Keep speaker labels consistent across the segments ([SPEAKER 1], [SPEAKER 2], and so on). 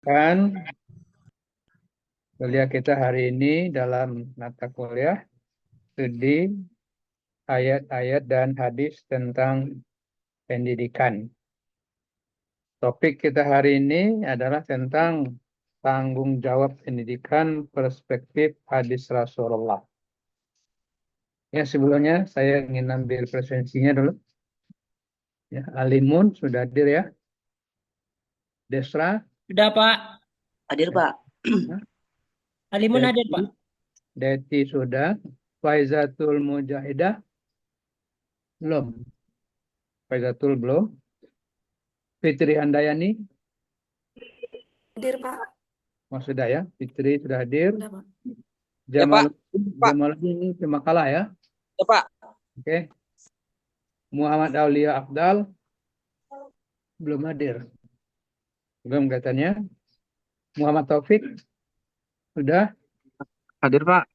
[SPEAKER 1] Kan kuliah kita hari ini dalam mata kuliah studi ayat-ayat dan hadis tentang pendidikan. Topik kita hari ini adalah tentang tanggung jawab pendidikan perspektif hadis Rasulullah. Ya, sebelumnya saya ingin ambil presensinya dulu. Ya, Alimun sudah hadir ya. Desra
[SPEAKER 2] Sudah, Pak.
[SPEAKER 3] Hadir, Pak.
[SPEAKER 2] Alimun hadir,
[SPEAKER 1] Deti,
[SPEAKER 2] Pak.
[SPEAKER 1] Deti sudah. Faizatul Mujahidah belum. Faizatul belum. Fitri Handayani
[SPEAKER 4] Hadir, Pak.
[SPEAKER 1] sudah ya. Fitri sudah hadir.
[SPEAKER 4] Sudah, Pak.
[SPEAKER 3] Ya, Pak.
[SPEAKER 1] Jamaluddin ini cuma kalah ya.
[SPEAKER 3] Ya, Pak.
[SPEAKER 1] Oke. Muhammad Aulia Afdal belum hadir. Belum katanya. Muhammad Taufik sudah.
[SPEAKER 3] Hadir, Pak.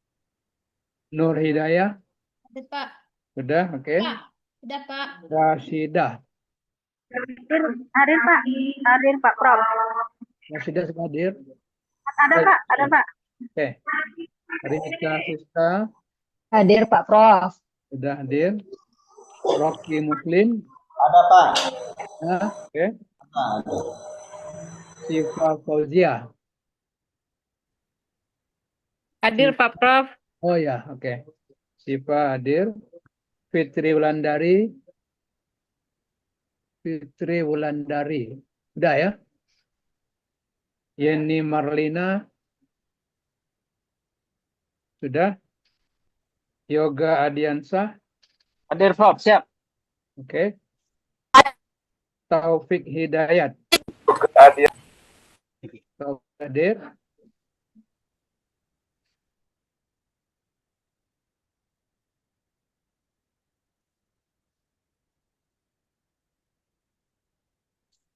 [SPEAKER 1] Nur Hidayah
[SPEAKER 5] Hadir, Pak.
[SPEAKER 1] sudah. Oke.
[SPEAKER 5] Pak. Sudah, Pak.
[SPEAKER 1] Rashidah.
[SPEAKER 6] Hadir Pak, hadir Pak Prof.
[SPEAKER 1] Rashidah sudah hadir.
[SPEAKER 6] Ada Pak, ada Pak.
[SPEAKER 1] Oke. Rika Siska
[SPEAKER 7] Hadir Pak Prof.
[SPEAKER 1] sudah hadir. Rocky Muslim
[SPEAKER 8] Ada, Pak.
[SPEAKER 1] nah, oke. Siva Fauzia.
[SPEAKER 7] Hadir Pak Prof.
[SPEAKER 1] Oh ya, oke. Siva hadir. Fitri Wulandari. Fitri Wulandari. Udah ya. Yeni Marlina. Sudah. Yoga Adiansah.
[SPEAKER 3] Hadir, Prof. Siap.
[SPEAKER 1] Oke. Taufik Hidayat. Taufik hadir.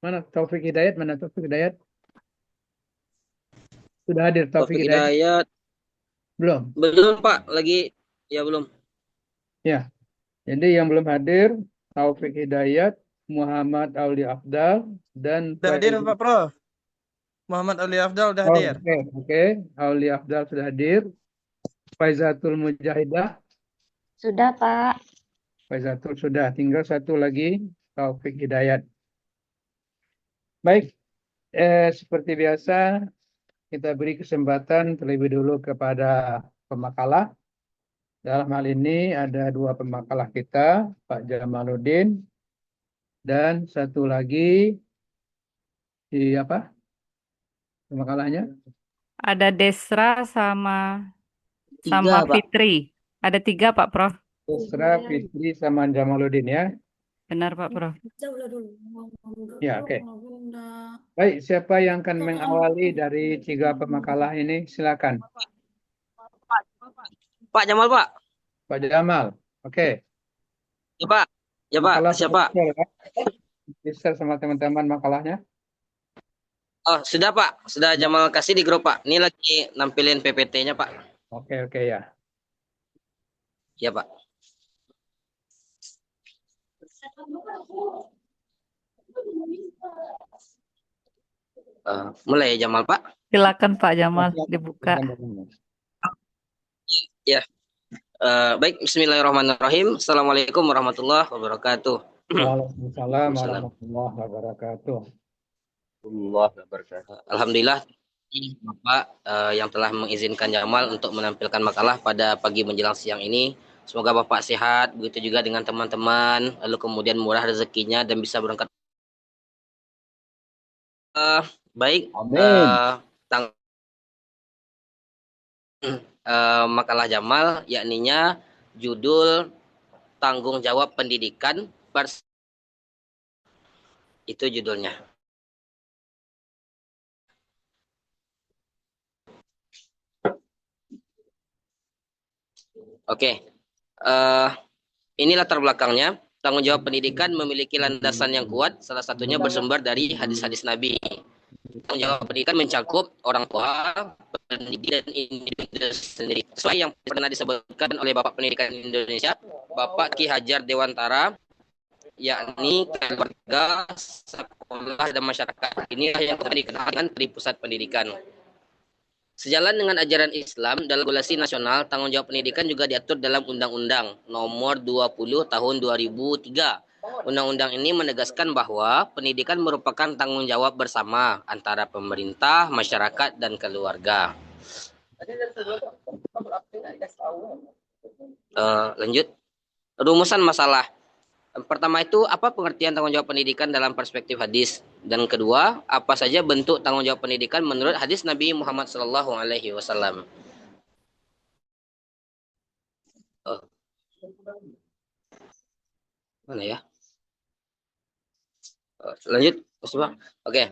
[SPEAKER 1] Mana Taufik Hidayat? Mana Taufik Hidayat? Sudah hadir Taufik Hidayat?
[SPEAKER 3] Hidayat.
[SPEAKER 1] Belum.
[SPEAKER 3] Belum, Pak. Lagi. Ya, belum.
[SPEAKER 1] Ya. Jadi yang belum hadir Taufik Hidayat, Muhammad Auli Afdal dan
[SPEAKER 8] Udah hadir, Pak Prof. Muhammad Ali Afdal udah hadir.
[SPEAKER 1] Oke. Auli Afdal sudah hadir. Faizatul Mujahidah.
[SPEAKER 6] Sudah Pak.
[SPEAKER 1] Faizatul sudah. Tinggal satu lagi Taufik Hidayat. Baik. Seperti biasa kita beri kesempatan terlebih dulu kepada pemakalah. Dalam hal ini ada dua pemakalah kita, Pak Jamaluddin dan satu lagi siapa? Pemakalahnya?
[SPEAKER 7] Ada Desra sama
[SPEAKER 3] Tiga, Pak.
[SPEAKER 7] Fitri. Ada 3 Pak Prof.
[SPEAKER 1] Desra, Fitri, sama Jamaluddin ya.
[SPEAKER 7] Benar Pak Prof.
[SPEAKER 4] Jauh dulu.
[SPEAKER 1] Ya, oke. Baik, siapa yang akan mengawali dari 3 pemakalah ini? Silakan.
[SPEAKER 3] Pak Jamal, Pak.
[SPEAKER 1] Pak Jamal. Oke.
[SPEAKER 3] Ya, Pak. Ya, Pak.
[SPEAKER 1] Makalah
[SPEAKER 3] Siapa?
[SPEAKER 1] Bisa sama teman-teman makalahnya.
[SPEAKER 3] Oh, sudah, Pak. Sudah Jamal kasih di grup, Pak. Ini lagi nampilin PPT-nya, Pak.
[SPEAKER 1] Oke ya.
[SPEAKER 3] Ya, Pak. Mulai Jamal, Pak.
[SPEAKER 7] Silakan Pak Jamal dibuka.
[SPEAKER 3] Ya. Baik, bismillahirrahmanirrahim. Assalamualaikum warahmatullahi wabarakatuh.
[SPEAKER 1] Waalaikumsalam warahmatullahi wabarakatuh.
[SPEAKER 3] Alhamdulillah Bapak yang telah mengizinkan Jamal untuk menampilkan makalah pada pagi menjelang siang ini. Semoga Bapak sehat, begitu juga dengan teman-teman, lalu kemudian murah rezekinya dan bisa berangkat. Baik, makalah Jamal yakninya judul tanggung jawab pendidikan itu judulnya. Oke. Ini latar belakangnya. Tanggung jawab pendidikan memiliki landasan yang kuat, salah satunya bersumber dari hadis-hadis Nabi. Tanggung jawab pendidikan mencakup orang tua, pendidik, dan individu sendiri. Sesuai yang pernah disebutkan oleh Bapak Pendidikan Indonesia, Bapak Ki Hajar Dewantara, yakni keluarga, sekolah, dan masyarakat. Inilah yang dikenal dengan pusat pendidikan. Sejalan dengan ajaran Islam dalam regulasi nasional, tanggung jawab pendidikan juga diatur dalam Undang-Undang Nomor 20 Tahun 2003. Undang-undang ini menegaskan bahwa pendidikan merupakan tanggung jawab bersama antara pemerintah, masyarakat, dan keluarga. Lanjut. Rumusan masalah. Pertama itu, apa pengertian tanggung jawab pendidikan dalam perspektif hadis? Dan kedua, apa saja bentuk tanggung jawab pendidikan menurut hadis Nabi Muhammad SAW? Mana ya? Lanjut, Oke.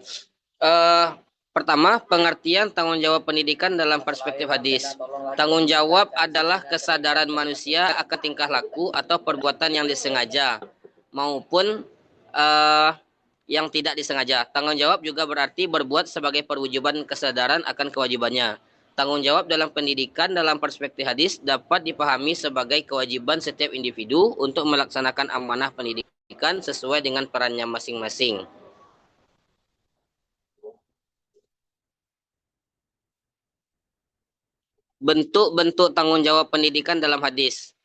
[SPEAKER 3] Pertama, pengertian tanggung jawab pendidikan dalam perspektif hadis. Tanggung jawab adalah kesadaran manusia akan tingkah laku atau perbuatan yang disengaja maupun yang tidak disengaja. Tanggung jawab juga berarti berbuat sebagai perwujudan kesadaran akan kewajibannya. Tanggung jawab dalam pendidikan dalam perspektif hadis dapat dipahami sebagai kewajiban setiap individu untuk melaksanakan amanah pendidikan sesuai dengan perannya masing-masing. Bentuk-bentuk tanggung jawab pendidikan dalam hadis.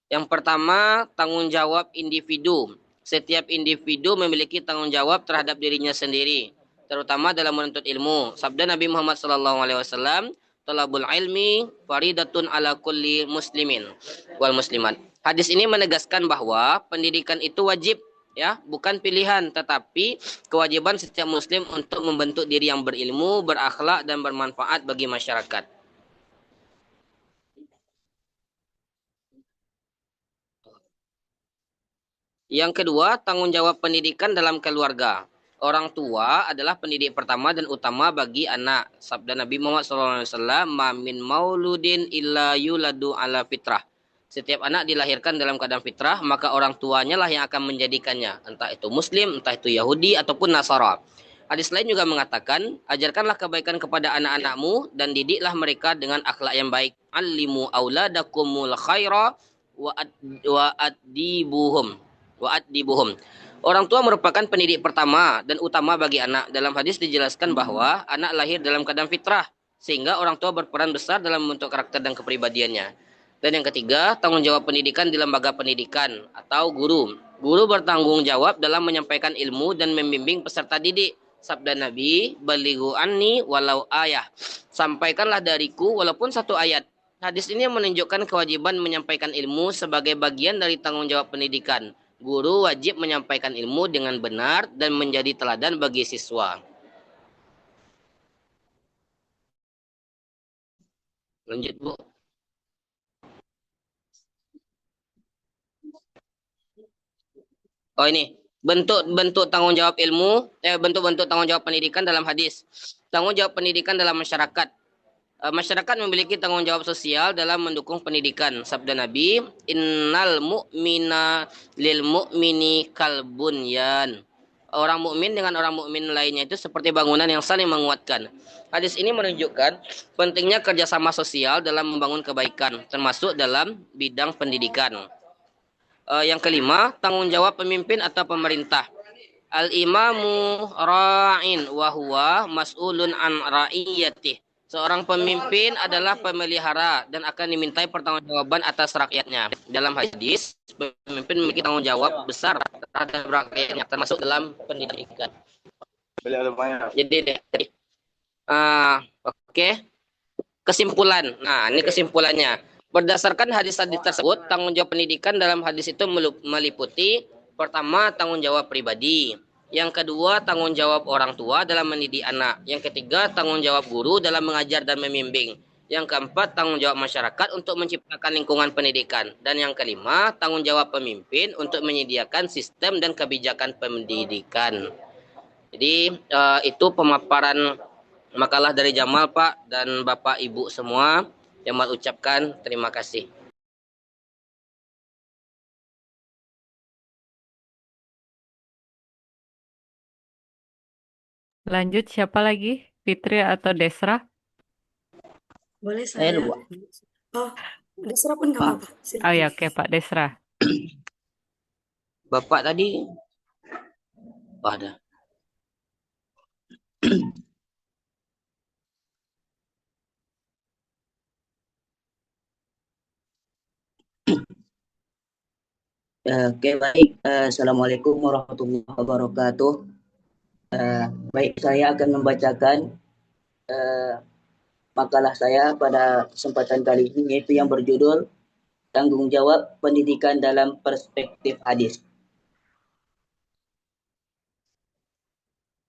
[SPEAKER 3] Yang pertama, tanggung jawab individu. Setiap individu memiliki tanggung jawab terhadap dirinya sendiri, terutama dalam menuntut ilmu. Sabda Nabi Muhammad SAW, "Talabul ilmi faridatun ala kulli muslimin wal muslimat." Hadis ini menegaskan bahwa pendidikan itu wajib, ya, bukan pilihan, tetapi kewajiban setiap muslim untuk membentuk diri yang berilmu, berakhlak, dan bermanfaat bagi masyarakat. Yang kedua, tanggung jawab pendidikan dalam keluarga. Orang tua adalah pendidik pertama dan utama bagi anak. Sabda Nabi Muhammad SAW, "Ma min mauludin illa yuladu ala fitrah." Setiap anak dilahirkan dalam keadaan fitrah, maka orang tuanya lah yang akan menjadikannya. Entah itu Muslim, entah itu Yahudi, ataupun Nasara. Hadis lain juga mengatakan, ajarkanlah kebaikan kepada anak-anakmu dan didiklah mereka dengan akhlak yang baik. Allimu auladakumul khaira wa adibuhum. Orang tua merupakan pendidik pertama dan utama bagi anak. Dalam hadis dijelaskan bahwa anak lahir dalam keadaan fitrah, sehingga orang tua berperan besar dalam membentuk karakter dan kepribadiannya. Dan yang ketiga, tanggung jawab pendidikan di lembaga pendidikan atau guru. Guru bertanggung jawab dalam menyampaikan ilmu dan membimbing peserta didik. Sabda Nabi, "Balighu anni walau ayah." Sampaikanlah dariku walaupun satu ayat. Hadis ini menunjukkan kewajiban menyampaikan ilmu sebagai bagian dari tanggung jawab pendidikan. Guru wajib menyampaikan ilmu dengan benar dan menjadi teladan bagi siswa. Lanjut, Bu. Oh, ini bentuk-bentuk tanggung jawab bentuk-bentuk tanggung jawab pendidikan dalam hadis. Tanggung jawab pendidikan dalam masyarakat. Masyarakat memiliki tanggung jawab sosial dalam mendukung pendidikan. Sabda Nabi, "Innal mu'mina lil mu'mini kalbunyan." Orang mukmin dengan orang mukmin lainnya itu seperti bangunan yang saling menguatkan. Hadis ini menunjukkan pentingnya kerjasama sosial dalam membangun kebaikan, termasuk dalam bidang pendidikan. Yang kelima, tanggung jawab pemimpin atau pemerintah. Al-imamu ra'in wa huwa mas'ulun an ra'iyatih. Seorang pemimpin adalah pemelihara dan akan dimintai pertanggungjawaban atas rakyatnya. Dalam hadis, pemimpin memiliki tanggung jawab besar terhadap rakyatnya, termasuk dalam pendidikan. Jadi, oke. Kesimpulan. Nah, ini kesimpulannya. Berdasarkan hadis-hadis tersebut, tanggung jawab pendidikan dalam hadis itu meliputi pertama, tanggung jawab pribadi. Yang kedua, tanggung jawab orang tua dalam mendidik anak. Yang ketiga, tanggung jawab guru dalam mengajar dan membimbing. Yang keempat, tanggung jawab masyarakat untuk menciptakan lingkungan pendidikan. Dan yang kelima, tanggung jawab pemimpin untuk menyediakan sistem dan kebijakan pendidikan. Jadi, itu pemaparan makalah dari Jamal, Pak, dan Bapak Ibu semua. Jamal ucapkan terima kasih.
[SPEAKER 7] Lanjut, siapa lagi? Fitri atau Desra?
[SPEAKER 4] Boleh
[SPEAKER 3] Saya
[SPEAKER 4] saya?
[SPEAKER 3] dua.
[SPEAKER 4] Oh, Desra pun nggak apa-apa.
[SPEAKER 7] Oh ya, oke Pak Desra.
[SPEAKER 3] Bapak tadi ada. Oke, baik. Assalamualaikum warahmatullahi wabarakatuh. Baik, saya akan membacakan makalah saya pada kesempatan kali ini, yaitu yang berjudul Tanggung Jawab Pendidikan dalam Perspektif Hadis.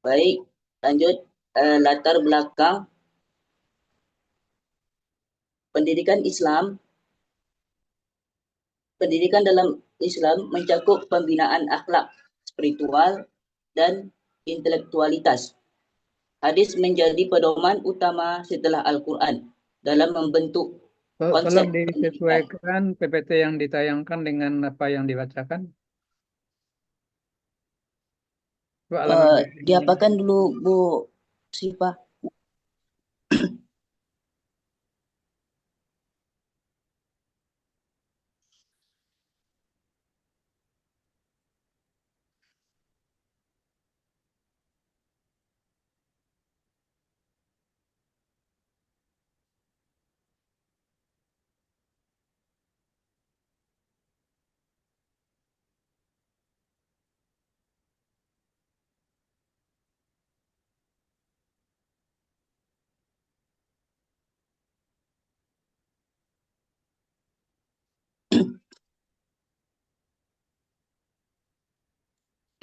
[SPEAKER 3] Baik, lanjut. Latar belakang pendidikan Islam. Pendidikan dalam Islam mencakup pembinaan akhlak, spiritual, dan intelektualitas. Hadis menjadi pedoman utama setelah Al-Quran dalam membentuk konsep
[SPEAKER 1] Tolong disesuaikan PPT yang ditayangkan dengan apa yang dibacakan. Coba halaman berikutnya.
[SPEAKER 3] Diapakan dulu Bu Sipa.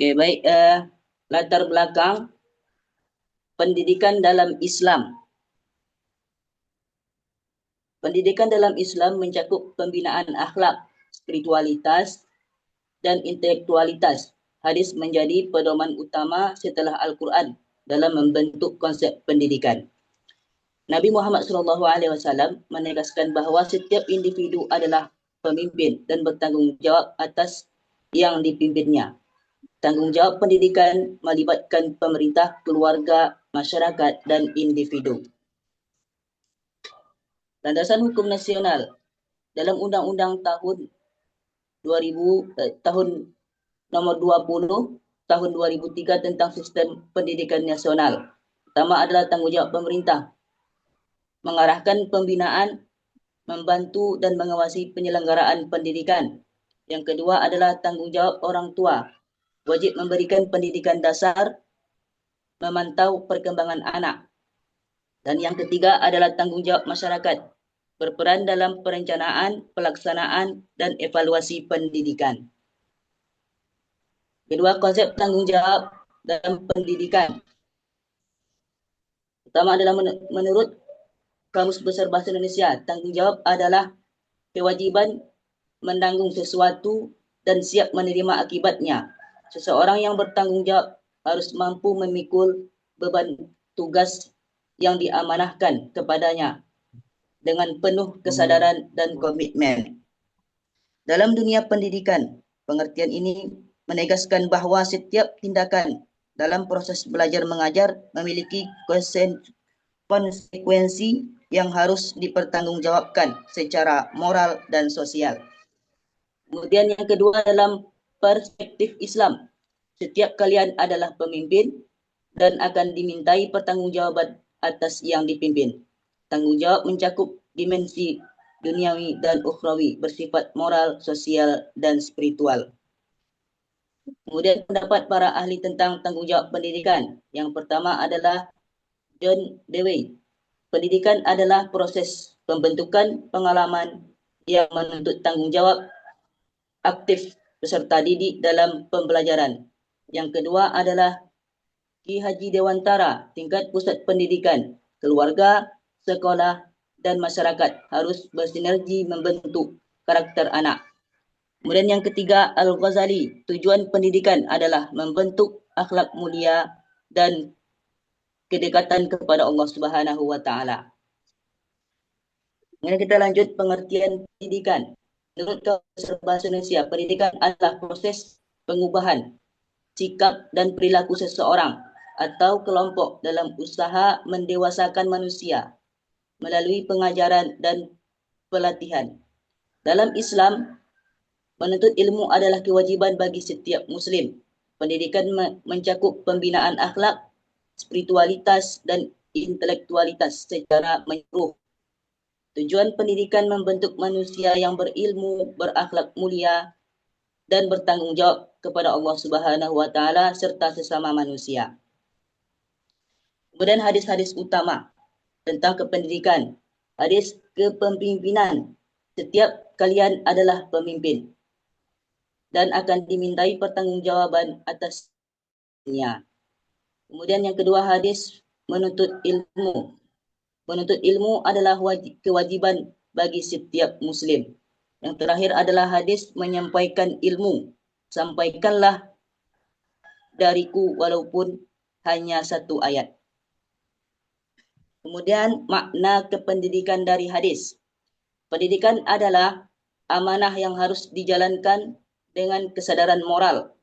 [SPEAKER 3] Oke, baik. Latar belakang pendidikan dalam Islam. Pendidikan dalam Islam mencakup pembinaan akhlak, spiritualitas, dan intelektualitas. Hadis menjadi pedoman utama setelah Al-Quran dalam membentuk konsep pendidikan. Nabi Muhammad SAW menegaskan bahawa setiap individu adalah pemimpin dan bertanggung jawab atas yang dipimpinnya. Tanggungjawab pendidikan melibatkan pemerintah, keluarga, masyarakat, dan individu. Landasan hukum nasional dalam Undang-Undang tahun 2000 tahun nomor 20 tahun 2003 tentang sistem pendidikan nasional. Pertama adalah tanggungjawab pemerintah mengarahkan pembinaan, membantu dan mengawasi penyelenggaraan pendidikan. Yang kedua adalah tanggungjawab orang tua, wajib memberikan pendidikan dasar, memantau perkembangan anak. Dan yang ketiga adalah tanggungjawab masyarakat, berperan dalam perencanaan, pelaksanaan, dan evaluasi pendidikan. Kedua, konsep tanggungjawab dalam pendidikan. Pertama adalah menurut Kamus Besar Bahasa Indonesia, tanggungjawab adalah kewajiban menanggung sesuatu dan siap menerima akibatnya. Seseorang yang bertanggung jawab harus mampu memikul beban tugas yang diamanahkan kepadanya dengan penuh kesadaran dan komitmen. Dalam dunia pendidikan, pengertian ini menegaskan bahawa setiap tindakan dalam proses belajar mengajar memiliki konsekuensi yang harus dipertanggungjawabkan secara moral dan sosial. Kemudian yang kedua, dalam perspektif Islam, setiap kalian adalah pemimpin dan akan dimintai pertanggungjawaban atas yang dipimpin. Tanggung jawab mencakup dimensi duniawi dan ukhrawi bersifat moral, sosial, dan spiritual. Kemudian pendapat para ahli tentang tanggung jawab pendidikan. Yang pertama adalah John Dewey. Pendidikan adalah proses pembentukan pengalaman yang menuntut tanggung jawab aktif peserta didik dalam pembelajaran. Yang kedua adalah Ki Haji Dewantara, tingkat pusat pendidikan, keluarga, sekolah, dan masyarakat harus bersinergi membentuk karakter anak. Kemudian yang ketiga, Al-Ghazali, tujuan pendidikan adalah membentuk akhlak mulia dan kedekatan kepada Allah Subhanahu wa taala. Kemudian kita lanjut pengertian pendidikan. Menurut Kamus Bahasa Indonesia, pendidikan adalah proses pengubahan sikap dan perilaku seseorang atau kelompok dalam usaha mendewasakan manusia melalui pengajaran dan pelatihan. Dalam Islam,
[SPEAKER 9] Menuntut ilmu adalah kewajiban bagi setiap Muslim. Pendidikan mencakup pembinaan akhlak, spiritualitas, dan intelektualitas secara menyeluruh. Tujuan pendidikan membentuk manusia yang berilmu, berakhlak mulia, dan bertanggung jawab kepada Allah Subhanahu wa Ta'ala serta sesama manusia. Kemudian hadis-hadis utama tentang kependidikan. Hadis kepemimpinan. Setiap kalian adalah pemimpin dan akan dimintai pertanggungjawaban atasnya. Kemudian yang kedua hadis menuntut ilmu. Menuntut ilmu adalah kewajiban bagi setiap Muslim. Yang terakhir adalah hadis menyampaikan ilmu. Sampaikanlah dariku walaupun hanya satu ayat. Kemudian makna kependidikan dari hadis. Pendidikan adalah amanah yang harus dijalankan dengan kesadaran moral.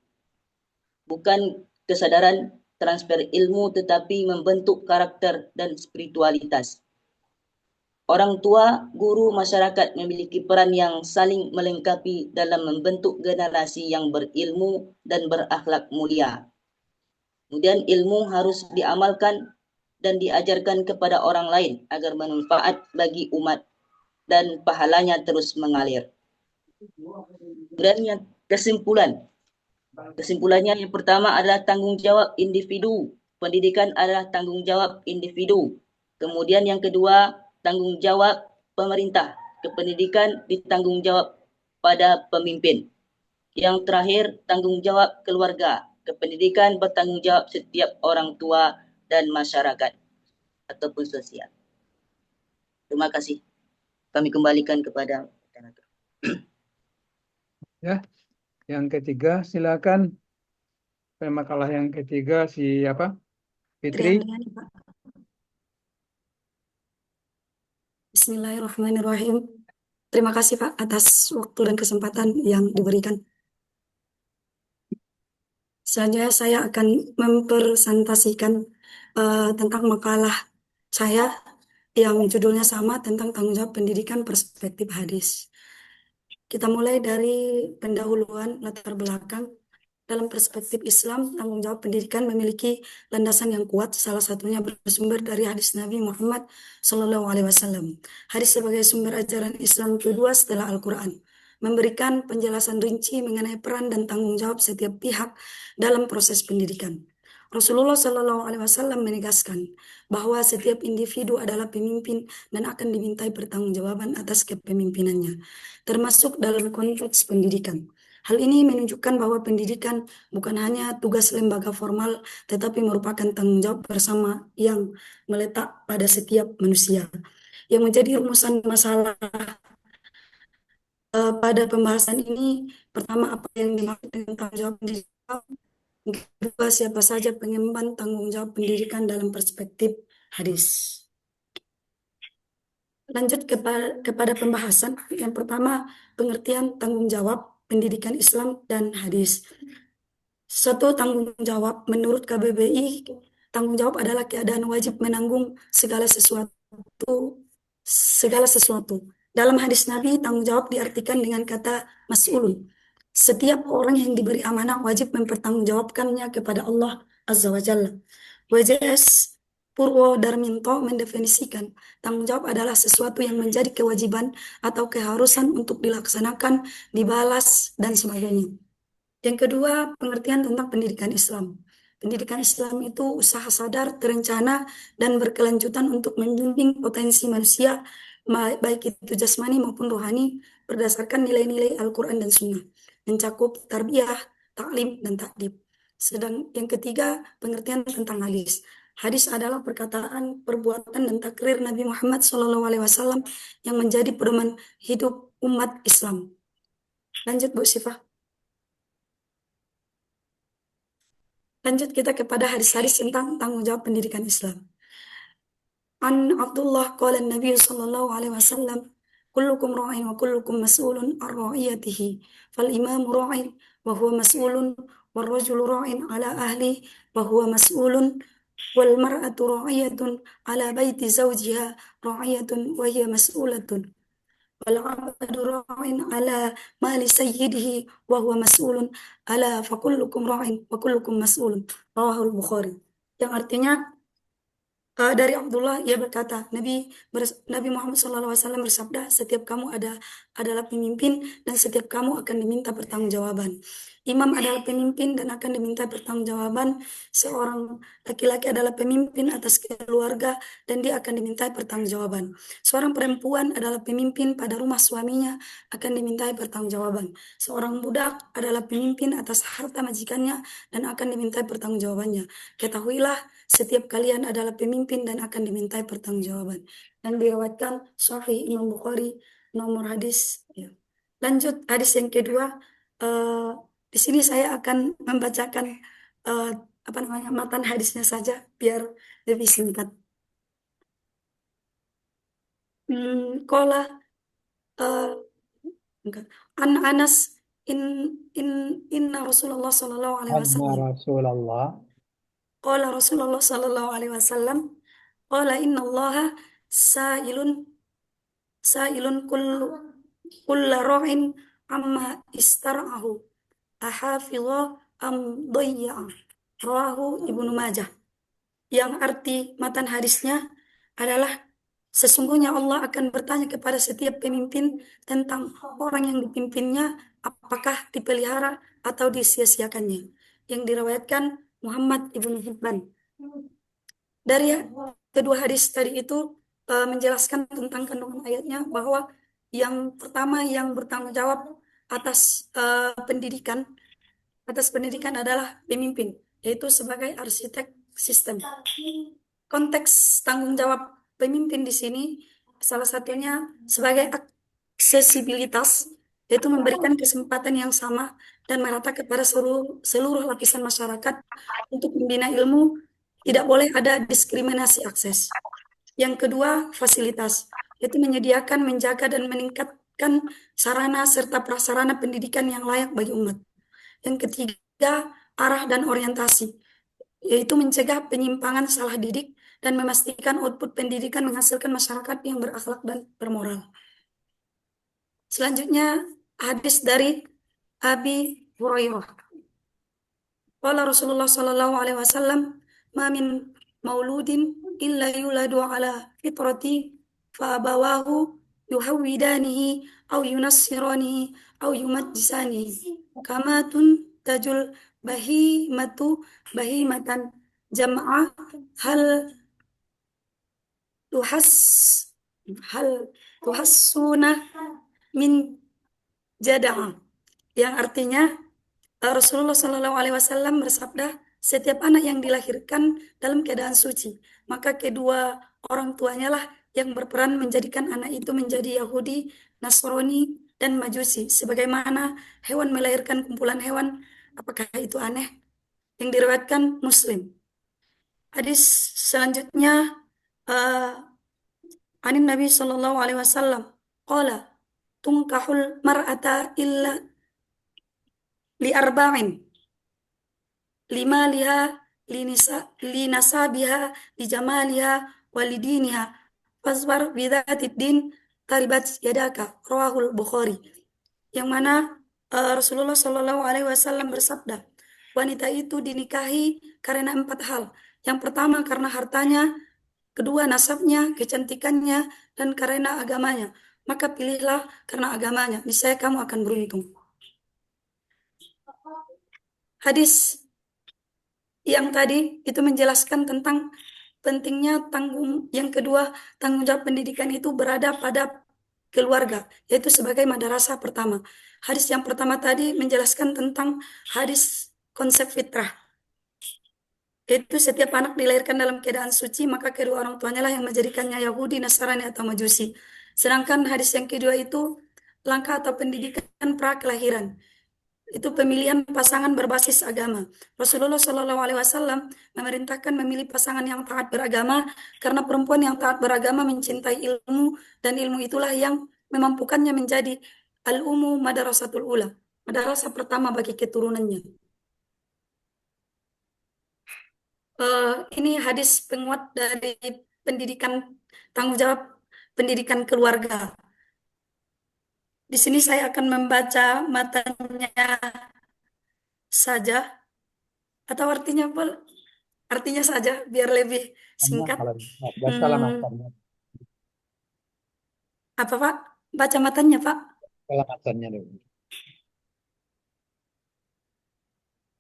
[SPEAKER 9] Bukan kesadaran transfer ilmu tetapi membentuk karakter dan spiritualitas. Orang tua, guru, masyarakat memiliki peran yang saling melengkapi dalam membentuk generasi yang berilmu dan berakhlak mulia. Kemudian ilmu harus diamalkan dan diajarkan kepada orang lain agar bermanfaat bagi umat dan pahalanya terus mengalir. Dan yang kesimpulannya yang pertama adalah tanggung jawab individu. Pendidikan adalah tanggung jawab individu. Kemudian yang kedua, tanggung jawab pemerintah. Kependidikan ditanggung jawab pada pemimpin. Yang terakhir, tanggung jawab keluarga. Kependidikan bertanggung jawab setiap orang tua dan masyarakat ataupun sosial. Terima kasih. Kami kembalikan kepada moderator.
[SPEAKER 1] Ya, yang ketiga silakan. Makalah yang ketiga siapa? Fitri.
[SPEAKER 4] Bismillahirrahmanirrahim. Terima kasih Pak atas waktu dan kesempatan yang diberikan. Selanjutnya saya akan mempresentasikan tentang makalah saya yang judulnya sama tentang tanggung jawab pendidikan perspektif hadis. Kita mulai dari pendahuluan latar belakang. Dalam perspektif Islam, tanggung jawab pendidikan memiliki landasan yang kuat, salah satunya bersumber dari hadis Nabi Muhammad SAW. Hadis sebagai sumber ajaran Islam kedua setelah Al-Quran, memberikan penjelasan rinci mengenai peran dan tanggung jawab setiap pihak dalam proses pendidikan. Rasulullah SAW menegaskan bahwa setiap individu adalah pemimpin dan akan dimintai pertanggungjawaban atas kepemimpinannya, termasuk dalam konteks pendidikan. Hal ini menunjukkan bahwa pendidikan bukan hanya tugas lembaga formal, tetapi merupakan tanggung jawab bersama yang meletak pada setiap manusia. Yang menjadi rumusan masalah pada pembahasan ini, pertama apa yang dimaksud dengan tanggung jawab pendidikan, kedua siapa saja pengemban tanggung jawab pendidikan dalam perspektif hadis. Lanjut kepada pembahasan. Yang pertama, pengertian tanggung jawab pendidikan Islam dan hadis. Suatu tanggung jawab menurut KBBI, tanggung jawab adalah keadaan wajib menanggung segala sesuatu. Dalam hadis Nabi, tanggung jawab diartikan dengan kata mas'ulun. Setiap orang yang diberi amanah wajib mempertanggungjawabkannya kepada Allah Azza wa Jalla. WJS Purwo Darminto mendefinisikan tanggung jawab adalah sesuatu yang menjadi kewajiban atau keharusan untuk dilaksanakan, dibalas, dan sebagainya. Yang kedua, pengertian tentang pendidikan Islam. Pendidikan Islam itu usaha sadar, terencana, dan berkelanjutan untuk membimbing potensi manusia, baik itu jasmani maupun rohani, berdasarkan nilai-nilai Al-Quran dan Sunnah, mencakup tarbiyah, taklim, dan takdib. Sedang yang ketiga, pengertian tentang hadis. Hadis adalah perkataan, perbuatan, dan takrir Nabi Muhammad SAW yang menjadi pedoman hidup umat Islam. Lanjut Bu Sifah. Lanjut kita kepada hadis-hadis tentang tanggung jawab pendidikan Islam. An Abdullah qala Nabi SAW, kullukum ra'in wa kullukum mas'ulun an ra'iyatihi, fal imamu ra'in wa huwa mas'ulun, wal rajulu ra'in ala ahli wa huwa mas'ulun, wal mar'atu ra'iyatun ala baiti zawjiha ra'iyatun wa hiya mas'ulatun. wal 'abdu ra'in 'ala mali sayyidihi wa huwa mas'ulun ala fa kullukum ra'in wa kullukum mas'ulun. Rawahul Bukhari. Yang artinya dari Abdullah ia berkata, Nabi Muhammad SAW bersabda, setiap kamu adalah pemimpin dan setiap kamu akan diminta pertanggungjawaban. Imam adalah pemimpin dan akan diminta pertanggungjawaban. Seorang laki-laki adalah pemimpin atas keluarga dan dia akan dimintai pertanggungjawaban. Seorang perempuan adalah pemimpin pada rumah suaminya akan dimintai pertanggungjawaban. Seorang budak adalah pemimpin atas harta majikannya dan akan dimintai pertanggungjawabannya. Ketahuilah, setiap kalian adalah pemimpin dan akan dimintai pertanggungjawaban. Dan diriwayatkan Sahih Imam Bukhari nomor hadis. Ya. Lanjut hadis yang kedua. Di sini saya akan membacakan matan hadisnya saja biar lebih singkat. Qala an Anas inna Rasulullah sallallahu alaihi
[SPEAKER 1] Anna
[SPEAKER 4] wasallam.
[SPEAKER 1] Rasulullah.
[SPEAKER 4] Qala Rasulullah sallallahu alaihi wasallam. Qala inna Allaha sa'ilun kulla ra'in amma istar'ahu ahafidha am dayya'a. Rawahu Ibnu Majah. Yang arti matan hadisnya adalah sesungguhnya Allah akan bertanya kepada setiap pemimpin tentang orang yang dipimpinnya apakah dipelihara atau disia-siakannya. Yang diriwayatkan Muhammad Ibnu Hibban. Dari kedua hadis tadi itu menjelaskan tentang kandungan ayatnya bahwa yang pertama yang bertanggung jawab atas pendidikan adalah pemimpin, yaitu sebagai arsitek sistem. Konteks tanggung jawab pemimpin di sini salah satunya sebagai aksesibilitas, yaitu memberikan kesempatan yang sama dan merata kepada seluruh lapisan masyarakat untuk membina ilmu. Tidak boleh ada diskriminasi akses. Yang kedua, fasilitas, yaitu menyediakan, menjaga, dan meningkatkan sarana serta prasarana pendidikan yang layak bagi umat. Yang ketiga, arah dan orientasi, yaitu mencegah penyimpangan salah didik dan memastikan output pendidikan menghasilkan masyarakat yang berakhlak dan bermoral. Selanjutnya, hadis dari Abi Hurairah. Qala Rasulullah sallallahu alaihi wasallam, "Ma min mauludin illa yuladu ala fitrati fa abawahu yuhawwidanihi aw yunassiranihi aw yumajjisanihi kama tuntajul bahimatan jam'ah hal tuhas tuhassuna min jada'a." Yang artinya Rasulullah Shallallahu Alaihi Wasallam bersabda, setiap anak yang dilahirkan dalam keadaan suci, maka kedua orang tuanya lah yang berperan menjadikan anak itu menjadi Yahudi, Nasrani, dan Majusi. Sebagaimana hewan melahirkan kumpulan hewan, apakah itu aneh? Yang diriwayatkan Muslim. Hadis selanjutnya Anin Nabi Shallallahu Alaihi Wasallam, qala tunkahul mar'ata illa li arba'in lima liha linasabiha lijamaliha walidiniha fasbar bidzatid din taribat yadaka. Rawahul Bukhari. Yang mana Rasulullah Shallallahu Alaihi Wasallam bersabda, wanita itu dinikahi karena 4 hal. Yang pertama karena hartanya, kedua nasabnya, kecantikannya, dan karena agamanya. Maka pilihlah karena agamanya, niscaya kamu akan beruntung. Hadis yang tadi itu menjelaskan tentang pentingnya yang kedua, tanggung jawab pendidikan itu berada pada keluarga, yaitu sebagai madrasah pertama. Hadis yang pertama tadi menjelaskan tentang hadis konsep fitrah, yaitu setiap anak dilahirkan dalam keadaan suci, maka kedua orang tuanya lah yang menjadikannya Yahudi, Nasrani, atau Majusi. Sedangkan hadis yang kedua itu langkah atau pendidikan pra kelahiran, itu pemilihan pasangan berbasis agama. Rasulullah Shallallahu Alaihi Wasallam memerintahkan memilih pasangan yang taat beragama karena perempuan yang taat beragama mencintai ilmu dan ilmu itulah yang memampukannya menjadi al-ummu madrasatul ula, madrasah pertama bagi keturunannya. Ini hadis penguat dari pendidikan tanggung jawab pendidikan keluarga. Di sini saya akan membaca matanya saja atau artinya saja biar lebih singkat.
[SPEAKER 1] Kalau bacalah
[SPEAKER 4] Hmm,
[SPEAKER 1] matanya.
[SPEAKER 4] apa Pak? Baca matanya Pak.
[SPEAKER 1] Bacalah matanya dulu.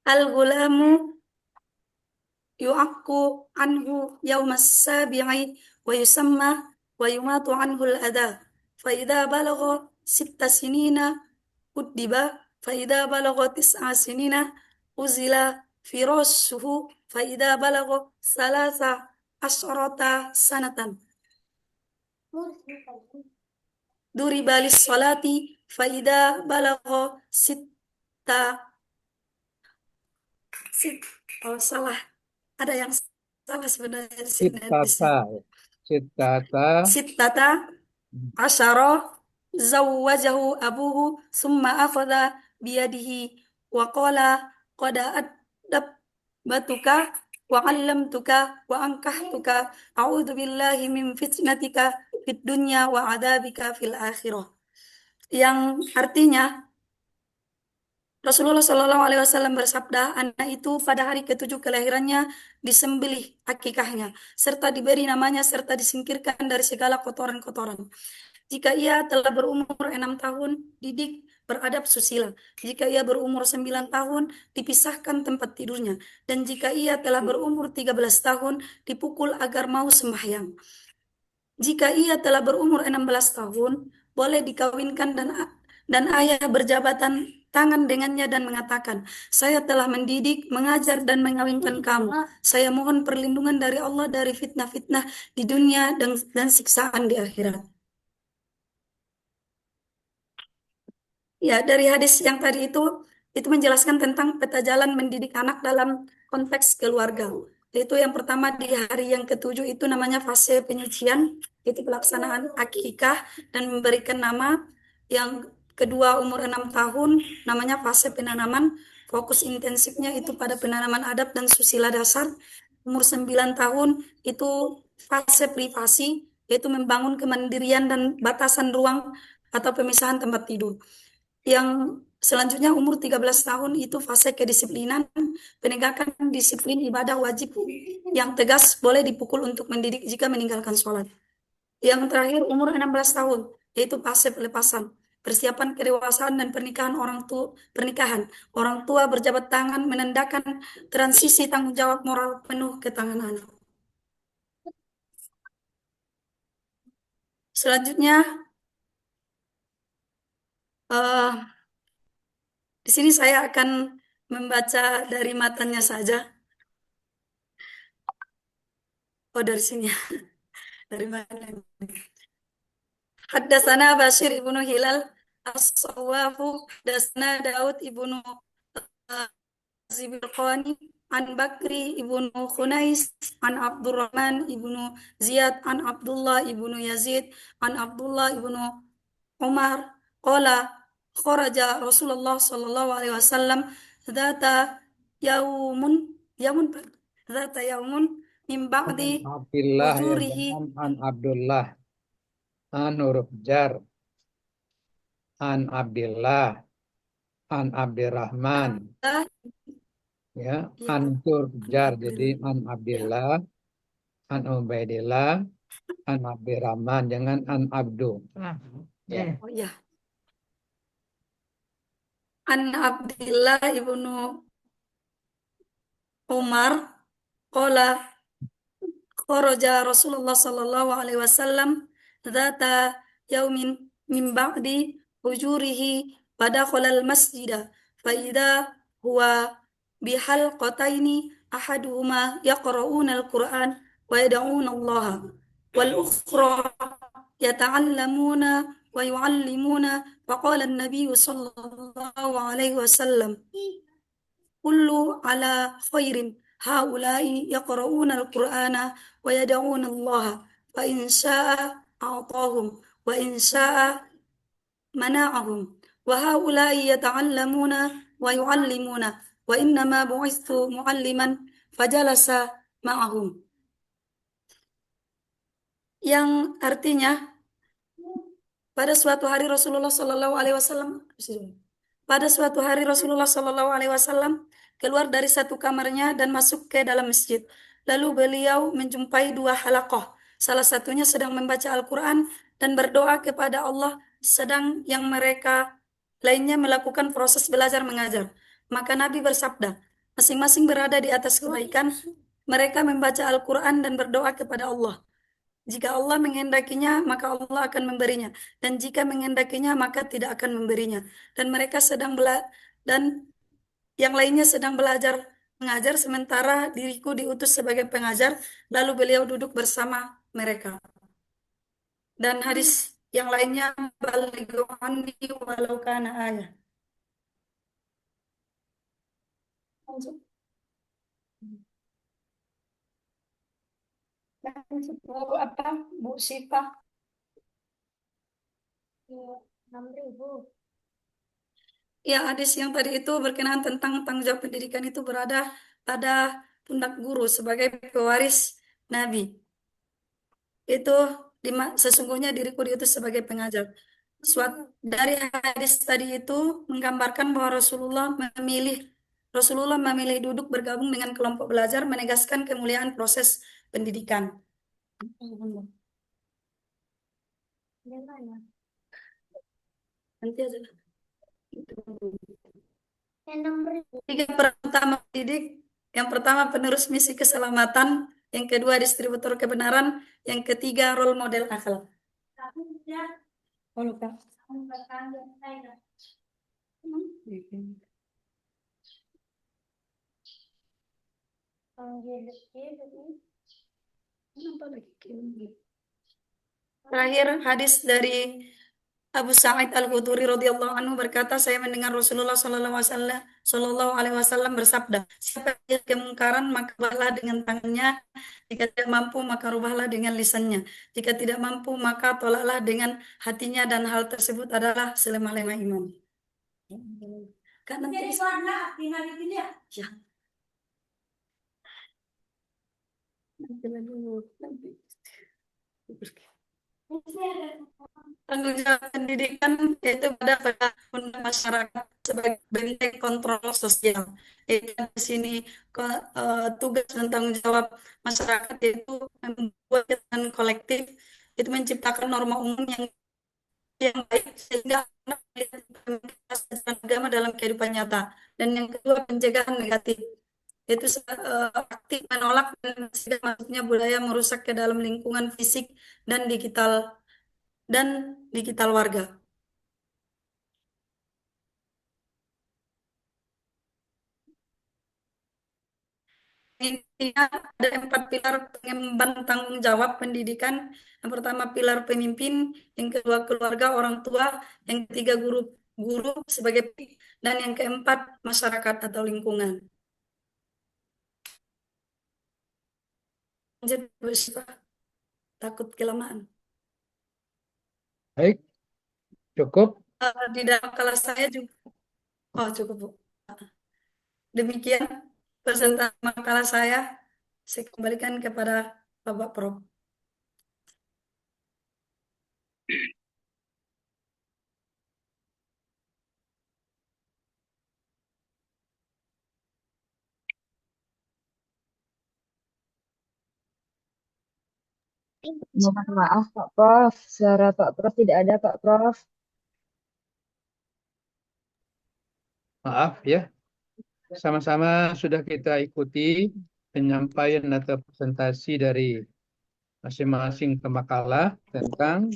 [SPEAKER 4] Al-ghulamu yu'aqqu anhu yawmas sabi'i wa yusamma wa yumatu anhu al-adha. Fa idza balagha sitta sinina uddiba fa idza balagha tis'a sinina uzila firashuhu fa idza balagha salasa asyrata sanatan duriba lis-salati fa idza balagha sitta sit oh salah ada yang salah sebenarnya di sini hadisnya.
[SPEAKER 1] Sittata.
[SPEAKER 4] Sittata asyara zawwajahu abuhu summa akhadha biyadihi wa qala qad adabtuka wa 'allamtuka wa ankahtuka a'udzu billahi min fitnatika fid dunya wa 'adzabika fil akhirah. Yang artinya Rasulullah Shallallahu Alaihi Wasallam bersabda, anak itu pada hari ketujuh kelahirannya disembelih akikahnya, serta diberi namanya, serta disingkirkan dari segala kotoran-kotoran. Jika ia telah berumur 6 tahun, didik beradab susila. Jika ia berumur 9 tahun, dipisahkan tempat tidurnya. Dan jika ia telah berumur 13 tahun, dipukul agar mau sembahyang. Jika ia telah berumur 16 tahun, boleh dikawinkan dan ayah berjabatan tangan dengannya dan mengatakan, saya telah mendidik, mengajar, dan mengawinkan kamu. Saya mohon perlindungan dari Allah dari fitnah-fitnah di dunia dan siksaan di akhirat. Ya, dari hadis yang tadi itu menjelaskan tentang peta jalan mendidik anak dalam konteks keluarga. Itu yang pertama di hari yang ketujuh itu namanya fase penyucian, itu pelaksanaan akikah dan memberikan nama. Yang kedua umur 6 tahun namanya fase penanaman, fokus intensifnya itu pada penanaman adab dan susila dasar. Umur 9 tahun itu fase privasi, yaitu membangun kemandirian dan batasan ruang atau pemisahan tempat tidur. Yang selanjutnya umur 13 tahun itu fase kedisiplinan, penegakan disiplin ibadah wajib yang tegas, boleh dipukul untuk mendidik jika meninggalkan sholat. Yang terakhir umur 16 tahun, yaitu fase pelepasan, persiapan kedewasaan dan pernikahan. Orang tua berjabat tangan menandakan transisi tanggung jawab moral penuh ke tangan anak. Selanjutnya, eh, di sini saya akan membaca dari matanya saja. Oh, dari sini. Dari mana? Haddatsana Bashir ibnu Hilal As-Sawwafu, Haddatsana Daud ibnu Zibilqani an Bakri ibnu Khunais an Abdurrahman ibnu Ziyad an Abdullah ibnu Yazid an Abdullah ibnu Umar qala kharaja Rasulullah sallallahu alaihi wasallam dzata yaumun yaumun dzata yaumun min ba'di
[SPEAKER 1] Abdullah ya,
[SPEAKER 4] hujurihi
[SPEAKER 1] jangan an Abdullah. An huruf jar. An Abdullah. An Abdurrahman. Ya,
[SPEAKER 4] Ya,
[SPEAKER 1] an huruf jar.
[SPEAKER 4] Abdullah.
[SPEAKER 1] Jadi an Abdullah. An Ubaidillah. An Abdurrahman. Jangan an Abdu. Ya.
[SPEAKER 4] Oh ya. An Abdillah ibnu Umar qala kharaja Rasulullah sallallahu alaihi wasallam dzata yaumin min ba'di hujurihi fadakhala al-masjida fa idza huwa bihalqataini ahaduhuma yaqra'una al-Qur'an wa yad'una Allah wal ukhra yata'allamuna wa yu'allimuna faqala an-nabiy sallallahu alaihi wasallam kullu ala khairin haula'i yaqra'una al-Qur'ana wa yad'una Allah fa in syaa'a a'tahum wa in syaa'a mana'ahum wa haula'i yata'allamuna wa yu'allimuna wa innama bu'ithu mu'alliman fajalasa ma'ahum. Yang artinya Pada suatu hari Rasulullah Shallallahu Alaihi Wasallam, keluar dari satu kamarnya dan masuk ke dalam masjid. Lalu beliau menjumpai dua halaqah. Salah satunya sedang membaca Al-Quran dan berdoa kepada Allah, sedang yang mereka lainnya melakukan proses belajar mengajar. Maka Nabi bersabda, masing-masing berada di atas kebaikan. Mereka membaca Al-Quran dan berdoa kepada Allah. Jika Allah menghendakinya, maka Allah akan memberinya. Dan jika menghendakinya, maka tidak akan memberinya. Dan mereka dan yang lainnya sedang belajar mengajar, sementara diriku diutus sebagai pengajar, lalu beliau duduk bersama mereka. Dan hadis yang lainnya, balighu anni walau kana ayah. Bu apa? Bu Syifa.
[SPEAKER 5] 6.000.
[SPEAKER 4] Ya, hadis yang tadi itu berkenaan tentang tanggung jawab pendidikan itu berada pada pundak guru sebagai pewaris Nabi. Itu sesungguhnya diriku diutus sebagai pengajar. Dari hadis tadi itu menggambarkan bahwa Rasulullah memilih duduk bergabung dengan kelompok belajar, menegaskan kemuliaan proses pendidikan. Nanti aja. Tiga peran utama pendidik. Yang pertama penerus misi keselamatan, yang kedua distributor kebenaran, yang ketiga role model akhlak. Oh, lupa. Terakhir hadis dari Abu Sa'id Al-Khudri radhiyallahu anhu berkata, saya mendengar Rasulullah sallallahu alaihi wasallam bersabda, siapa yang kemungkaran maka ubahlah dengan tangannya, jika tidak mampu maka rubahlah dengan lisannya, jika tidak mampu maka tolaklah dengan hatinya, dan hal tersebut adalah selemah-lemah iman. Kan nanti ya. Tanggung jawab pendidikan yaitu pada masyarakat sebagai benteng kontrol sosial. Di sini tugas dan tanggung jawab masyarakat yaitu membuat kebijakan kolektif, itu menciptakan norma umum yang baik sehingga anak melihat ajaran agama dalam kehidupan nyata. Dan yang kedua, pencegahan negatif, yaitu aktif menolak dan mencegah masuknya budaya merusak ke dalam lingkungan fisik dan digital warga. Intinya ada 4 pilar pengemban tanggung jawab pendidikan. Yang pertama pilar pemimpin, yang kedua keluarga orang tua, yang ketiga guru sebagai, dan yang keempat masyarakat atau lingkungan. Lanjut, Bu Syifa. Takut kelamaan.
[SPEAKER 1] Baik, cukup.
[SPEAKER 4] Di dalam kelas saya juga. Oh, cukup, Bu. Demikian presentasi makalah saya. Saya kembalikan kepada Bapak Prof.
[SPEAKER 6] Mohon maaf Pak Prof, suara Pak Prof tidak ada Pak Prof.
[SPEAKER 1] Maaf ya. Sama-sama sudah kita ikuti penyampaian atau presentasi dari masing-masing pemakalah tentang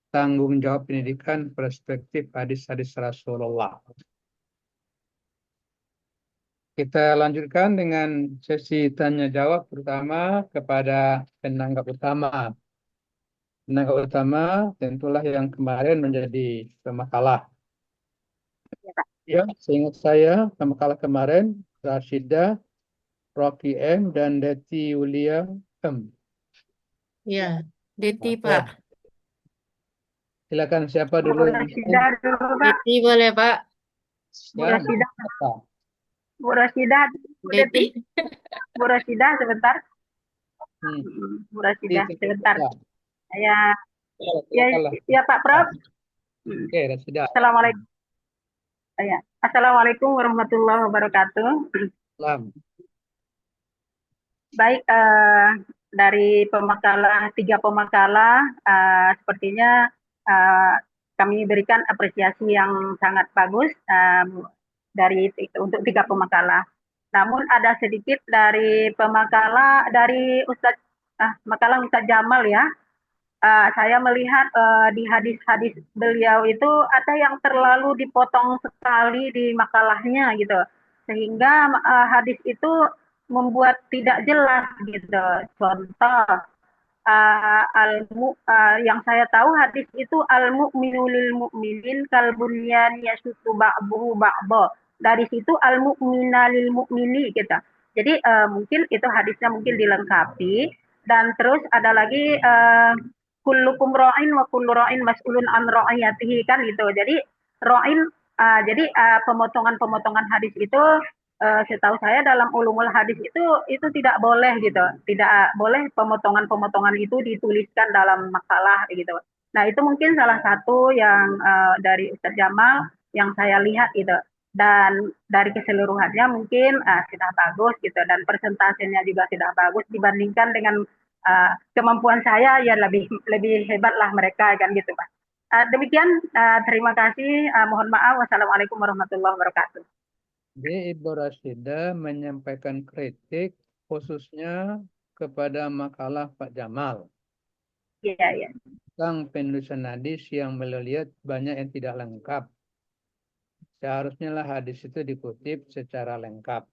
[SPEAKER 1] tanggung jawab pendidikan perspektif hadis-hadis Rasulullah. Kita lanjutkan dengan sesi tanya jawab pertama kepada penanggap utama. Penanggap utama tentulah yang kemarin menjadi pemakalah. Ya, seingat saya pemakalah kemarin Rashidah, Rocky M, dan Deti Yulia M.
[SPEAKER 7] Ya, Deti, Pak.
[SPEAKER 1] Silakan siapa dulu yang
[SPEAKER 6] Rashidah dulu Pak.
[SPEAKER 7] Deti boleh, Pak.
[SPEAKER 6] Bu
[SPEAKER 1] ya,
[SPEAKER 6] Rashidah.
[SPEAKER 1] apa?
[SPEAKER 6] Bu Rashidah.
[SPEAKER 7] Deti.
[SPEAKER 6] Bu Rashidah sebentar.
[SPEAKER 1] Hmm.
[SPEAKER 6] Bu Rashidah
[SPEAKER 1] Deti,
[SPEAKER 6] sebentar.
[SPEAKER 1] ya.
[SPEAKER 6] Saya
[SPEAKER 1] Ya, silakanlah.
[SPEAKER 10] Ya Pak Prof.
[SPEAKER 1] Oke, Rasida.
[SPEAKER 10] Assalamualaikum. Assalamualaikum warahmatullahi wabarakatuh.
[SPEAKER 1] Salam.
[SPEAKER 10] Baik, dari tiga pemakalah, sepertinya kami berikan apresiasi yang sangat bagus untuk tiga pemakalah. Namun ada sedikit dari dari makalah Ustadz Jamal ya. Saya melihat di hadis-hadis beliau itu ada yang terlalu dipotong sekali di makalahnya gitu, sehingga hadis itu membuat tidak jelas gitu. Contoh, yang saya tahu hadis itu al-mu'minu lil mu'minin kal bunyan yashuddu ba'duhu ba'dha. Dari situ al-mu'mina lil mu'mini gitu. Jadi mungkin itu hadisnya mungkin dilengkapi, dan terus ada lagi kullukum ra'in wa kullu ra'in mas'ulun an ra'iyatihi kan gitu. Jadi ra'in pemotongan-pemotongan hadis itu setahu saya dalam ulumul hadis itu tidak boleh gitu. Tidak boleh pemotongan-pemotongan itu dituliskan dalam makalah gitu. Nah, itu mungkin salah satu yang dari Ustadz Jamal yang saya lihat gitu. Dan dari keseluruhannya mungkin sudah bagus gitu, dan persentasenya juga sudah bagus dibandingkan dengan kemampuan saya, ya lebih hebat lah mereka kan gitu Pak. Demikian, terima kasih. Mohon maaf. Wassalamualaikum warahmatullahi wabarakatuh.
[SPEAKER 1] Ibu Rasida menyampaikan kritik khususnya kepada makalah Pak Jamal
[SPEAKER 10] Iya, iya.
[SPEAKER 1] tentang penulisan hadis yang beliau lihat banyak yang tidak lengkap. Seharusnya lah hadis itu dikutip secara lengkap.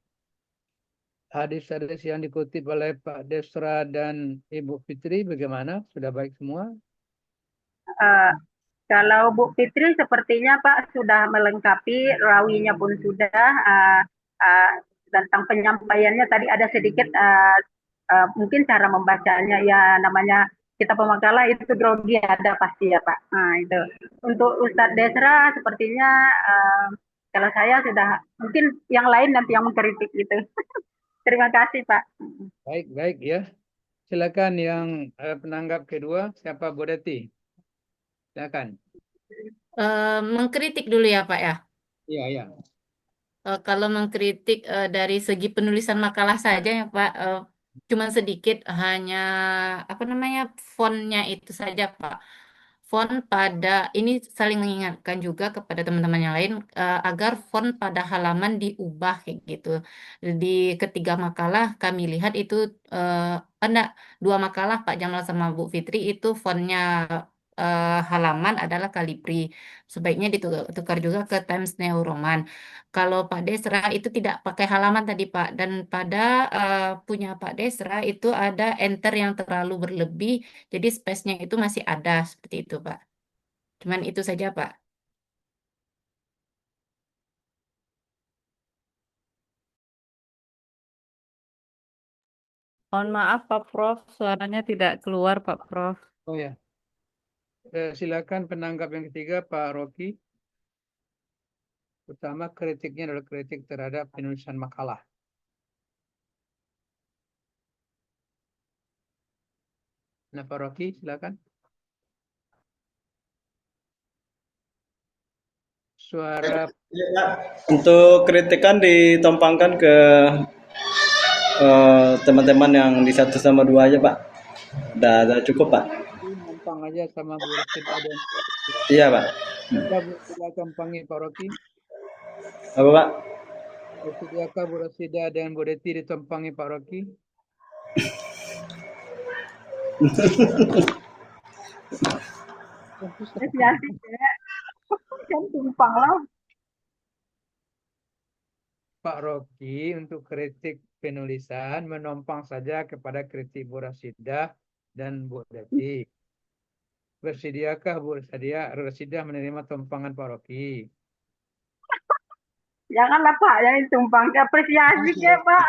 [SPEAKER 1] Hadis-hadis yang dikutip oleh Pak Desra dan Ibu Fitri bagaimana? Sudah baik semua?
[SPEAKER 10] Kalau Bu Fitri sepertinya Pak sudah melengkapi, rawinya pun sudah, tentang penyampaiannya tadi ada sedikit mungkin cara membacanya, ya namanya kita pemakalah itu grogi ada pasti ya Pak. Nah itu. Untuk Ustadz Desra sepertinya kalau saya sudah, mungkin yang lain nanti yang mengkritik gitu. Terima kasih Pak.
[SPEAKER 1] Baik ya. Silakan yang penanggap kedua, siapa Bu Deti? Silakan.
[SPEAKER 7] Mengkritik dulu ya Pak ya.
[SPEAKER 1] Iya.
[SPEAKER 7] Kalau mengkritik dari segi penulisan makalah saja ya Pak, cuma sedikit, hanya fontnya itu saja Pak. Font ini saling mengingatkan juga kepada teman-teman yang lain agar font pada halaman diubah kayak gitu. Di ketiga makalah kami lihat itu ada dua makalah Pak Jamal sama Bu Fitri itu fontnya halaman adalah Calibri. Sebaiknya ditukar juga ke Times New Roman. Kalau Pak Desra itu tidak pakai halaman tadi Pak, dan pada punya Pak Desra itu ada enter yang terlalu berlebih, jadi space-nya itu masih ada seperti itu Pak. Cuman itu saja Pak.
[SPEAKER 11] Mohon maaf Pak Prof, suaranya tidak keluar Pak Prof.
[SPEAKER 1] Oh ya. Silakan penanggap yang ketiga Pak Rocky. Utama kritiknya adalah kritik terhadap penulisan makalah. Nah Pak Rocky silakan. Suara.
[SPEAKER 12] Untuk kritikan ditumpangkan ke teman-teman yang di 1 sama 2 aja Pak. Udah cukup Pak.
[SPEAKER 1] Numpang aja sama Bu Rasida dan
[SPEAKER 12] Iya Pak.
[SPEAKER 1] Silakan panggil Pak Rocky.
[SPEAKER 12] Apa Pak?
[SPEAKER 1] Bersediakah Bu Rasida dan Bu Deti ditumpangi Pak Rocky?
[SPEAKER 10] Tumpang lah.
[SPEAKER 1] Pak Rocky untuk kritik penulisan menumpang saja kepada kritik Bu Rasida dan Bu Deti. Bersediakah Bu Rasida menerima tumpangan Pak Rocky?
[SPEAKER 10] Janganlah Pak, jangan tumpang. Apresiasi ya Pak.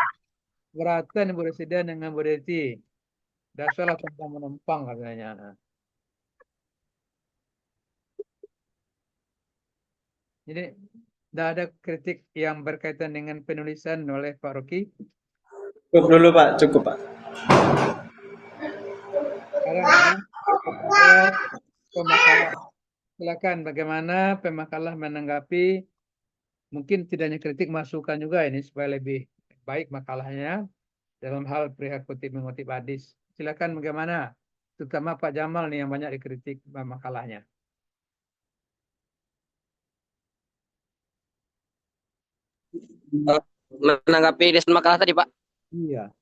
[SPEAKER 1] Beratan Bu Rasida dengan Bu Deti. Dasarlah tumpang menumpang katanya. Jadi, tidak ada kritik yang berkaitan dengan penulisan oleh Pak Rocky?
[SPEAKER 12] Cukup dulu Pak, cukup Pak.
[SPEAKER 1] Sekarang pemakalah. Silakan bagaimana pemakalah menanggapi, mungkin tidak hanya kritik, masukan juga ini supaya lebih baik makalahnya dalam hal perihal kutip mengutip hadis. Silakan bagaimana, terutama Pak Jamal nih yang banyak dikritik makalahnya.
[SPEAKER 3] Menanggapi desain makalah tadi, Pak.
[SPEAKER 1] Iya.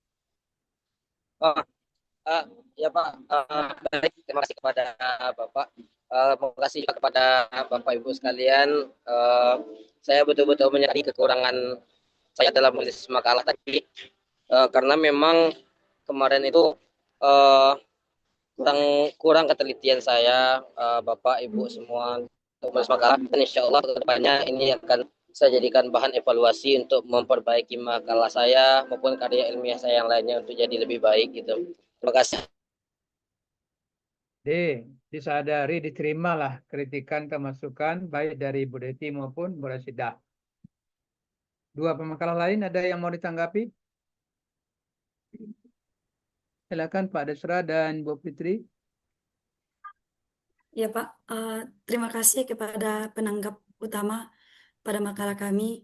[SPEAKER 3] Oh, ya Pak, baik, terima kasih kepada Bapak. Terima kasih juga kepada Bapak Ibu sekalian. Saya betul-betul menyadari kekurangan saya dalam menulis makalah tadi, karena memang kemarin itu kurang ketelitian saya, Bapak Ibu semua, untuk menulis makalah. Dan insya Allah kedepannya ini akan saya jadikan bahan evaluasi untuk memperbaiki makalah saya maupun karya ilmiah saya yang lainnya untuk jadi lebih baik gitu. Terima kasih.
[SPEAKER 1] Disadari, diterimalah kritikan atau masukan baik dari Bu Deti maupun Bu Rasidah. Dua pemakalah lain ada yang mau ditanggapi? Silakan Pak Desra dan Bu Fitri.
[SPEAKER 4] Ya Pak, terima kasih kepada penanggap utama pada makalah kami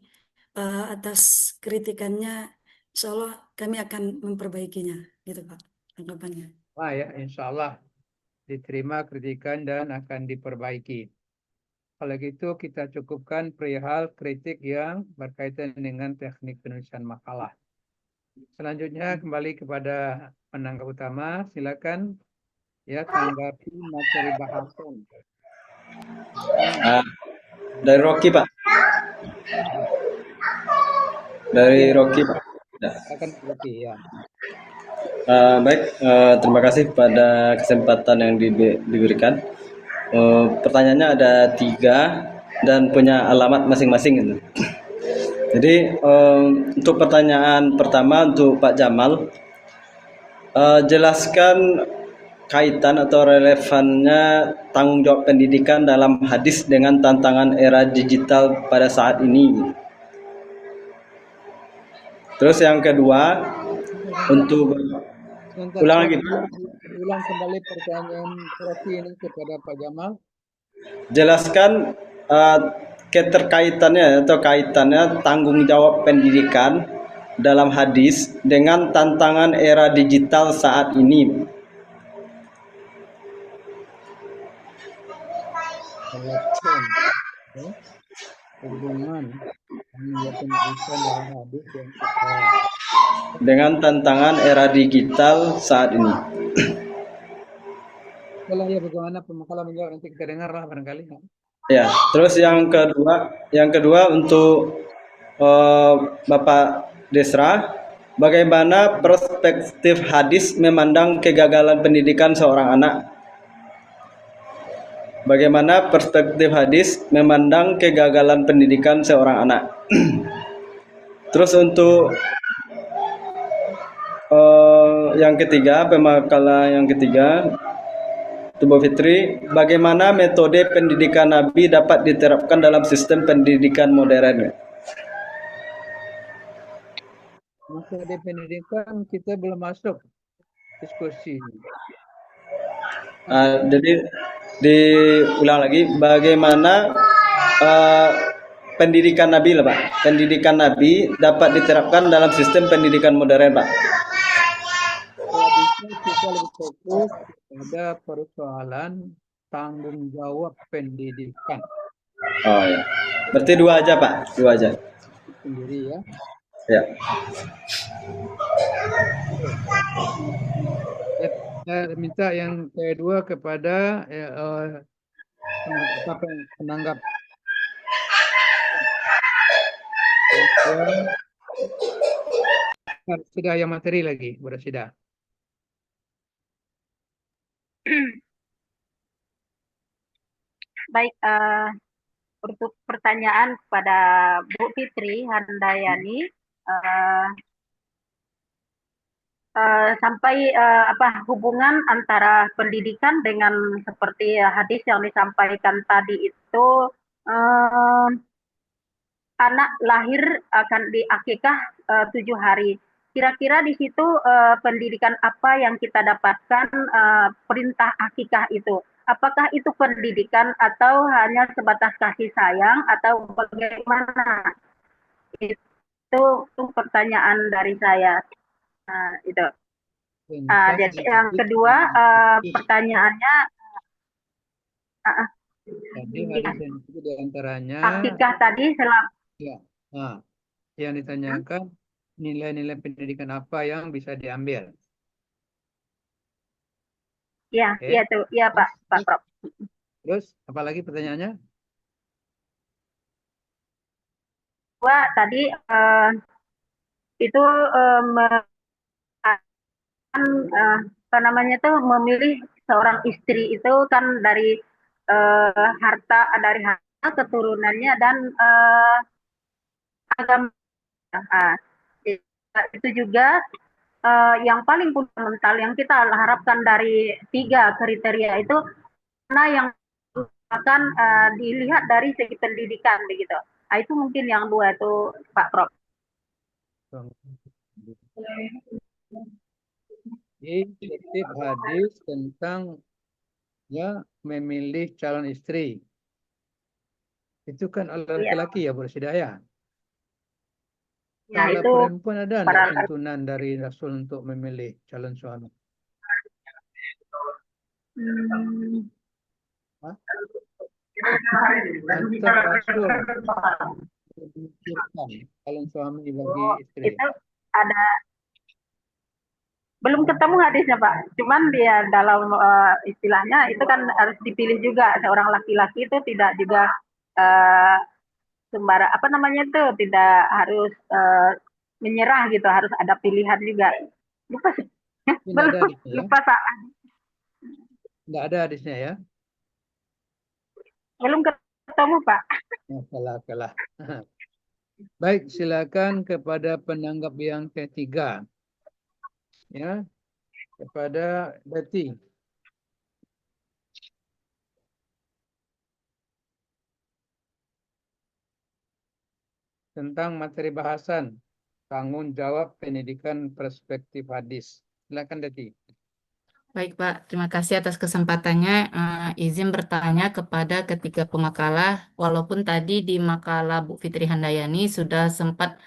[SPEAKER 4] atas kritikannya. Insya Allah kami akan memperbaikinya, gitu Pak, tanggapannya.
[SPEAKER 1] Wah ya, insya Allah diterima kritikan dan akan diperbaiki. Kalau gitu kita cukupkan perihal kritik yang berkaitan dengan teknik penulisan makalah. Selanjutnya kembali kepada penanggap utama, silakan ya tanggapi materi bahasan.
[SPEAKER 12] Dari Rocky Pak. Dari Rocky Pak.
[SPEAKER 1] Akan Rocky ya.
[SPEAKER 12] Baik, terima kasih pada kesempatan yang diberikan. Pertanyaannya ada 3 dan punya alamat masing-masing gitu. Jadi untuk pertanyaan pertama untuk Pak Jamal, jelaskan kaitan atau relevannya tanggung jawab pendidikan dalam hadis dengan tantangan era digital pada saat ini. Terus yang kedua, untuk ulang lagi.
[SPEAKER 1] Ulang kembali pertanyaan Rocky ini kepada Pak Jamal.
[SPEAKER 12] Jelaskan keterkaitannya atau kaitannya tanggung jawab pendidikan dalam hadis dengan tantangan era digital saat ini.
[SPEAKER 1] Hubungan pendidikan dalam hadis
[SPEAKER 12] dengan tantangan era digital saat ini.
[SPEAKER 1] Kalau ya bagaimana pemakalah menjawab, nanti kita dengarlah barangkali.
[SPEAKER 12] Ya, terus yang kedua untuk Bapak Desra, bagaimana perspektif hadis memandang kegagalan pendidikan seorang anak? Bagaimana perspektif hadis memandang kegagalan pendidikan seorang anak? Terus untuk yang ketiga, pemakalah yang ketiga, Bu Fitri, bagaimana metode pendidikan Nabi dapat diterapkan dalam sistem pendidikan modern?
[SPEAKER 1] Metode pendidikan kita belum masuk diskusi.
[SPEAKER 12] Jadi diulang lagi, bagaimana pendidikan Nabi lah Pak, pendidikan Nabi dapat diterapkan dalam sistem pendidikan modern Pak.
[SPEAKER 1] Kita lebih fokus pada persoalan tanggung jawab pendidikan.
[SPEAKER 12] Oh ya, berarti 2 aja Pak, 2 aja.
[SPEAKER 1] Sendiri ya.
[SPEAKER 12] Ya.
[SPEAKER 1] Saya minta yang kedua kepada penanggap. Sudah yang materi lagi, sudah.
[SPEAKER 10] Baik, untuk pertanyaan kepada Bu Fitri Handayani, sampai hubungan antara pendidikan dengan seperti hadis yang disampaikan tadi itu, anak lahir akan diakikah 7 hari. Kira-kira di situ pendidikan apa yang kita dapatkan perintah akikah itu? apakah itu pendidikan atau hanya sebatas kasih sayang atau bagaimana? Itu pertanyaan dari saya. Nah, itu.
[SPEAKER 1] Tentang
[SPEAKER 10] Jadi yang
[SPEAKER 1] dididik
[SPEAKER 10] kedua,
[SPEAKER 1] mendidik.
[SPEAKER 10] pertanyaannya,
[SPEAKER 1] Tadi
[SPEAKER 10] ya,
[SPEAKER 1] hadis yang itu diantaranya,
[SPEAKER 10] akikah tadi
[SPEAKER 1] ya, nah, yang ditanyakan nilai-nilai pendidikan apa yang bisa diambil.
[SPEAKER 10] ya,
[SPEAKER 1] Oke.
[SPEAKER 10] iya tuh, iya Pak Prof.
[SPEAKER 1] Terus apa lagi pertanyaannya?
[SPEAKER 10] Kedua tadi itu apa namanya tuh memilih seorang istri itu kan dari harta keturunannya dan agama. Nah, itu juga yang paling fundamental yang kita harapkan dari 3 kriteria itu mana yang akan dilihat dari segi pendidikan begitu. Nah, itu mungkin yang 2 itu Pak Prof.
[SPEAKER 1] Di kutip hadis tentang ya memilih calon istri. Itu kan oleh laki-laki ya, Bu Hidayah.
[SPEAKER 10] Ya,
[SPEAKER 1] Kalau
[SPEAKER 10] itu
[SPEAKER 1] perempuan ada
[SPEAKER 10] para
[SPEAKER 1] enggak tuntunan dari Rasul untuk memilih calon suami? Hah? Mantap Rasul memikirkan calon suami bagi istri.
[SPEAKER 10] itu ada belum ketemu hadisnya Pak. Cuman dia dalam istilahnya itu kan harus dipilih juga seorang laki-laki itu tidak juga sembarang apa namanya itu tidak harus menyerah gitu, harus ada pilihan juga. Lupa sih.
[SPEAKER 1] Tidak ada hadisnya ya?
[SPEAKER 10] Lupa Pak.
[SPEAKER 1] Tidak ada hadisnya ya?
[SPEAKER 10] Belum ketemu Pak.
[SPEAKER 1] Kalah. Baik, silakan kepada penanggap yang ketiga. Ya, kepada Betty. Tentang materi bahasan tanggung jawab pendidikan perspektif hadis. Silakan Betty.
[SPEAKER 7] Baik, Pak. Terima kasih atas kesempatannya. Izin bertanya kepada ketiga pemakalah, walaupun tadi di makalah Bu Fitri Handayani sudah sempat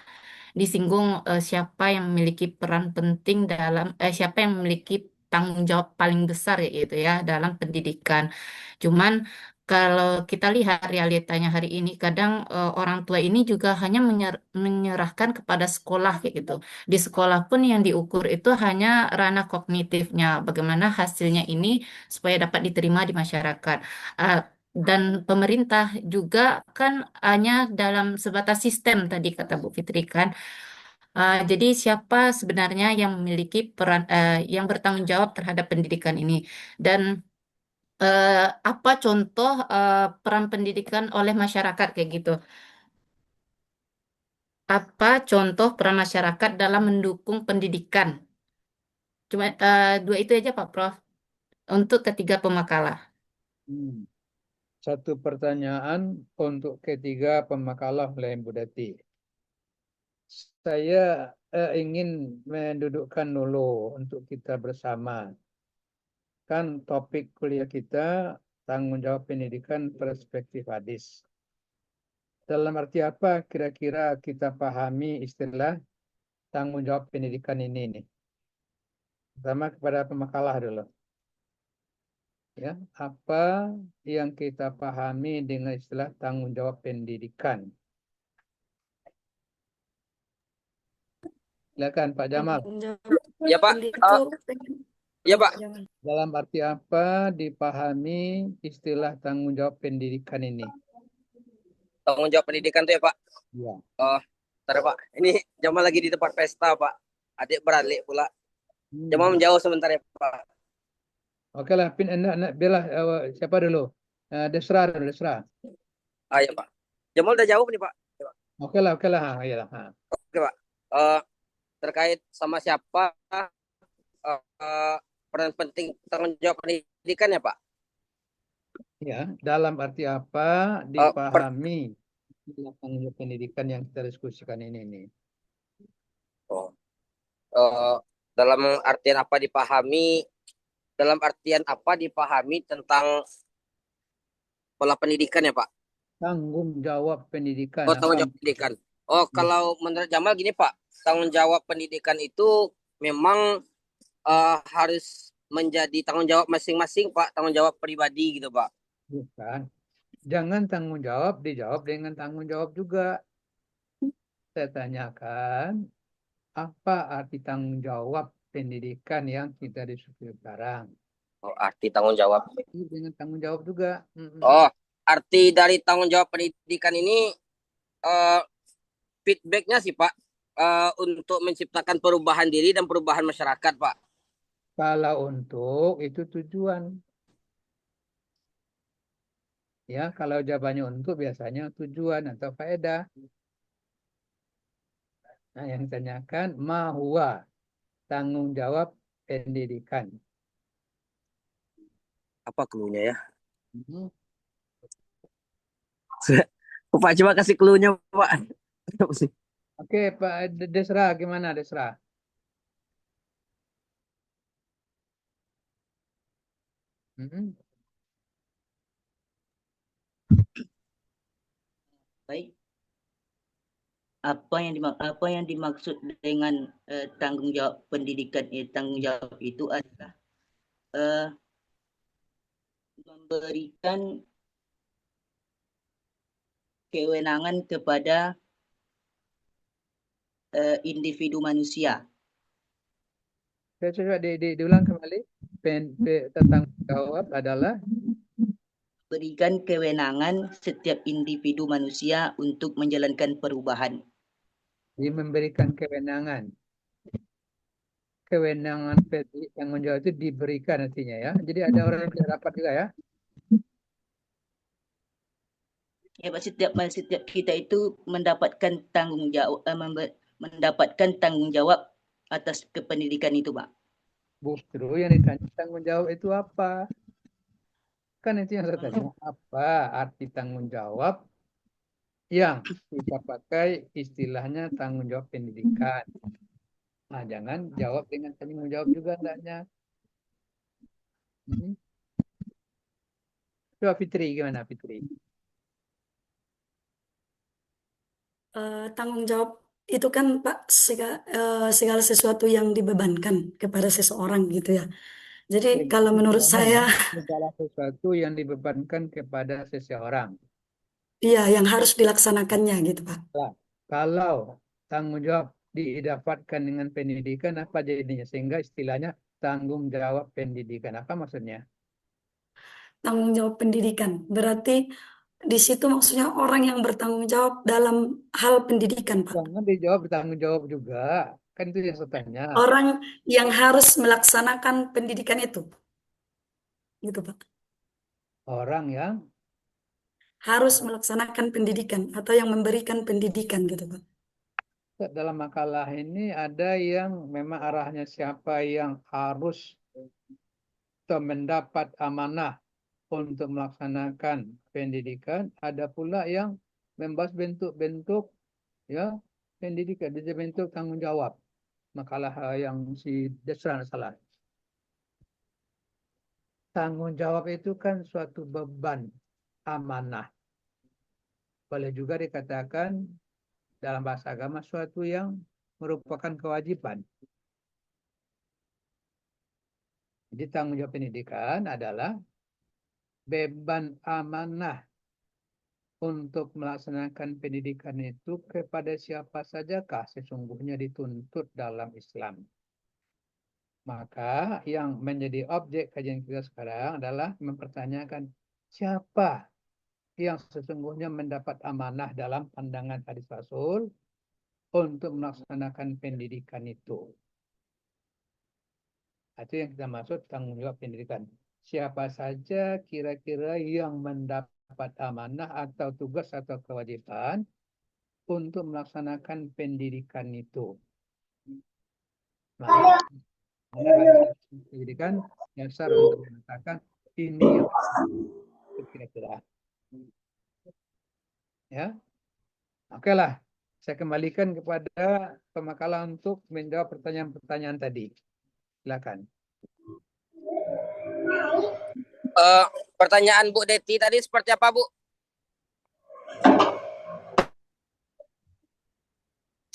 [SPEAKER 7] disinggung siapa yang memiliki peran penting dalam siapa yang memiliki tanggung jawab paling besar yaitu ya dalam pendidikan. Cuman kalau kita lihat realitanya hari ini, kadang orang tua ini juga hanya menyerahkan kepada sekolah kayak gitu. Di sekolah pun yang diukur itu hanya ranah kognitifnya, bagaimana hasilnya ini supaya dapat diterima di masyarakat. Uh, dan pemerintah juga kan hanya dalam sebatas sistem tadi kata Bu Fitri kan. Jadi siapa sebenarnya yang memiliki peran, yang bertanggung jawab terhadap pendidikan ini dan apa contoh peran pendidikan oleh masyarakat kayak gitu? Apa contoh peran masyarakat dalam mendukung pendidikan? Cuma dua itu aja Pak Prof. Untuk ketiga pemakalah.
[SPEAKER 1] Satu pertanyaan untuk ketiga pemakalah oleh Bu Dati. Saya ingin mendudukkan dulu untuk kita bersama. Kan topik kuliah kita tanggung jawab pendidikan perspektif hadis. Dalam arti apa kira-kira kita pahami istilah tanggung jawab pendidikan ini nih? Pertama kepada pemakalah dulu. Ya, apa yang kita pahami dengan istilah tanggung jawab pendidikan? Silakan Pak Jamal.
[SPEAKER 3] Ya Pak. Ya Pak.
[SPEAKER 1] Dalam arti apa dipahami istilah tanggung jawab pendidikan ini?
[SPEAKER 3] Tanggung jawab pendidikan tuh ya Pak.
[SPEAKER 1] Ya.
[SPEAKER 3] Bentar Pak. Ini Jamal lagi di tempat pesta Pak. Adik beradik pula. Jamal menjauh sebentar ya Pak.
[SPEAKER 1] Oke lah, anak biarlah siapa dulu? Desra dulu, Desra.
[SPEAKER 3] Ya Pak. Jamal udah jauh nih Pak.
[SPEAKER 1] Oke lah. Iyalah.
[SPEAKER 3] Oke Pak. Terkait sama siapa peran penting tanggung jawab pendidikan ya Pak?
[SPEAKER 1] Ya, dalam arti apa dipahami tanggung jawab pendidikan yang kita diskusikan ini nih?
[SPEAKER 3] Dalam artian apa dipahami dalam artian apa dipahami tentang pola pendidikan ya Pak?
[SPEAKER 1] Tanggung jawab pendidikan.
[SPEAKER 3] Oh, tanggung jawab pendidikan. Oh, kalau menurut Jamal gini Pak, tanggung jawab pendidikan itu memang harus menjadi tanggung jawab masing-masing Pak, tanggung jawab pribadi gitu Pak.
[SPEAKER 1] Bukan. Jangan tanggung jawab dijawab dengan tanggung jawab juga. Saya tanyakan, apa arti tanggung jawab pendidikan yang kita diskusi sekarang?
[SPEAKER 3] Oh, arti tanggung jawab.
[SPEAKER 1] Dengan tanggung jawab juga.
[SPEAKER 3] Oh, arti dari tanggung jawab pendidikan ini feedbacknya sih Pak, untuk menciptakan perubahan diri dan perubahan masyarakat Pak.
[SPEAKER 1] Kalau untuk itu tujuan. Ya, kalau jawabannya untuk biasanya tujuan atau faedah. Nah, yang ditanyakan huwa tanggung jawab pendidikan.
[SPEAKER 3] Apa cluenya ya? Pak coba kasih cluenya Pak.
[SPEAKER 1] Oke, Pak Desra, gimana Desra?
[SPEAKER 9] Baik. Apa yang dimaksud dengan tanggung jawab pendidikan, tanggung jawab itu adalah memberikan kewenangan kepada individu manusia.
[SPEAKER 1] Saya coba diulang kembali. Tentang jawab adalah
[SPEAKER 9] berikan kewenangan setiap individu manusia untuk menjalankan perubahan.
[SPEAKER 1] Memberikan kewenangan. Kewenangan tanggung jawab itu diberikan artinya ya. Jadi ada orang yang tidak dapat juga ya.
[SPEAKER 9] Ya Pak, setiap kita itu mendapatkan tanggung jawab atas kependidikan itu Pak.
[SPEAKER 1] Justru yang ditanya tanggung jawab itu apa? Kan itu yang saya tanya. Apa arti tanggung jawab yang kita pakai istilahnya tanggung jawab pendidikan? Nah, jangan jawab dengan tanggung jawab juga hendaknya. Coba Fitri, gimana Fitri?
[SPEAKER 4] Tanggung jawab itu kan Pak segala sesuatu yang dibebankan kepada seseorang gitu ya. Jadi kalau menurut saya
[SPEAKER 1] segala sesuatu yang dibebankan kepada seseorang.
[SPEAKER 4] Iya, yang harus dilaksanakannya gitu Pak.
[SPEAKER 1] Nah, kalau tanggung jawab didapatkan dengan pendidikan apa jadinya? Sehingga istilahnya tanggung jawab pendidikan. Apa maksudnya?
[SPEAKER 4] Tanggung jawab pendidikan. Berarti di situ maksudnya orang yang bertanggung jawab dalam hal pendidikan, Pak.
[SPEAKER 1] Jangan dijawab bertanggung jawab juga. Kan itu yang saya tanya.
[SPEAKER 4] Orang yang harus melaksanakan pendidikan itu. Gitu, Pak.
[SPEAKER 1] Orang yang
[SPEAKER 4] harus melaksanakan pendidikan atau yang memberikan pendidikan gitu, Pak.
[SPEAKER 1] dalam makalah ini ada yang memang arahnya siapa yang harus atau mendapat amanah untuk melaksanakan pendidikan, ada pula yang membahas bentuk-bentuk ya pendidikan, bentuk tanggung jawab. Makalah yang si Desra salah. Tanggung jawab itu kan suatu beban, amanah. Boleh juga dikatakan dalam bahasa agama suatu yang merupakan kewajiban. Jadi tanggung jawab pendidikan adalah beban amanah untuk melaksanakan pendidikan itu kepada siapa sajakah sesungguhnya dituntut dalam Islam. Maka yang menjadi objek kajian kita sekarang adalah mempertanyakan siapa yang sesungguhnya mendapat amanah dalam pandangan hadis Rasul untuk melaksanakan pendidikan itu. Itu yang kita maksud tanggung jawab pendidikan. Siapa saja kira-kira yang mendapat amanah atau tugas atau kewajiban untuk melaksanakan pendidikan itu. Maka pendidikan dasar untuk mengatakan ini yang kira-kira. Ya, oke lah. Saya kembalikan kepada pemakalah untuk menjawab pertanyaan-pertanyaan tadi. Silakan.
[SPEAKER 3] Pertanyaan Bu Deti tadi seperti apa, Bu?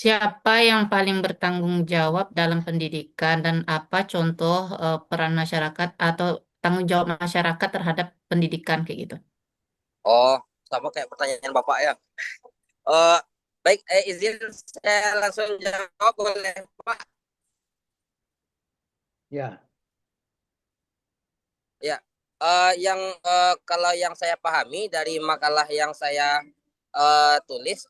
[SPEAKER 7] Siapa yang paling bertanggung jawab dalam pendidikan dan apa contoh peran masyarakat atau tanggung jawab masyarakat terhadap pendidikan kayak gitu?
[SPEAKER 3] Oh, sama kayak pertanyaan Bapak ya. Eh, baik, izin saya langsung jawab boleh, Pak?
[SPEAKER 1] Ya,
[SPEAKER 3] Ya, kalau yang saya pahami dari makalah yang saya tulis,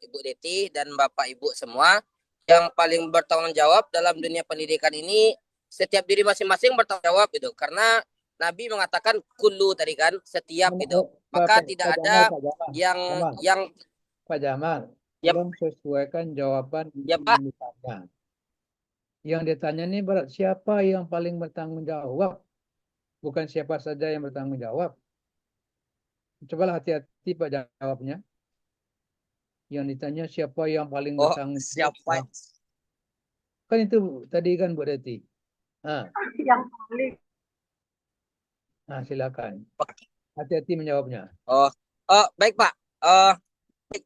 [SPEAKER 3] Ibu Deti dan Bapak Ibu semua, yang paling bertanggung jawab dalam dunia pendidikan ini setiap diri masing-masing bertanggung jawab gitu. Karena Nabi mengatakan kullu tadi kan, setiap gitu. Maka tidak
[SPEAKER 1] Pak
[SPEAKER 3] ada
[SPEAKER 1] Jamal,
[SPEAKER 3] yang
[SPEAKER 1] Jamal,
[SPEAKER 3] yang
[SPEAKER 1] Pak Jamal,
[SPEAKER 3] ya,
[SPEAKER 1] tolong sesuaikan jawaban
[SPEAKER 3] ya Pak.
[SPEAKER 1] yang ditanya. Yang ditanya ini berat siapa yang paling bertanggung jawab, bukan siapa saja yang bertanggung jawab. Cobalah hati-hati Pak jawabnya. Yang ditanya siapa yang paling
[SPEAKER 3] Oh,
[SPEAKER 1] bertanggung
[SPEAKER 3] siapa?
[SPEAKER 1] jawab. Kan itu tadi kan Bu Deti. Nah,
[SPEAKER 10] Yang paling
[SPEAKER 1] silakan. Hati-hati menjawabnya.
[SPEAKER 3] Oh, baik Pak. Eh, baik,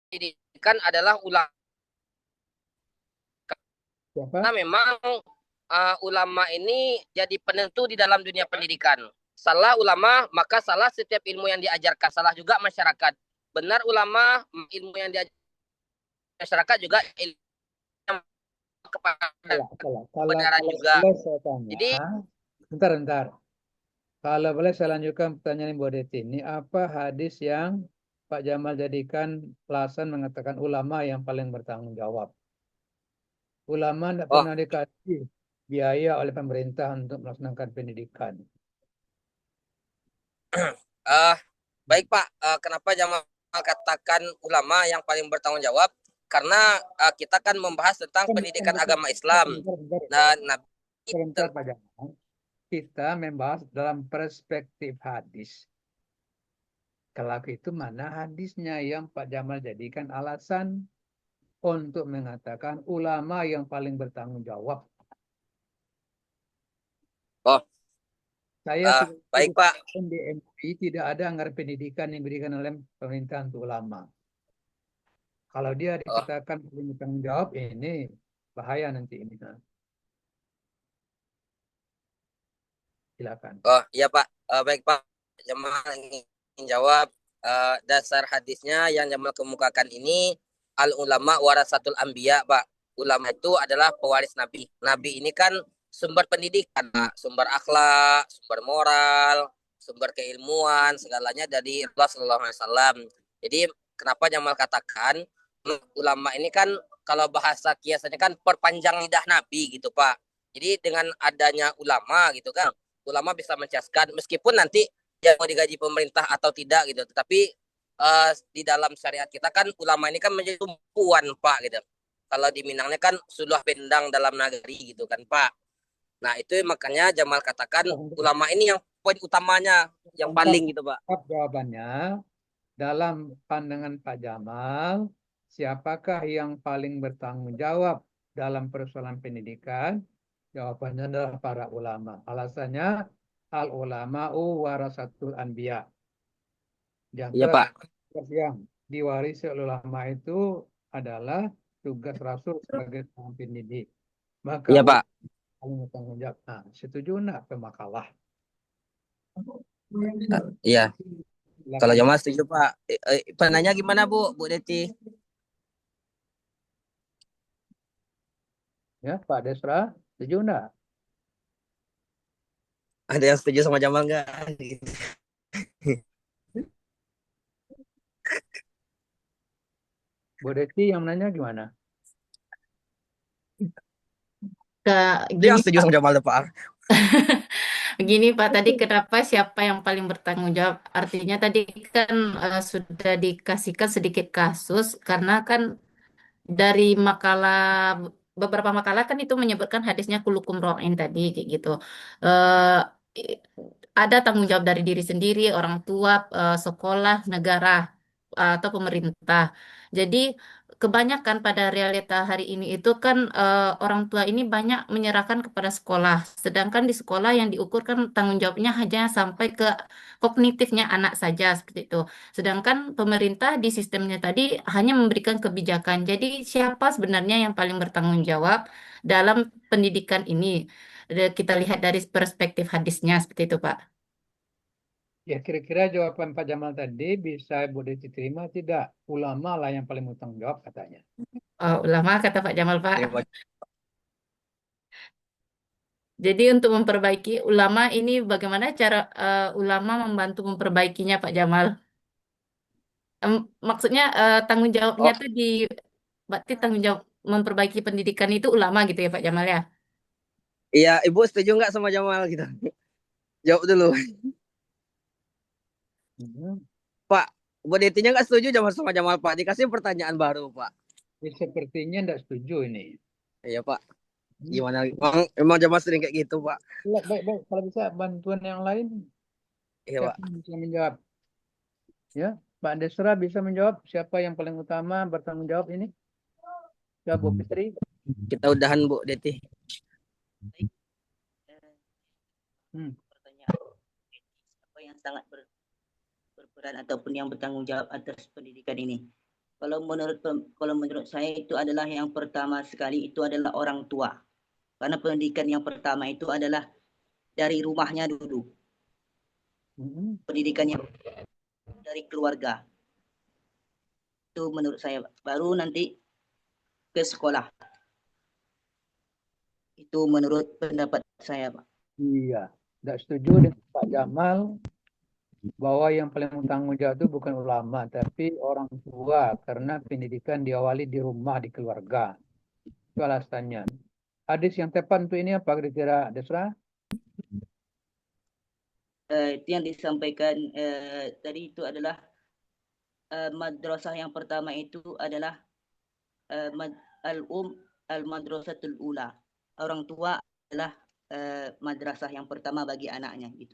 [SPEAKER 3] pendidikan adalah ulama.
[SPEAKER 1] Siapa?
[SPEAKER 3] Karena memang ulama ini jadi penentu di dalam dunia pendidikan. Salah ulama, maka salah setiap ilmu yang diajarkan. Salah juga masyarakat. Benar ulama, ilmu yang diajarkan masyarakat juga ilmu kepada kebenaran juga.
[SPEAKER 1] Boleh saya tanya,
[SPEAKER 3] Jadi,
[SPEAKER 1] bentar. Kalau boleh saya lanjutkan pertanyaan Bu Deti. Ini apa hadis yang Pak Jamal jadikan alasan mengatakan ulama yang paling bertanggung jawab? Ulama tidak pernah dikasih biaya oleh pemerintah untuk melaksanakan pendidikan.
[SPEAKER 3] baik Pak, kenapa Jamal katakan ulama yang paling bertanggung jawab? Karena kita kan membahas tentang pendidikan agama Islam. Dan
[SPEAKER 1] Sebentar Pak Jamal. Kita membahas dalam perspektif hadis. Kalau itu mana hadisnya yang Pak Jamal jadikan alasan untuk mengatakan ulama yang paling bertanggung jawab?
[SPEAKER 3] Oh,
[SPEAKER 1] Saya
[SPEAKER 3] baik Pak.
[SPEAKER 1] Di MUI tidak ada anggaran pendidikan yang diberikan oleh pemerintah untuk ulama. Kalau dia dikatakan paling bertanggung jawab, ini bahaya nanti ini. Silakan.
[SPEAKER 3] Oh iya Pak, baik Pak. Jamal ingin jawab dasar hadisnya yang Jamal kemukakan ini al ulama warasatul anbiya Pak. Ulama itu adalah pewaris Nabi. Nabi ini kan sumber pendidikan, Pak. Sumber akhlak, sumber moral, sumber keilmuan, segalanya dari Rasulullah SAW. Jadi kenapa Jamal katakan ulama ini kan kalau bahasa kiasannya kan perpanjang lidah Nabi gitu Pak. Jadi dengan adanya ulama gitu kan, ulama bisa mencaskan meskipun nanti yang mau digaji pemerintah atau tidak gitu, tetapi di dalam syariat kita kan ulama ini kan menjadi tumpuan Pak gitu. Kalau di Minangnya kan suluh bendang dalam nagari gitu kan Pak. Nah itu makanya Jamal katakan ulama ini yang poin utamanya yang paling gitu Pak.
[SPEAKER 1] Jawabannya dalam pandangan Pak Jamal, siapakah yang paling bertanggung jawab dalam persoalan pendidikan? Jawabannya adalah para ulama. Alasannya al ulama'u warasatul anbiya.
[SPEAKER 3] Iya Pak.
[SPEAKER 1] Yang diwarisi oleh ulama itu adalah tugas Rasul sebagai seorang pendidik. Maka
[SPEAKER 3] iya Pak.
[SPEAKER 1] Paling bertanggung jawab. Nah, setuju enggak pemakalah?
[SPEAKER 3] Iya. Kalau Jamal setuju Pak. Penanya gimana Bu Deti?
[SPEAKER 1] Ya, Pak Desra, setuju enggak?
[SPEAKER 3] Ada yang setuju sama Jamal enggak?
[SPEAKER 1] Bu Deti yang nanya gimana?
[SPEAKER 3] Yang setuju sama Jamal Pak.
[SPEAKER 7] Begini Pak, tadi kenapa siapa yang paling bertanggung jawab? Artinya tadi kan sudah dikasihkan sedikit kasus karena kan dari beberapa makalah kan itu menyebutkan hadisnya kulukum ro'in tadi kayak gitu. Eh, ada tanggung jawab dari diri sendiri, orang tua, sekolah, negara atau pemerintah. Jadi kebanyakan pada realita hari ini itu kan orang tua ini banyak menyerahkan kepada sekolah, sedangkan di sekolah yang diukurkan tanggung jawabnya hanya sampai ke kognitifnya anak saja seperti itu. Sedangkan pemerintah di sistemnya tadi hanya memberikan kebijakan. Jadi siapa sebenarnya yang paling bertanggung jawab dalam pendidikan ini? Kita lihat dari perspektif hadisnya seperti itu, Pak.
[SPEAKER 1] Ya, kira-kira jawaban Pak Jamal tadi bisa Bu Deti terima tidak? Ulama lah yang paling bertanggung jawab katanya.
[SPEAKER 7] Oh, ulama kata Pak Jamal, Pak.
[SPEAKER 3] Terima
[SPEAKER 7] Jadi untuk memperbaiki ulama ini bagaimana cara ulama membantu memperbaikinya, Pak Jamal? Maksudnya tanggung jawabnya
[SPEAKER 3] Oh,
[SPEAKER 7] tuh berarti tanggung jawab memperbaiki pendidikan itu ulama gitu ya Pak Jamal ya?
[SPEAKER 3] iya, Ibu setuju nggak sama Jamal gitu? Jawab dulu.
[SPEAKER 1] Hmm.
[SPEAKER 3] Pak, Bu Detinya nggak setuju sama Jamal, Pak. Dikasih pertanyaan baru, Pak.
[SPEAKER 1] Ya, sepertinya tidak setuju ini.
[SPEAKER 3] Iya, Pak.
[SPEAKER 1] Hmm.
[SPEAKER 3] Gimana? Emang Jamal sering kayak gitu, Pak.
[SPEAKER 1] Baik. Kalau bisa bantuan yang lain,
[SPEAKER 3] Iya, Pak.
[SPEAKER 1] siapa yang bisa menjawab? Ya, Pak Desra bisa menjawab siapa yang paling utama bertanggung jawab ini? Ya, Bu Fitri.
[SPEAKER 3] Kita udahan, Bu Deti.
[SPEAKER 1] Hmm.
[SPEAKER 9] Pertanyaan apa yang sangat berperan ataupun yang bertanggung jawab atas pendidikan ini. Kalau menurut saya itu adalah yang pertama sekali itu adalah orang tua. Karena pendidikan yang pertama itu adalah dari rumahnya dulu. Pendidikan yang dari keluarga. Itu menurut saya. Baru nanti ke sekolah. Itu menurut pendapat saya, Pak.
[SPEAKER 1] Iya, tidak setuju dengan Pak Jamal bahwa yang paling bertanggung jawab itu bukan ulama, tapi orang tua, karena pendidikan diawali di rumah, di keluarga. Itu alasannya. Hadis yang tepat untuk ini apa kira-kira, Desra?
[SPEAKER 9] Itu yang disampaikan tadi itu adalah madrasah yang pertama itu adalah al-madrasatul ula. Orang tua adalah madrasah yang pertama bagi anaknya gitu.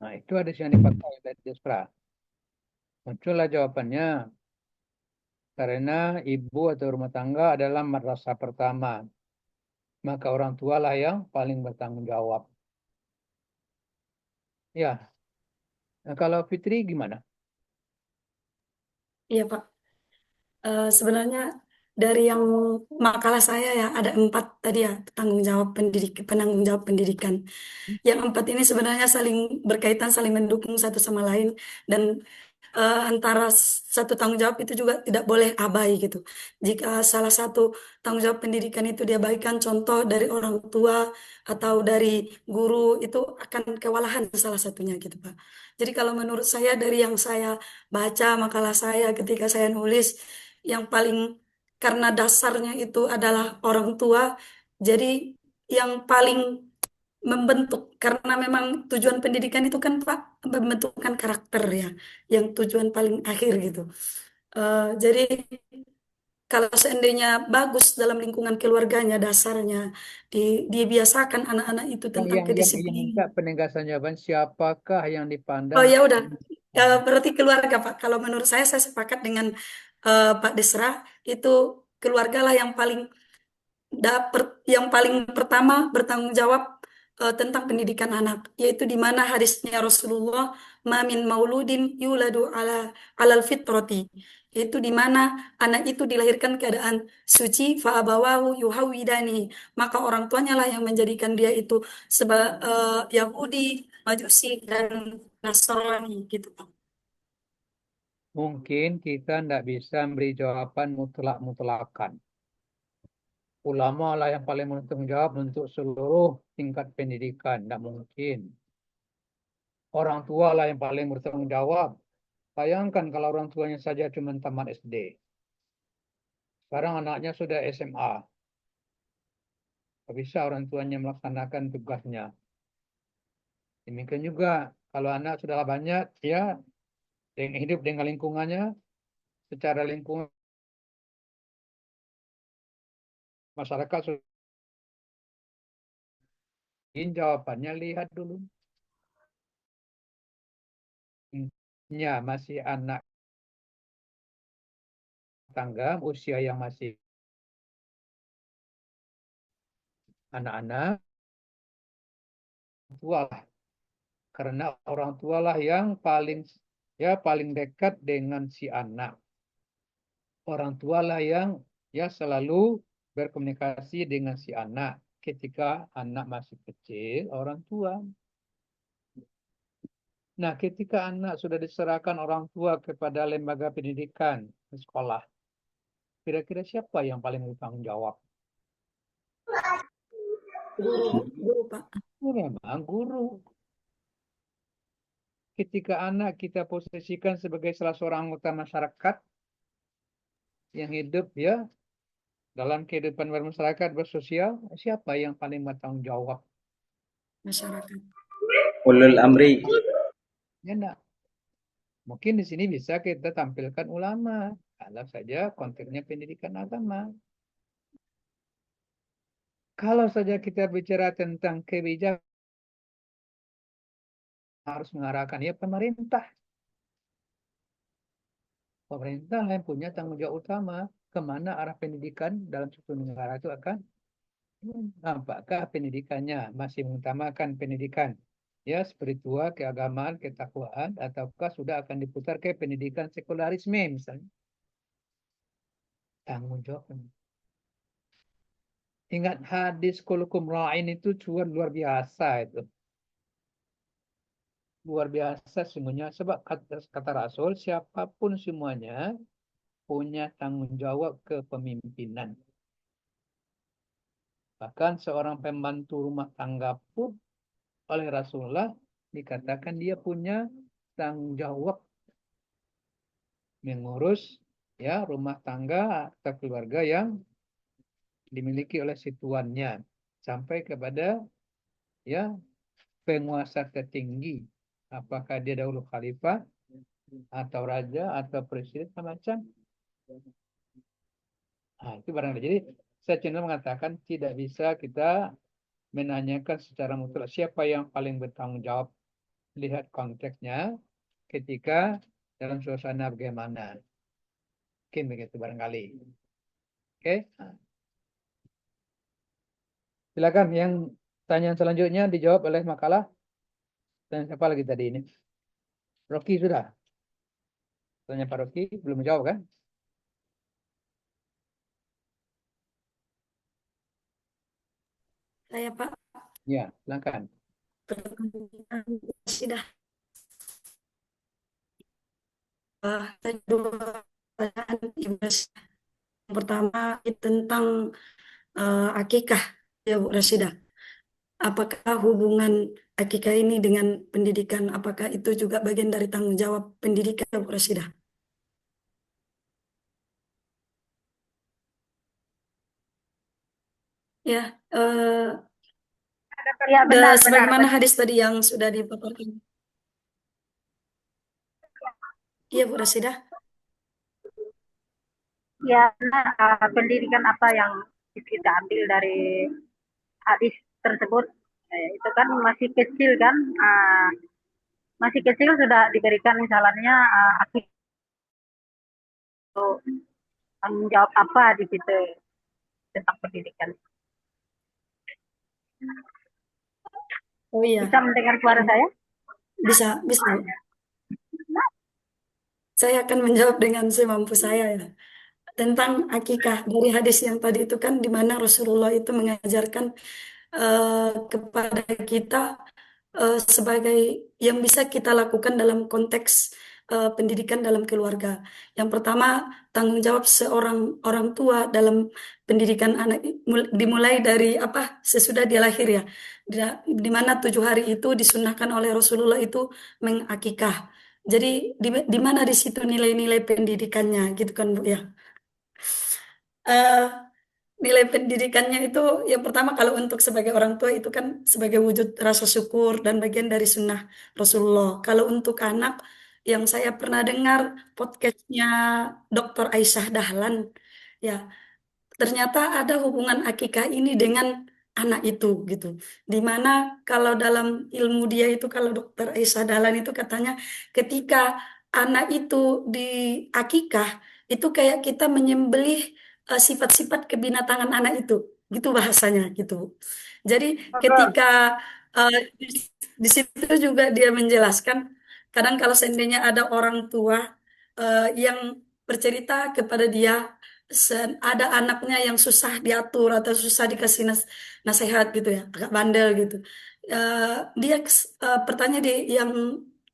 [SPEAKER 1] Nah, itu hadis yang dipakai oleh Desra. Muncullah jawabannya. Karena ibu atau rumah tangga adalah madrasah pertama. Maka orang tua lah yang paling bertanggung jawab. Ya. Nah, kalau Fitri gimana?
[SPEAKER 4] Iya, Pak. Sebenarnya dari yang makalah saya ya ada 4 tadi ya penanggung jawab pendidikan. Yang 4 ini sebenarnya saling berkaitan, saling mendukung satu sama lain dan antara satu tanggung jawab itu juga tidak boleh abai gitu. Jika salah satu tanggung jawab pendidikan itu diabaikan, contoh dari orang tua atau dari guru itu akan kewalahan salah satunya gitu Pak. Jadi kalau menurut saya dari yang saya baca makalah saya ketika saya nulis yang paling karena dasarnya itu adalah orang tua, jadi yang paling membentuk karena memang tujuan pendidikan itu kan Pak membentukkan karakter ya yang tujuan paling akhir gitu. Jadi kalau seandainya bagus dalam lingkungan keluarganya dasarnya dibiasakan anak-anak itu tentang
[SPEAKER 1] Yang
[SPEAKER 4] kedisiplinan.
[SPEAKER 1] minta penegasan jawaban siapakah yang dipandang?
[SPEAKER 4] Oh ya udah. Berarti keluarga Pak. Kalau menurut saya sepakat dengan Pak Desra itu keluarga lah yang paling pertama bertanggung jawab tentang pendidikan anak, yaitu di mana hadisnya Rasulullah, "Mamin mauludin yuladu alal fitrati," yaitu di mana anak itu dilahirkan keadaan suci, fa'abawahu yuhawidani, maka orang tuanya lah yang menjadikan dia itu Yahudi, Majusi dan Nasrani gitu Pak.
[SPEAKER 1] Mungkin kita tidak bisa beri jawaban mutlak-mutlakan. Ulama lah yang paling bertanggung jawab untuk seluruh tingkat pendidikan. Tidak mungkin. Orang tua lah yang paling bertanggung jawab. Bayangkan kalau orang tuanya saja cuma tamat SD. Sekarang anaknya sudah SMA. Tak bisa orang tuanya melaksanakan tugasnya. Demikian juga kalau anak sudah banyak, ya hidup dengan lingkungannya, secara lingkungan masyarakat sudah jawabannya lihat dulu. Ya, masih anak tangga usia yang masih anak-anak tua lah. Karena orang tua lah yang paling dekat dengan si anak. Orang tua lah yang selalu berkomunikasi dengan si anak ketika anak masih kecil, orang tua. Nah, ketika anak sudah diserahkan orang tua kepada lembaga pendidikan sekolah, kira-kira siapa yang paling bertanggung jawab?
[SPEAKER 4] Guru, Pak.
[SPEAKER 1] Memang guru. Ketika anak kita posisikan sebagai salah seorang anggota masyarakat yang hidup dalam kehidupan bermasyarakat, bersosial, siapa yang paling bertanggung jawab?
[SPEAKER 4] Masyarakat.
[SPEAKER 12] Ulul amri.
[SPEAKER 1] Ya enggak. Mungkin di sini bisa kita tampilkan ulama, kalau saja konteksnya pendidikan agama. Kalau saja kita bicara tentang kebijakan, harus mengarahkan pemerintah. Pemerintah yang punya tanggung jawab utama kemana arah pendidikan dalam suatu negara itu akan. Apakah pendidikannya masih mengutamakan pendidikan spiritual, keagamaan, ketakwaan, ataukah sudah akan diputar ke pendidikan sekularisme misalnya? Tanggung jawab. Ingat hadis kulukum ra'in itu luar biasa itu. Luar biasa semuanya. Sebab kata Rasul, siapapun semuanya punya tanggung jawab kepemimpinan. Bahkan seorang pembantu rumah tangga pun oleh Rasulullah dikatakan dia punya tanggung jawab mengurus rumah tangga atau keluarga yang dimiliki oleh si tuannya sampai kepada penguasa tertinggi, apakah dia dahulu khalifah atau raja atau presiden macam. Nah, itu barangkali. Jadi saya cenderung mengatakan tidak bisa kita menanyakan secara mutlak siapa yang paling bertanggung jawab. Lihat konteksnya ketika dalam suasana bagaimana. Mungkin begitu barangkali. Oke. Silakan yang tanya selanjutnya dijawab oleh makalah. Dan siapa lagi tadi ini? Rocky sudah. Tanya Pak Rocky, belum menjawab kan?
[SPEAKER 4] Saya, Pak.
[SPEAKER 1] Ya, silakan.
[SPEAKER 4] Sudah. Dua pertanyaan. Yang pertama tentang akikah, ya Bu Rasidah. Apakah hubungan akikah ini dengan pendidikan, apakah itu juga bagian dari tanggung jawab pendidikan, Bu Rasidah? Ya,
[SPEAKER 10] Ya, benar,
[SPEAKER 4] sebagaimana
[SPEAKER 10] benar.
[SPEAKER 4] hadis tadi yang sudah dipaparkan. Iya, Bu Rasidah.
[SPEAKER 10] Ya, pendidikan apa yang kita ambil dari hadis tersebut, itu kan masih kecil kan, masih kecil sudah diberikan misalnya tanggung jawab apa di situ tentang pendidikan.
[SPEAKER 4] Oh iya.
[SPEAKER 10] Bisa mendengar suara saya?
[SPEAKER 4] Bisa, bisa. Saya akan menjawab dengan semampu saya ya. Tentang akikah dari hadis yang tadi itu kan di mana Rasulullah itu mengajarkan kepada kita sebagai yang bisa kita lakukan dalam konteks pendidikan dalam keluarga. Yang pertama, tanggung jawab seorang orang tua dalam pendidikan anak dimulai dari sesudah dia lahir ya. Di mana 7 hari itu disunahkan oleh Rasulullah itu mengakikah. Jadi di mana di situ nilai-nilai pendidikannya gitu kan Bu ya. Eh, Nilai pendidikannya itu yang pertama kalau untuk sebagai orang tua itu kan sebagai wujud rasa syukur dan bagian dari sunnah Rasulullah. Kalau untuk anak yang saya pernah dengar podcastnya Dr. Aisyah Dahlan, ya ternyata ada hubungan akikah ini dengan anak itu gitu. Dimana kalau dalam ilmu dia itu kalau Dr. Aisyah Dahlan itu katanya ketika anak itu di akikah itu kayak kita menyembelih sifat-sifat kebinatangan anak itu, gitu bahasanya gitu. Jadi ketika di situ juga dia menjelaskan, kadang kalau seandainya ada orang tua yang bercerita kepada dia, ada anaknya yang susah diatur atau susah dikasih nasihat gitu ya, agak bandel gitu. Dia bertanya di yang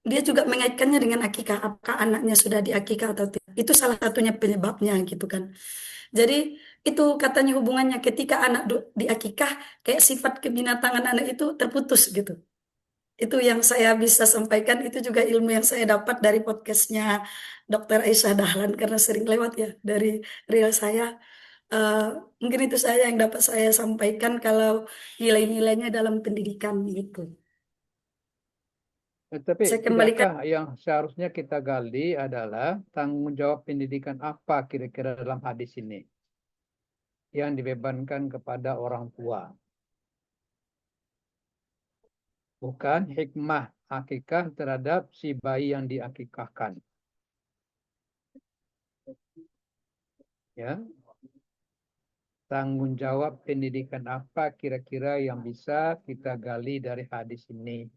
[SPEAKER 4] dia juga mengaitkannya dengan akikah, apakah anaknya sudah diakikah atau tidak. Itu salah satunya penyebabnya gitu kan. Jadi itu katanya hubungannya ketika anak diakikah, kayak sifat kebinatangan anak itu terputus gitu. Itu yang saya bisa sampaikan, itu juga ilmu yang saya dapat dari podcastnya Dr. Aisyah Dahlan karena sering lewat ya dari real saya. Eh, Mungkin itu saya yang dapat saya sampaikan kalau nilai-nilainya dalam pendidikan gitu.
[SPEAKER 1] Tapi
[SPEAKER 4] Saya kembalikan
[SPEAKER 1] tidakkah yang seharusnya kita gali adalah tanggung jawab pendidikan apa kira-kira dalam hadis ini yang dibebankan kepada orang tua? Bukan hikmah akikah terhadap si bayi yang diakikahkan. Ya, tanggung jawab pendidikan apa kira-kira yang bisa kita gali dari hadis ini?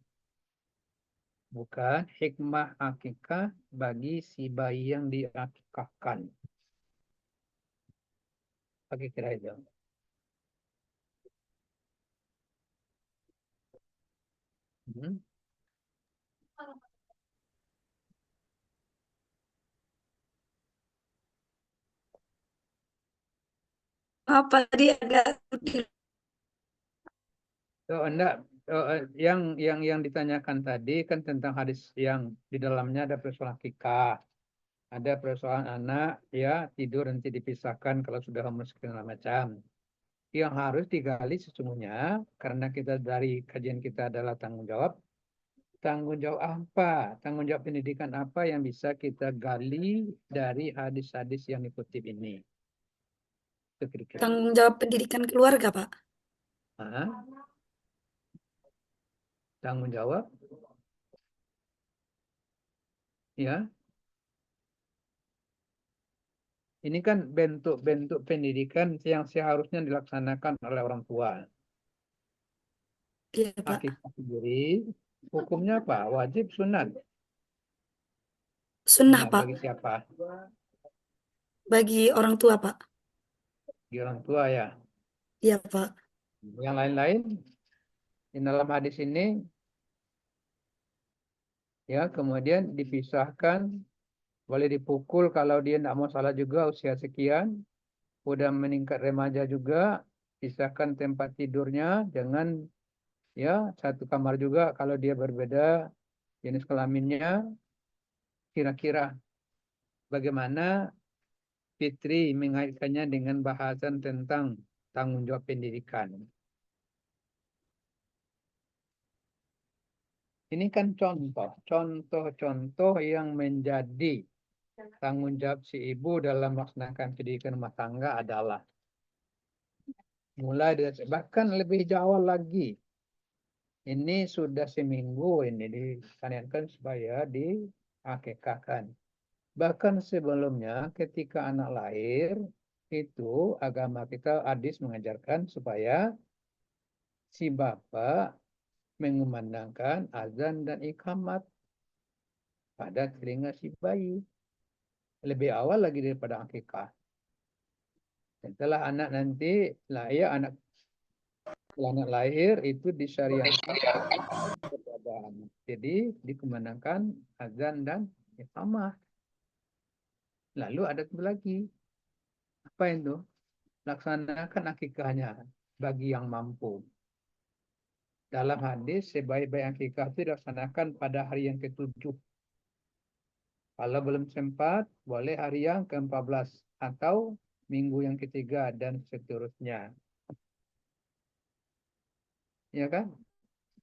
[SPEAKER 1] Bukan hikmah akikah bagi si bayi yang diakikahkan. Bagi kira itu. Hmm.
[SPEAKER 4] apa dia agak
[SPEAKER 1] Oh, enggak. Yang ditanyakan tadi kan tentang hadis yang di dalamnya ada persoalan akikah, ada persoalan anak ya tidur nanti dipisahkan kalau sudah umur segala macam. Yang harus digali sesungguhnya karena kita dari kajian kita adalah tanggung jawab apa, tanggung jawab pendidikan apa yang bisa kita gali dari hadis-hadis yang dikutip ini. Itu kira-kira.
[SPEAKER 4] tanggung jawab pendidikan keluarga, Pak?
[SPEAKER 1] Hah? Tanggung jawab ya. Ini kan bentuk-bentuk pendidikan yang seharusnya dilaksanakan oleh orang tua.
[SPEAKER 4] Iya, Pak.
[SPEAKER 1] Akikah sendiri, hukumnya apa? Wajib, sunat.
[SPEAKER 4] Sunnah,
[SPEAKER 1] Sunat
[SPEAKER 4] Pak.
[SPEAKER 1] bagi siapa?
[SPEAKER 4] Bagi orang tua, Pak.
[SPEAKER 1] Bagi orang tua ya.
[SPEAKER 4] Iya, Pak.
[SPEAKER 1] Yang lain-lain, di dalam hadis ini, ya kemudian dipisahkan, boleh dipukul kalau dia tidak mau salah juga usia sekian, udah meningkat remaja juga, pisahkan tempat tidurnya, jangan ya satu kamar juga kalau dia berbeda jenis kelaminnya. Kira-kira bagaimana Fitri mengaitkannya dengan bahasan tentang tanggung jawab pendidikan? Ini kan contoh-contoh yang menjadi tanggung jawab si ibu dalam melaksanakan pendidikan rumah tangga adalah mulai dari bahkan lebih jauh lagi. Ini sudah seminggu ini ditaniakan supaya diakikahkan. Bahkan sebelumnya ketika anak lahir itu agama kita hadis mengajarkan supaya si bapak mengumandangkan azan dan iqamat pada telinga si bayi. Lebih awal lagi daripada akikah. Setelah anak nanti lahir, setelah anak lahir itu disyariatkan kepada anak. Jadi dikumandangkan azan dan iqamah. Lalu ada satu lagi. Apa itu? Laksanakan akikahnya bagi yang mampu. Dalam hadis, sebaik-baik akikah itu dilaksanakan pada hari yang ke-7. Kalau belum sempat, boleh hari yang ke-14 atau minggu yang ketiga dan seterusnya. Ya kan?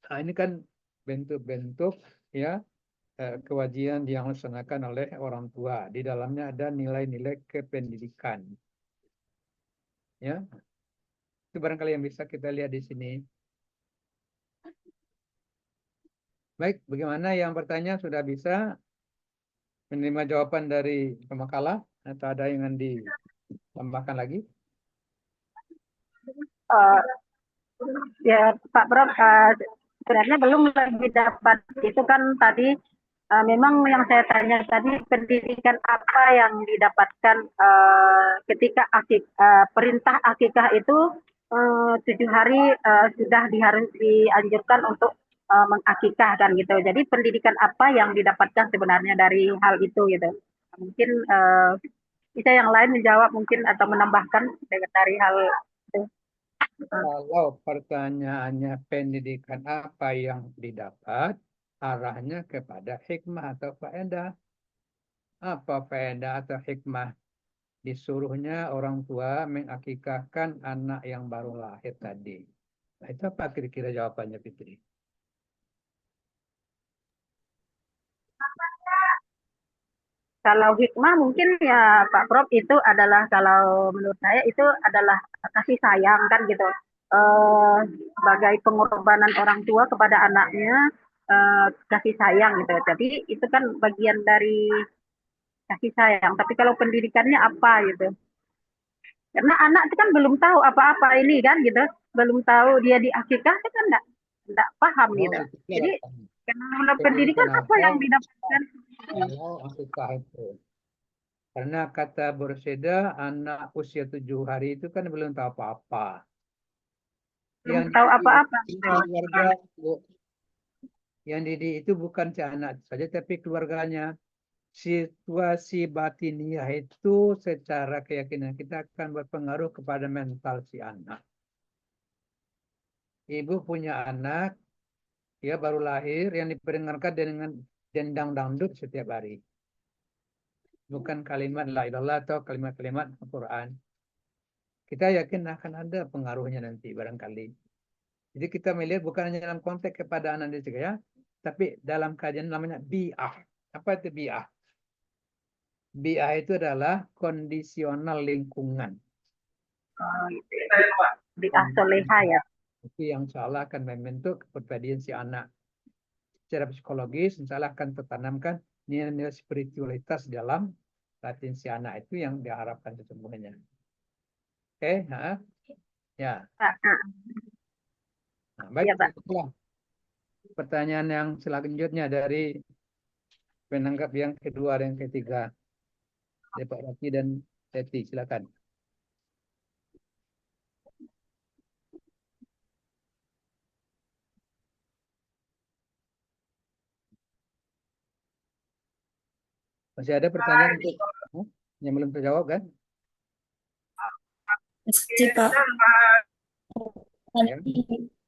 [SPEAKER 1] Nah, ini kan bentuk-bentuk ya kewajiban yang dilaksanakan oleh orang tua. Di dalamnya ada nilai-nilai kependidikan. Ya, itu barangkali yang bisa kita lihat di sini. Baik, bagaimana yang bertanya sudah bisa menerima jawaban dari pemakalah? Atau ada yang ditambahkan lagi?
[SPEAKER 10] Eh, ya Pak Prof, sebenarnya belum lagi dapat itu kan tadi memang yang saya tanya tadi pendidikan apa yang didapatkan ketika perintah akikah itu 7 hari sudah harus dianjurkan untuk mengakikah kan gitu. Jadi pendidikan apa yang didapatkan sebenarnya dari hal itu gitu. Mungkin bisa yang lain menjawab mungkin atau menambahkan dari hal itu.
[SPEAKER 1] Kalau pertanyaannya pendidikan apa yang didapat, arahnya kepada hikmah atau faedah. Apa faedah atau hikmah? Disuruhnya orang tua mengakikahkan anak yang baru lahir tadi. Nah, itu apa kira-kira jawabannya, Fitri?
[SPEAKER 10] Kalau hikmah mungkin ya Pak Prof itu adalah kalau menurut saya itu adalah kasih sayang kan gitu. Sebagai pengorbanan orang tua kepada anaknya kasih sayang gitu. Jadi itu kan bagian dari kasih sayang. Tapi kalau pendidikannya apa gitu? Karena anak itu kan belum tahu apa-apa ini kan gitu. Belum tahu dia diakikah kan enggak paham
[SPEAKER 1] Oh,
[SPEAKER 10] gitu.
[SPEAKER 1] itu
[SPEAKER 10] Jadi karena pendidikan
[SPEAKER 1] pendidikan
[SPEAKER 10] apa yang didapatkan?
[SPEAKER 1] kalau akikah itu? Karena kata Berseda, anak usia 7 hari itu kan belum tahu apa-apa.
[SPEAKER 10] Belum tahu apa-apa.
[SPEAKER 1] Keluarga, yang didik itu bukan si anak saja, tapi keluarganya. Situasi batiniah itu secara keyakinan kita akan berpengaruh kepada mental si anak. Ibu punya anak, ya baru lahir, yang diperdengarkan dengan dendang dangdut setiap hari. Bukan kalimat la ilallah atau kalimat-kalimat Al-Quran. Kita yakin akan ada pengaruhnya nanti barangkali. Jadi kita melihat bukan hanya dalam konteks kepada anak dia ya, tapi dalam kajian namanya bi'ah. Apa itu bi'ah? Bi'ah itu adalah kondisional lingkungan.
[SPEAKER 10] Bi'ah soleha ya.
[SPEAKER 1] Itu yang insya Allah akan membentuk kepribadian si anak. Secara psikologis, insya Allah akan tertanamkan nilai-nilai spiritualitas dalam batin si anak itu yang diharapkan sesungguhnya. Oke, ya. Nah, baik, itulah pertanyaan yang selanjutnya dari penanggap yang kedua dan yang ketiga. Dari Pak Raki dan Seti, silakan. Masih ada pertanyaan yang belum terjawab kan?
[SPEAKER 4] Masih Pak.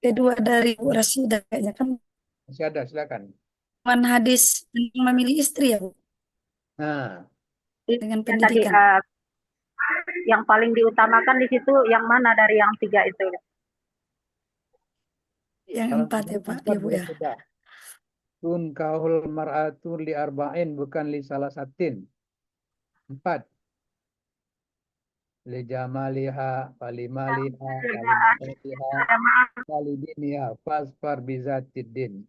[SPEAKER 4] Kedua dari Bu Rasida kayaknya kan.
[SPEAKER 1] Masih ada, silakan.
[SPEAKER 4] Hadis tentang memilih istri ya Bu.
[SPEAKER 1] Nah,
[SPEAKER 4] dengan
[SPEAKER 10] tadi
[SPEAKER 4] pendidikan.
[SPEAKER 10] yang paling diutamakan di situ yang mana dari yang 3 itu?
[SPEAKER 4] Yang 4 ya Pak, ya Bu ya.
[SPEAKER 1] Tun kahul mar'atu li arba'in bukan li salah satin. 4. Li jamaliha, walimaliha, walidiniha, fasfar bizatidin.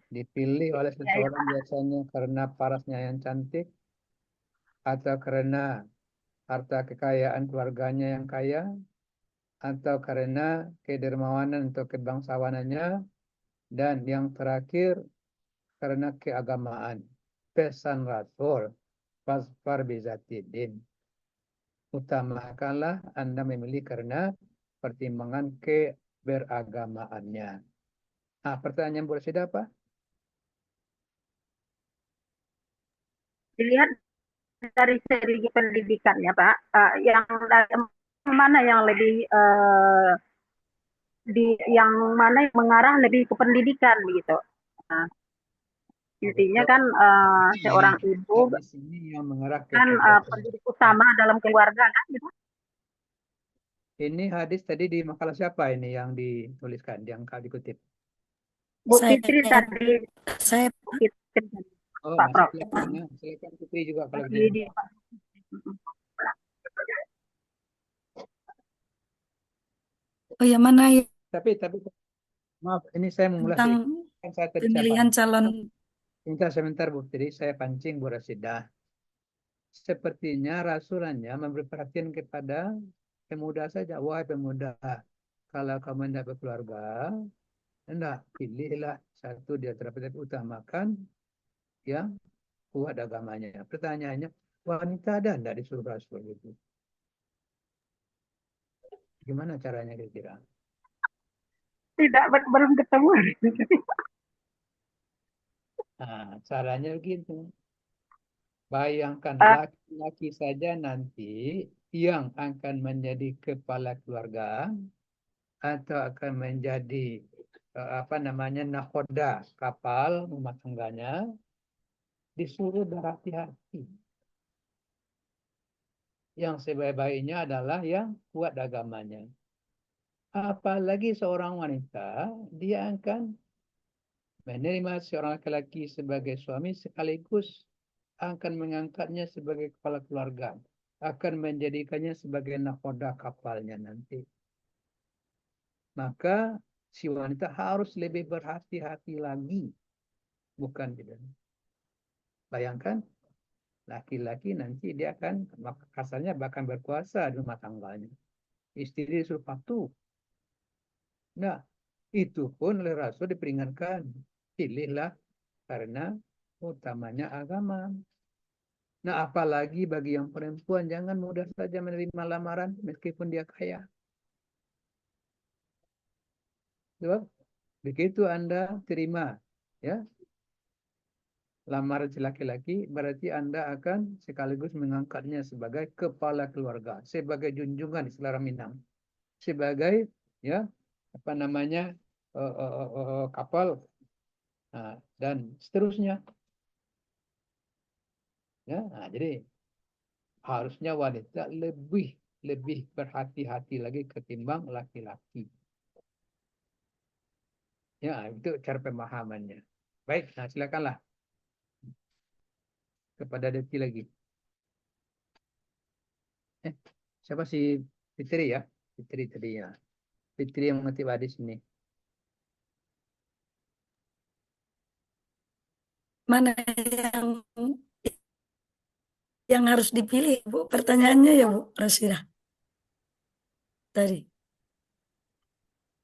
[SPEAKER 1] Dipilih oleh seseorang biasanya karena parasnya yang cantik atau karena harta kekayaan keluarganya yang kaya atau karena kedermawanan atau kebangsawanannya, dan yang terakhir karena keagamaan. Pesan Rasul, fasfar bizatidin. Utamakanlah Anda memilih karena pertimbangan keberagamaannya. Nah, pertanyaan Bu Rasida apa?
[SPEAKER 10] Dilihat dari segi pendidikannya Pak, yang mana yang lebih yang mana yang mengarah lebih ke pendidikan begitu. Nah, intinya kan seorang ibu
[SPEAKER 1] yang mengarah ke
[SPEAKER 10] kan pendidik utama dalam keluarga kan gitu.
[SPEAKER 1] Ini hadis tadi di makalah siapa ini yang dituliskan, yang dikutip?
[SPEAKER 10] Bu Fitri tadi.
[SPEAKER 4] Saya
[SPEAKER 1] Oh,
[SPEAKER 10] Pak Prof.
[SPEAKER 1] Silakan Fitri juga kalau
[SPEAKER 10] gitu.
[SPEAKER 4] Oh ya mana ya?
[SPEAKER 1] Tapi maaf, ini saya memulai
[SPEAKER 4] tentang pemilihan calon.
[SPEAKER 1] Sebentar Bu Fitri, saya pancing Bu Rasida. sepertinya Rasul hanya memberi perhatian kepada pemuda saja. Wahai pemuda, kalau kamu tidak berkeluarga, hendak pilihlah satu di antara mereka, utamakan yang kuat agamanya. Pertanyaannya, wanita ada enggak disuruh Rasul itu? Gimana caranya kira-kira?
[SPEAKER 10] Tidak, belum ketemu.
[SPEAKER 1] Nah, caranya begitu. Bayangkan
[SPEAKER 10] Ah,
[SPEAKER 1] laki-laki saja nanti yang akan menjadi kepala keluarga atau akan menjadi nahoda kapal rumah tangganya, disuruh berhati-hati. Yang sebaik-baiknya adalah yang kuat agamanya. Apalagi seorang wanita, dia akan menerima seorang laki-laki sebagai suami sekaligus akan mengangkatnya sebagai kepala keluarga, akan menjadikannya sebagai nahoda kapalnya nanti. Maka si wanita harus lebih berhati-hati lagi, bukan tidak. Bayangkan, laki-laki nanti dia akan kasarnya bahkan berkuasa di rumah tangganya. Istri disuruh patuh. Nah, itu pun oleh Rasul diperingatkan, pilihlah karena utamanya agama. Nah, apalagi bagi yang perempuan, jangan mudah saja menerima lamaran meskipun dia kaya. Sebab begitu Anda terima ya lamaran si laki-laki, berarti Anda akan sekaligus mengangkatnya sebagai kepala keluarga, sebagai junjungan Islam Minang, sebagai ya kapal, nah, dan seterusnya. Ya, nah, jadi harusnya wanita lebih berhati-hati lagi ketimbang laki-laki. Ya, itu cara pemahamannya. Baik, nah silakanlah kepada Deti lagi. Siapa si Fitri ya? Fitri tadi ya. Fitri yang mengutip hadis ini.
[SPEAKER 4] Mana yang harus dipilih, Bu? Pertanyaannya ya, Bu Rasidah. Tadi.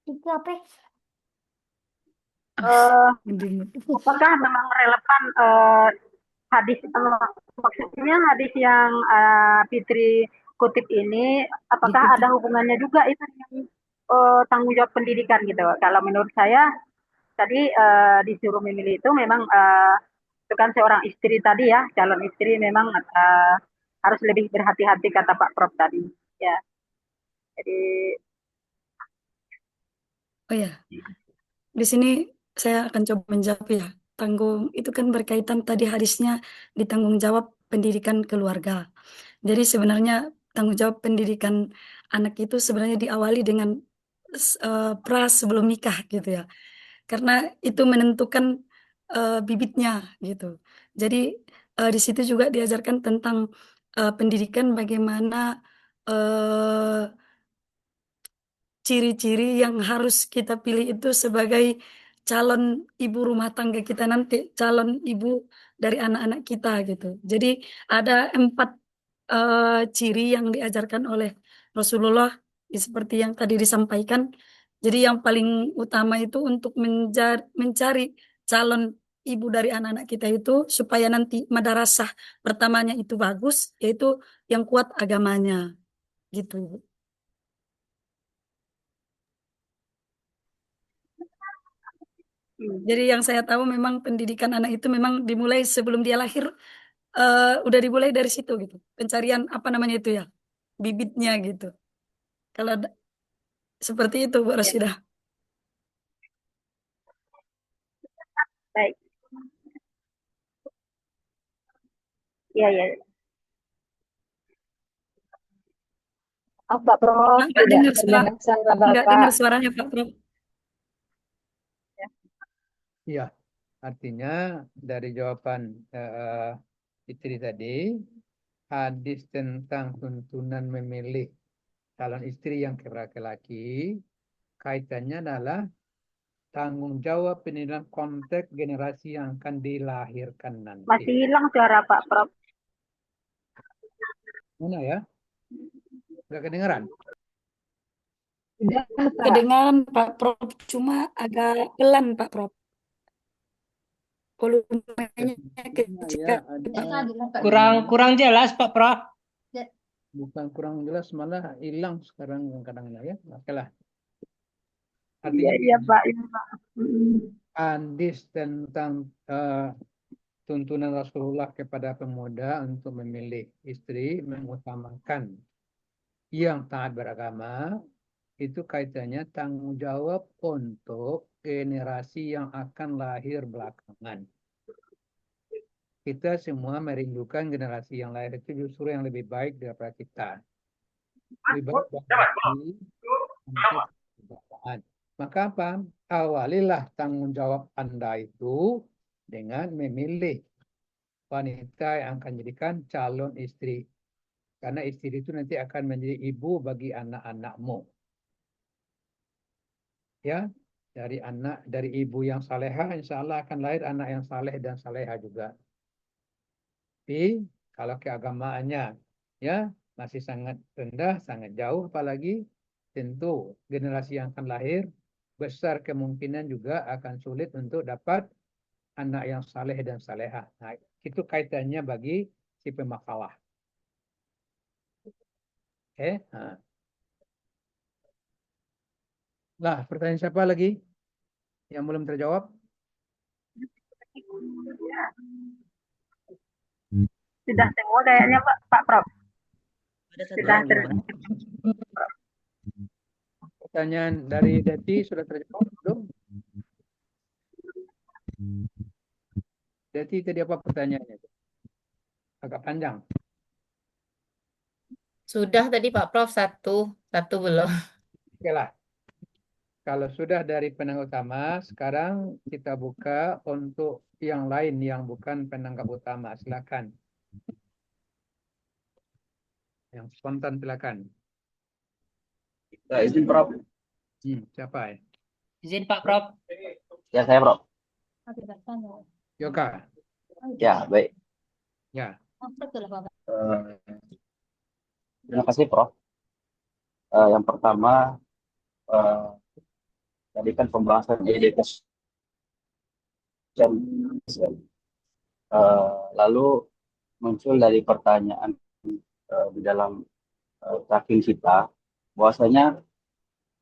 [SPEAKER 5] Itu apa?
[SPEAKER 10] Apakah memang relevan hadis, maksudnya hadis yang Fitri kutip ini, apakah ada hubungannya juga itu dengan tanggung jawab pendidikan gitu? Kalau menurut saya tadi disuruh memilih itu memang itu kan seorang istri tadi ya, calon istri memang harus lebih berhati-hati kata Pak Prof tadi ya. Jadi
[SPEAKER 4] Oh ya, di sini saya akan coba menjawab ya. Tanggung itu kan berkaitan tadi hadisnya di tanggung jawab pendidikan keluarga. Jadi sebenarnya tanggung jawab pendidikan anak itu sebenarnya diawali dengan pra sebelum nikah gitu ya. Karena itu menentukan bibitnya gitu. Jadi di situ juga diajarkan tentang pendidikan bagaimana ciri-ciri yang harus kita pilih itu sebagai calon ibu rumah tangga kita nanti, calon ibu dari anak-anak kita gitu. Jadi ada 4 ciri yang diajarkan oleh Rasulullah seperti yang tadi disampaikan. Jadi yang paling utama itu untuk mencari calon ibu dari anak-anak kita itu supaya nanti madrasah pertamanya itu bagus, yaitu yang kuat agamanya gitu, Ibu. Jadi yang saya tahu memang pendidikan anak itu memang dimulai sebelum dia lahir, udah dimulai dari situ gitu. Pencarian apa namanya itu ya, bibitnya gitu. Kalau seperti itu Bu Rasidah.
[SPEAKER 10] baik, iya ya.
[SPEAKER 6] Pak Prof,
[SPEAKER 4] Nggak
[SPEAKER 6] tidak
[SPEAKER 4] dengar suara,
[SPEAKER 6] terdengar suara
[SPEAKER 4] nggak
[SPEAKER 6] Bapak.
[SPEAKER 4] dengar suaranya Pak Prof.
[SPEAKER 1] Iya, artinya dari jawaban Fitri tadi, hadis tentang tuntunan memilih calon istri yang laki-laki, kaitannya adalah tanggung jawab pendidikan konteks generasi yang akan dilahirkan nanti.
[SPEAKER 10] Masih hilang suara Pak Prof.
[SPEAKER 1] Mana ya? Nggak kedengeran?
[SPEAKER 6] Sudah, Pak.
[SPEAKER 4] Kedengaran Pak Prof, cuma agak pelan Pak Prof. Volumenya kecil.
[SPEAKER 1] Ya, ada
[SPEAKER 2] Kurang jelas Pak Prof.
[SPEAKER 1] bukan kurang jelas, malah hilang sekarang kadang-kadang ya. Oke lah.
[SPEAKER 10] Iya,
[SPEAKER 1] Artinya
[SPEAKER 10] iya Pak. Iya, Pak.
[SPEAKER 1] hadis tentang tuntunan Rasulullah kepada pemuda untuk memilih istri, mengutamakan yang taat beragama, itu kaitannya tanggung jawab untuk generasi yang akan lahir belakangan. Kita semua merindukan generasi yang lahir itu justru yang lebih baik daripada kita. Lebih baik bagi untuk kebangsaan. Maka apa? Awalilah tanggung jawab Anda itu dengan memilih wanita yang akan jadikan calon istri. Karena istri itu nanti akan menjadi ibu bagi anak-anakmu. Ya, dari ibu yang salehah, insya Allah akan lahir anak yang saleh dan salehah juga. Tapi kalau keagamaannya ya masih sangat rendah, sangat jauh, apalagi tentu generasi yang akan lahir besar kemungkinan juga akan sulit untuk dapat anak yang saleh dan salehah. Nah, itu kaitannya bagi si pemakalah. Oke. Nah, pertanyaan siapa lagi yang belum terjawab?
[SPEAKER 10] Sudah semua kayaknya Pak Prof. Sudah
[SPEAKER 1] Pertanyaan dari Deti sudah terjawab belum? Deti tadi apa pertanyaannya? Agak panjang.
[SPEAKER 7] Sudah tadi Pak Prof satu belum.
[SPEAKER 1] Oke lah. Kalau sudah dari penanggap utama, sekarang kita buka untuk yang lain yang bukan penanggap utama. Silakan. Yang spontan silakan.
[SPEAKER 13] Ya, izin Prof.
[SPEAKER 1] Siapa ya?
[SPEAKER 2] Izin Pak Prof.
[SPEAKER 13] Ya, saya Prof.
[SPEAKER 1] Yoga.
[SPEAKER 13] Ya, baik.
[SPEAKER 1] Ya.
[SPEAKER 13] Terima kasih Prof. Yang pertama, tadi kan pembahasan education. Lalu muncul dari pertanyaan di dalam tracking kita, bahwasanya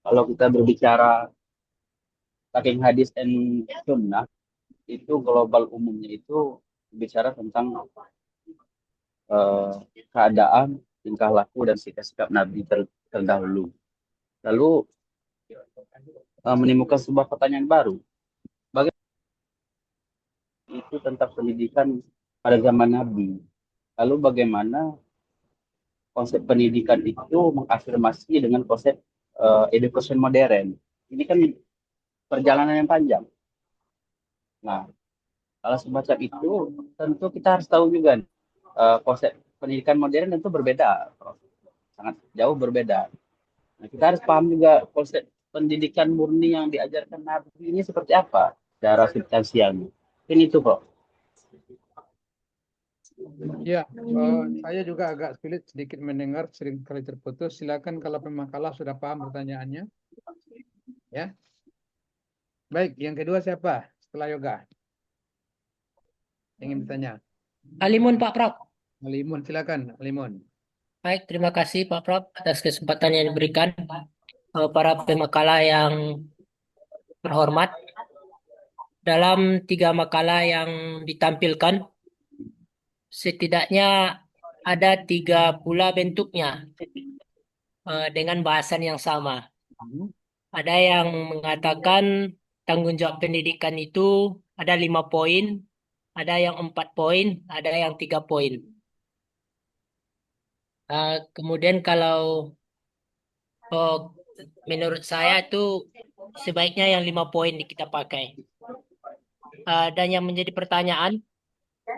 [SPEAKER 13] kalau kita berbicara tracking hadis dan sunnah, itu global umumnya itu bicara tentang keadaan, tingkah laku, dan sikap-sikap Nabi terdahulu. Lalu menimbulkan sebuah pertanyaan baru. Bagaimana itu tentang pendidikan pada zaman Nabi? Lalu bagaimana konsep pendidikan itu mengafirmasi dengan konsep education modern? Ini kan perjalanan yang panjang. Nah, kalau semacam itu, tentu kita harus tahu juga konsep pendidikan modern tentu berbeda, sangat jauh berbeda. Nah, kita harus paham juga konsep pendidikan murni yang diajarkan Nabi ini seperti apa secara substansialnya. Ini itu, Prof.
[SPEAKER 1] Ya, saya juga agak sulit sedikit mendengar, sering kali terputus. Silakan kalau pemakalah sudah paham pertanyaannya. Ya. Baik, yang kedua siapa setelah Yoga? Ingin bertanya.
[SPEAKER 2] Alimun Pak Prof.
[SPEAKER 1] Alimun, silakan Alimun.
[SPEAKER 2] Baik, terima kasih Pak Prof atas kesempatan yang diberikan. Para pemakalah yang terhormat, dalam 3 makalah yang ditampilkan, setidaknya ada 3 pula bentuknya dengan bahasan yang sama. Ada yang mengatakan tanggung jawab pendidikan itu ada 5 poin, ada yang 4 poin, ada yang 3 poin. Kemudian kalau menurut saya itu sebaiknya yang 5 poin kita pakai. Dan yang menjadi pertanyaan,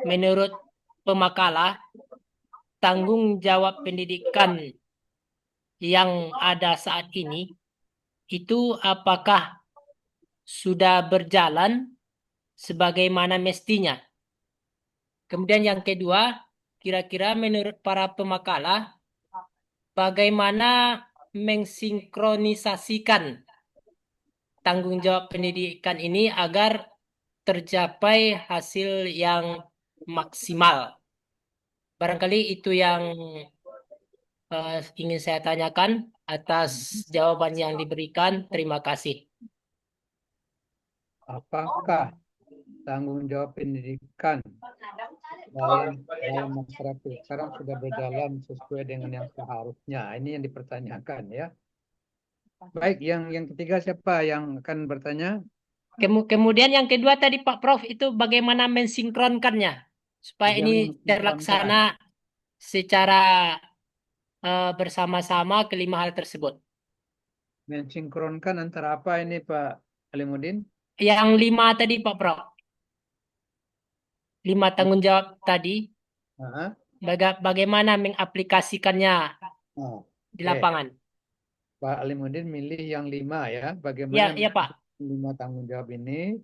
[SPEAKER 2] menurut pemakalah, tanggung jawab pendidikan yang ada saat ini itu apakah sudah berjalan sebagaimana mestinya? Kemudian yang kedua, kira-kira menurut para pemakalah, bagaimana mensinkronisasikan tanggung jawab pendidikan ini agar tercapai hasil yang maksimal? Barangkali itu yang ingin saya tanyakan. Atas jawaban yang diberikan, terima kasih.
[SPEAKER 1] Apakah tanggung jawab pendidikan dalam masyarakat sekarang sudah berjalan sesuai dengan yang seharusnya? Ini yang dipertanyakan ya. Baik, yang ketiga siapa yang akan bertanya?
[SPEAKER 2] Kemudian yang kedua tadi Pak Prof itu bagaimana mensinkronkannya supaya ini terlaksana secara bersama-sama kelima hal tersebut.
[SPEAKER 1] Mensinkronkan antara apa ini Pak Alimuddin?
[SPEAKER 2] Yang 5 tadi Pak Prof. 5 tanggung jawab tadi. Bagaimana mengaplikasikannya di lapangan?
[SPEAKER 1] Pak Alimuddin milih yang 5 ya. Bagaimana
[SPEAKER 2] ya, Pak.
[SPEAKER 1] 5 tanggung jawab ini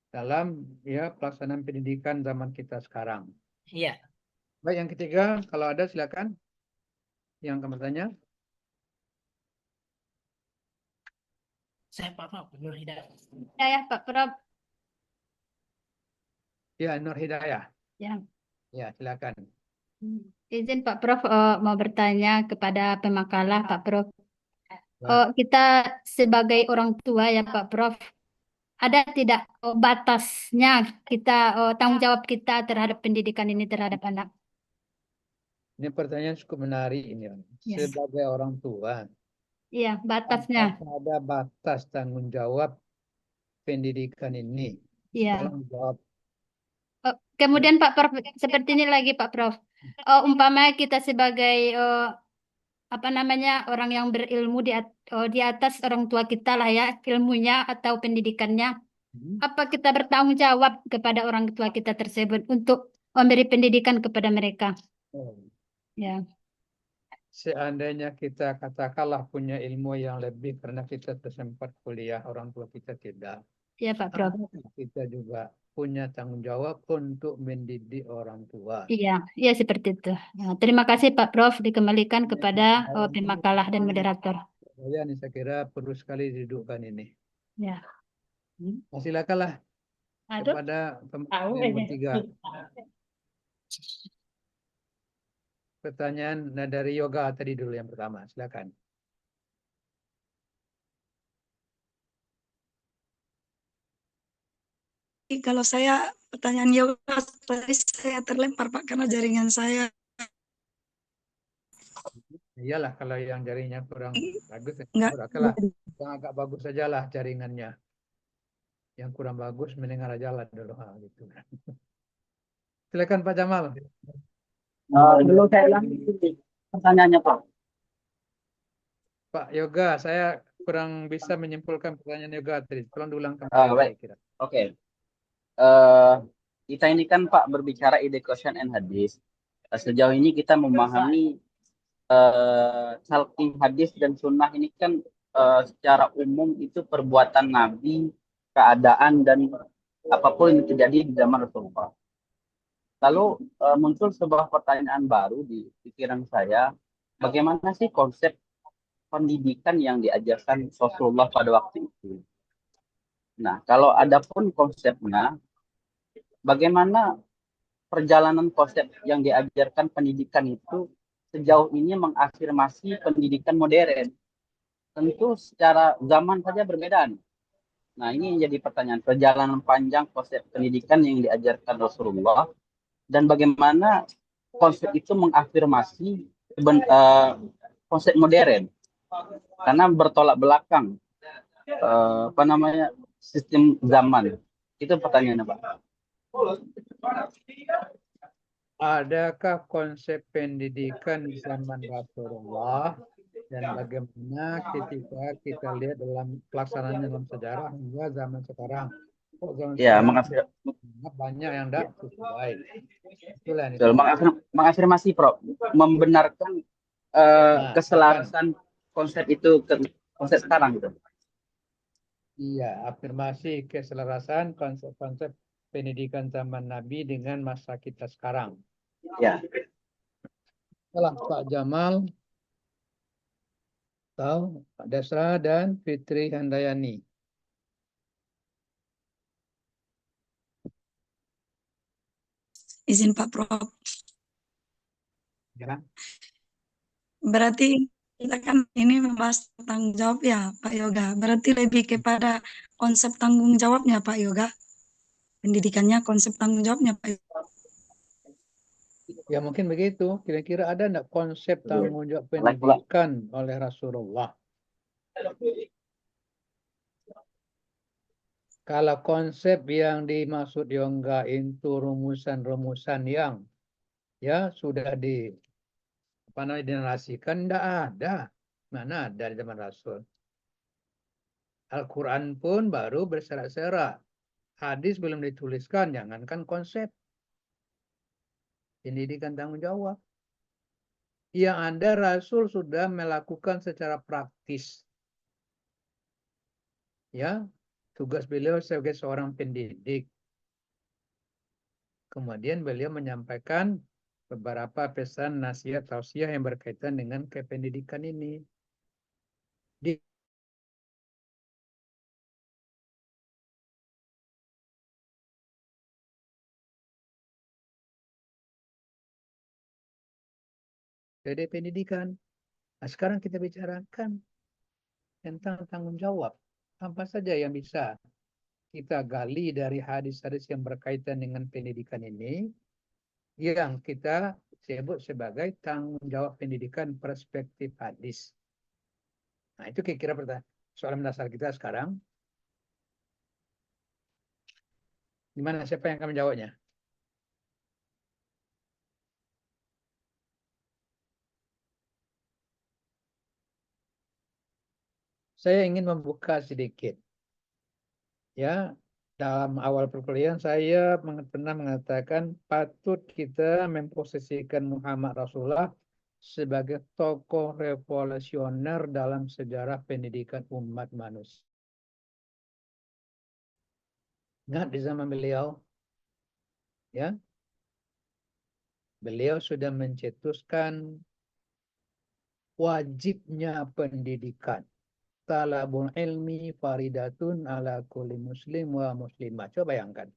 [SPEAKER 1] dalam ya pelaksanaan pendidikan zaman kita sekarang.
[SPEAKER 2] Iya.
[SPEAKER 1] Baik, yang ketiga kalau ada silakan. Yang akan bertanya.
[SPEAKER 2] Saya Pak Prof. Nur Hidayah.
[SPEAKER 5] Ya, Pak Prof.
[SPEAKER 1] Ya, Nur Hidayah.
[SPEAKER 5] Ya.
[SPEAKER 1] Ya, silakan.
[SPEAKER 5] Izin Pak Prof mau bertanya kepada pemakalah Pak Prof. Kita sebagai orang tua ya Pak Prof, ada tidak batasnya kita tanggung jawab kita terhadap pendidikan ini terhadap anak?
[SPEAKER 1] Ini pertanyaan cukup menarik ini.
[SPEAKER 5] Yes.
[SPEAKER 1] Sebagai orang tua.
[SPEAKER 5] Iya, batasnya.
[SPEAKER 1] Ada batas tanggung jawab pendidikan ini.
[SPEAKER 5] Iya.
[SPEAKER 1] Tanggung jawab.
[SPEAKER 5] Kemudian Pak Prof, seperti ini lagi Pak Prof. Umpamanya kita sebagai orang yang berilmu di atas orang tua kita lah ya, ilmunya atau pendidikannya. Apa kita bertanggung jawab kepada orang tua kita tersebut untuk memberi pendidikan kepada mereka? Ya.
[SPEAKER 1] Seandainya kita katakanlah punya ilmu yang lebih karena kita tersempat kuliah, orang tua kita tidak.
[SPEAKER 5] Iya Pak Prof.
[SPEAKER 1] Kita juga punya tanggung jawab untuk mendidik orang tua.
[SPEAKER 5] Iya, iya seperti itu. Ya, terima kasih Pak Prof. Dikembalikan kepada pemakalah dan moderator.
[SPEAKER 1] Ya, ini saya kira perlu sekali didudukkan ini.
[SPEAKER 5] Ya.
[SPEAKER 1] Silakanlah kepada pemakalah yang bertiga. Pertanyaan dari Yoga tadi dulu yang pertama, silakan.
[SPEAKER 4] Kalau saya pertanyaan Yoga tadi saya terlempar Pak karena jaringan saya.
[SPEAKER 1] Iyalah kalau yang jaringannya kurang bagus, yang agak bagus sajalah jaringannya. Yang kurang bagus mendengar aja lah dulu gitu. Silakan Pak Jamal.
[SPEAKER 13] Dulu saya ulang pertanyaannya Pak.
[SPEAKER 1] Pak Yoga, saya kurang bisa menyimpulkan pertanyaan Yoga tadi. Tolong diulangkan.
[SPEAKER 13] Baik. Oke. Kita ini kan Pak berbicara ide Quran and hadis. Sejauh ini kita memahami talqin hadis dan sunnah ini kan secara umum itu perbuatan Nabi, keadaan dan apapun yang terjadi di zaman Rasulullah. Lalu muncul sebuah pertanyaan baru di pikiran saya, bagaimana sih konsep pendidikan yang diajarkan Rasulullah pada waktu itu? Nah, kalau ada pun konsepnya, bagaimana perjalanan konsep yang diajarkan pendidikan itu sejauh ini mengafirmasi pendidikan modern? Tentu secara zaman saja berbeda. Nah, ini jadi pertanyaan, perjalanan panjang konsep pendidikan yang diajarkan Rasulullah dan bagaimana konsep itu mengafirmasi konsep modern, karena bertolak belakang sistem zaman. Itu pertanyaannya Pak.
[SPEAKER 1] Adakah konsep pendidikan di zaman Rasulullah dan bagaimana ketika kita lihat dalam pelaksanaan dalam sejarah hingga zaman sekarang?
[SPEAKER 13] Ya,
[SPEAKER 1] banyak yang tidak sesuai.
[SPEAKER 13] Betul, mengafirmasi Prof, membenarkan keselarasan konsep itu ke konsep sekarang gitu.
[SPEAKER 1] Iya, afirmasi keselarasan konsep-konsep pendidikan zaman Nabi dengan masa kita sekarang.
[SPEAKER 13] Ya.
[SPEAKER 1] Setelah Pak Jamal, tahu Pak Desra dan Fitri Handayani.
[SPEAKER 4] Izin Pak Prof.
[SPEAKER 1] Ya.
[SPEAKER 4] Berarti kita kan ini membahas tanggung jawab ya Pak Yoga. Berarti lebih kepada konsep tanggung jawabnya Pak Yoga. Pendidikannya konsep tanggung jawabnya Pak Yoga.
[SPEAKER 1] Ya mungkin begitu. Kira-kira ada enggak konsep tanggung jawab
[SPEAKER 13] Pula.
[SPEAKER 1] pendidikan oleh Rasulullah? Kalau konsep yang dimaksud Yoga itu rumusan-rumusan yang ya sudah dinarasikan, tidak ada. Mana ada di zaman Rasul. Al-Quran pun baru berserak-serak. Hadis belum dituliskan, jangankan konsep. Pendidikan tanggung jawab. Yang ada Rasul sudah melakukan secara praktis. Ya, tugas beliau sebagai seorang pendidik. Kemudian beliau menyampaikan beberapa pesan, nasihat, tausiah yang berkaitan dengan kependidikan ini. Dari pendidikan. Nah, sekarang kita bicarakan tentang tanggung jawab. Apa saja yang bisa kita gali dari hadis-hadis yang berkaitan dengan pendidikan ini, yang kita sebut sebagai tanggung jawab pendidikan perspektif hadis. Nah, itu kira-kira soalan mendasar kita sekarang. Gimana, siapa yang akan menjawabnya? Saya ingin membuka sedikit. Ya, dalam awal perkuliahan saya pernah mengatakan patut kita memposisikan Muhammad Rasulullah sebagai tokoh revolusioner dalam sejarah pendidikan umat manusia. Ingat di zaman beliau, ya, beliau sudah mencetuskan wajibnya pendidikan. Talabul ilmi faridatun ala kulli muslim wa muslimah. Coba bayangkan.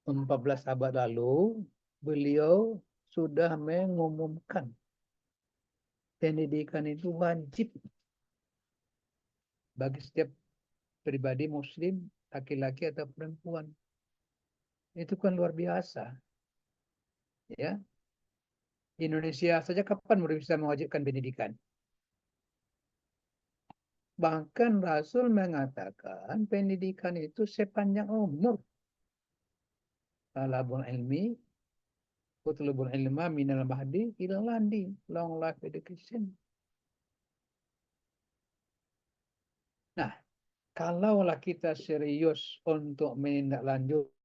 [SPEAKER 1] 14 abad lalu, beliau sudah mengumumkan pendidikan itu wajib bagi setiap pribadi muslim, laki-laki atau perempuan. Itu kan luar biasa. Ya. Indonesia saja kapan baru bisa mewajibkan pendidikan? Bahkan Rasul mengatakan pendidikan itu sepanjang umur. Talabul ilmi, utlubul ilma minal mahdi ilal landi. Long life education. Nah, kalaulah kita serius untuk menindaklanjut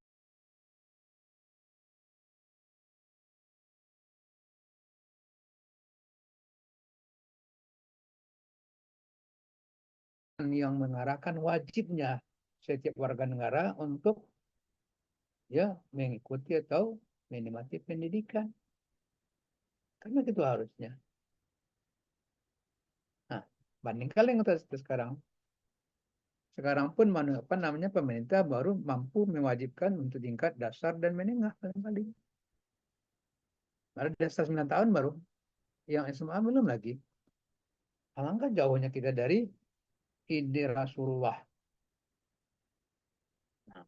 [SPEAKER 1] yang mengarahkan wajibnya setiap warga negara untuk ya mengikuti atau menikmati pendidikan. Karena itu harusnya. Nah, bandingkan yang sekarang. Sekarang pun pemerintah baru mampu mewajibkan untuk tingkat dasar dan menengah paling-paling. Baru dasar 9 tahun baru. Yang SMA belum lagi. Alangkah jauhnya kita dari ide Rasulullah. Nah,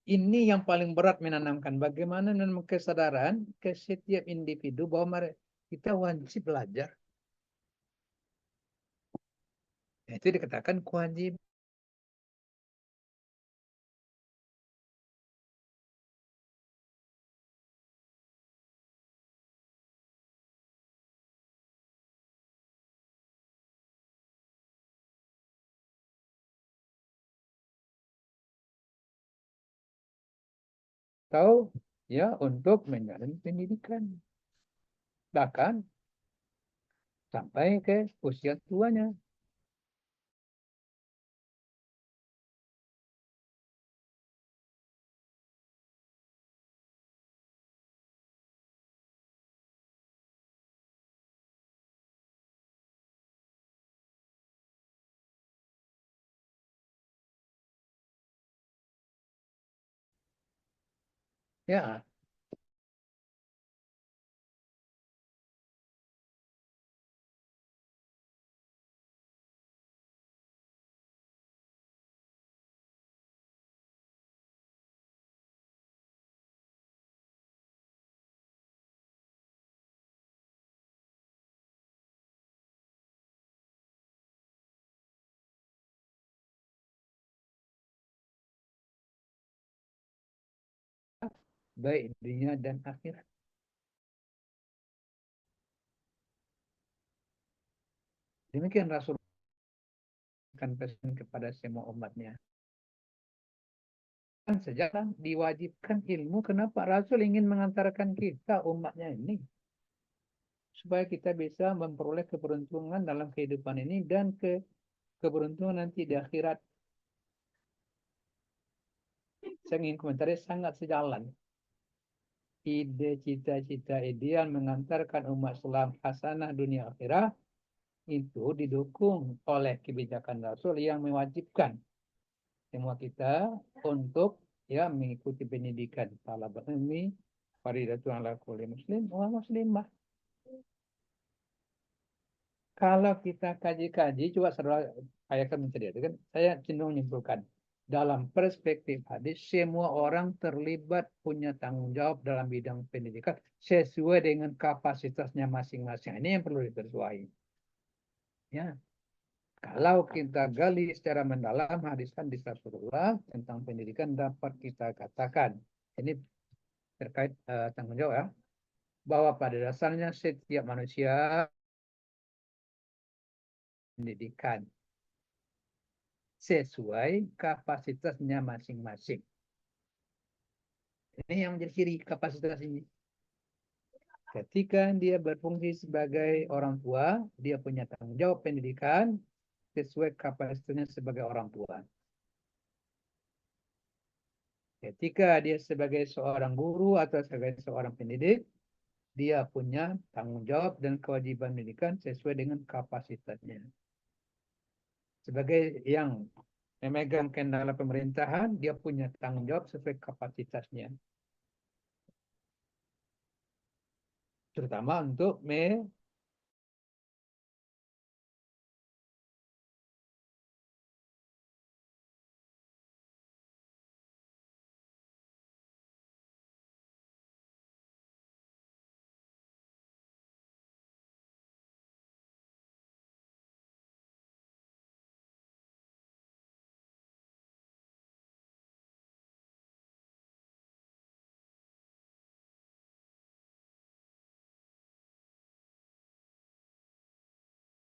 [SPEAKER 1] ini yang paling berat menanamkan bagaimana menanam kesadaran ke setiap individu bahwa kita wajib belajar. Itu dikatakan kewajiban. Atau ya untuk menjalani pendidikan. Bahkan sampai ke usia tuanya. Ya, baik dunia dan akhirat. Demikian Rasul akan pesan kepada semua umatnya. Sejarah diwajibkan ilmu. Kenapa Rasul ingin mengantarkan kita umatnya ini supaya kita bisa memperoleh keberuntungan dalam kehidupan ini dan keberuntungan nanti di akhirat. Saya ingin komentari sangat sejalan. Ide cita-cita ideal mengantarkan umat Islam hasanah dunia akhirat itu didukung oleh kebijakan Rasul yang mewajibkan semua kita untuk mengikuti pendidikan talabat ilmi faridatun ala kulli muslim wa muslimah. Kalau kita kaji-kaji, coba saya akan menceritakan, saya cenderung menyimpulkan dalam perspektif hadis semua orang terlibat punya tanggung jawab dalam bidang pendidikan sesuai dengan kapasitasnya masing-masing. Ini yang perlu dipersuai. Ya, kalau kita gali secara mendalam hadis-hadis Rasulullah tentang pendidikan dapat kita katakan ini terkait tanggung jawab ya, bahwa pada dasarnya setiap manusia pendidikan sesuai kapasitasnya masing-masing. Ini yang menjadi ciri kapasitas ini. Ketika dia berfungsi sebagai orang tua, dia punya tanggung jawab pendidikan sesuai kapasitasnya sebagai orang tua. Ketika dia sebagai seorang guru atau sebagai seorang pendidik, dia punya tanggung jawab dan kewajiban pendidikan sesuai dengan kapasitasnya. Sebagai yang memegang kendala pemerintahan, dia punya tanggung jawab sesuai kapasitasnya. Terutama untuk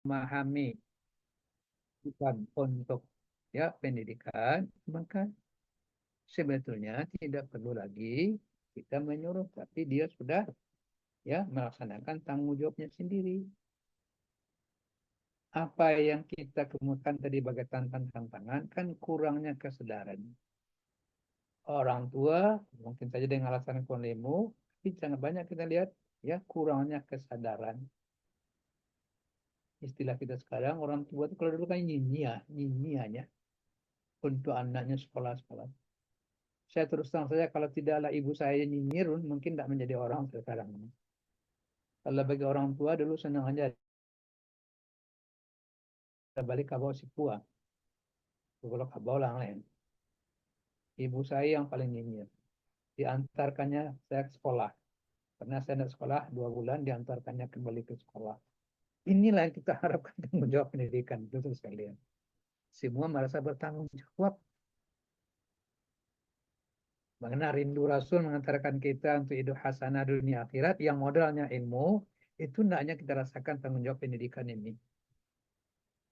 [SPEAKER 1] memahami bukan untuk pendidikan, maka sebetulnya tidak perlu lagi kita menyuruh, tapi dia sudah melaksanakan tanggung jawabnya sendiri. Apa yang kita kemukakan tadi sebagai tantangan kan kurangnya kesadaran. Orang tua mungkin saja dengan alasan ekonomi, tapi sangat banyak kita lihat kurangnya kesadaran. Istilah kita sekarang orang tua itu kalau dulu kan nyinyia untuk anaknya sekolah. Saya terus terang saja kalau tidaklah ibu saya nyinyirun mungkin tidak menjadi orang sekarang. Kalau bagi orang tua dulu senang aja balik ke bawah si puang. Kalau ke bawah orang lain. Ibu saya yang paling nyinyir. Diantarkannya saya ke sekolah. Karena saya tidak sekolah 2 bulan diantarkannya kembali ke sekolah. Inilah yang kita harapkan tanggung jawab pendidikan. Betul sekalian. Semua merasa bertanggung jawab. Mengenai rindu Rasul mengantarkan kita untuk hidup hasanah dunia akhirat yang modalnya ilmu, itu hendaknya kita rasakan tanggung jawab pendidikan ini.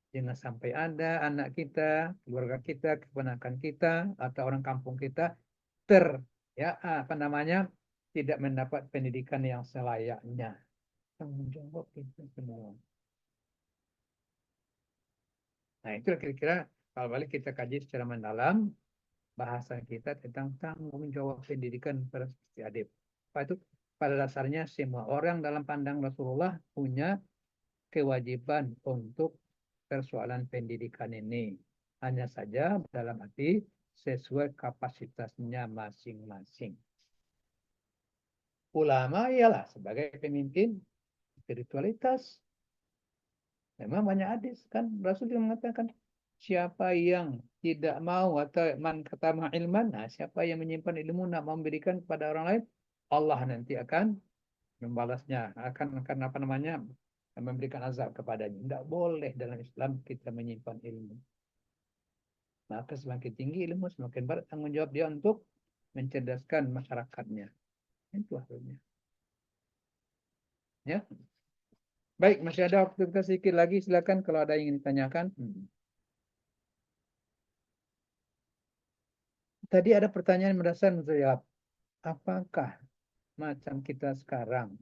[SPEAKER 1] Jangan sampai ada anak kita, keluarga kita, keponakan kita, atau orang kampung kita tidak mendapat pendidikan yang selayaknya. Tanggung jawab kita semua. Nah, itu kira-kira kalau balik kita kaji secara mendalam bahasa kita tentang tanggung jawab pendidikan perspektif adib. Apa itu? Pada dasarnya semua orang dalam pandang Rasulullah punya kewajiban untuk persoalan pendidikan ini. Hanya saja dalam arti sesuai kapasitasnya masing-masing. Ulama ialah sebagai pemimpin spiritualitas. Memang banyak hadis kan Rasul juga mengatakan siapa yang tidak mau atau man katama ilman, nah, siapa yang menyimpan ilmu nak memberikan kepada orang lain, Allah nanti akan membalasnya, akan apa namanya, memberikan azab kepadanya. Tidak boleh dalam Islam kita menyimpan ilmu. Maka semakin tinggi ilmu, semakin berat tanggung jawab dia untuk mencerdaskan masyarakatnya. Itu akhirnya. Ya. Baik, masih ada waktu kita sedikit lagi. Silakan kalau ada yang ingin ditanyakan. Tadi ada pertanyaan mendasar menjawab. Apakah macam kita sekarang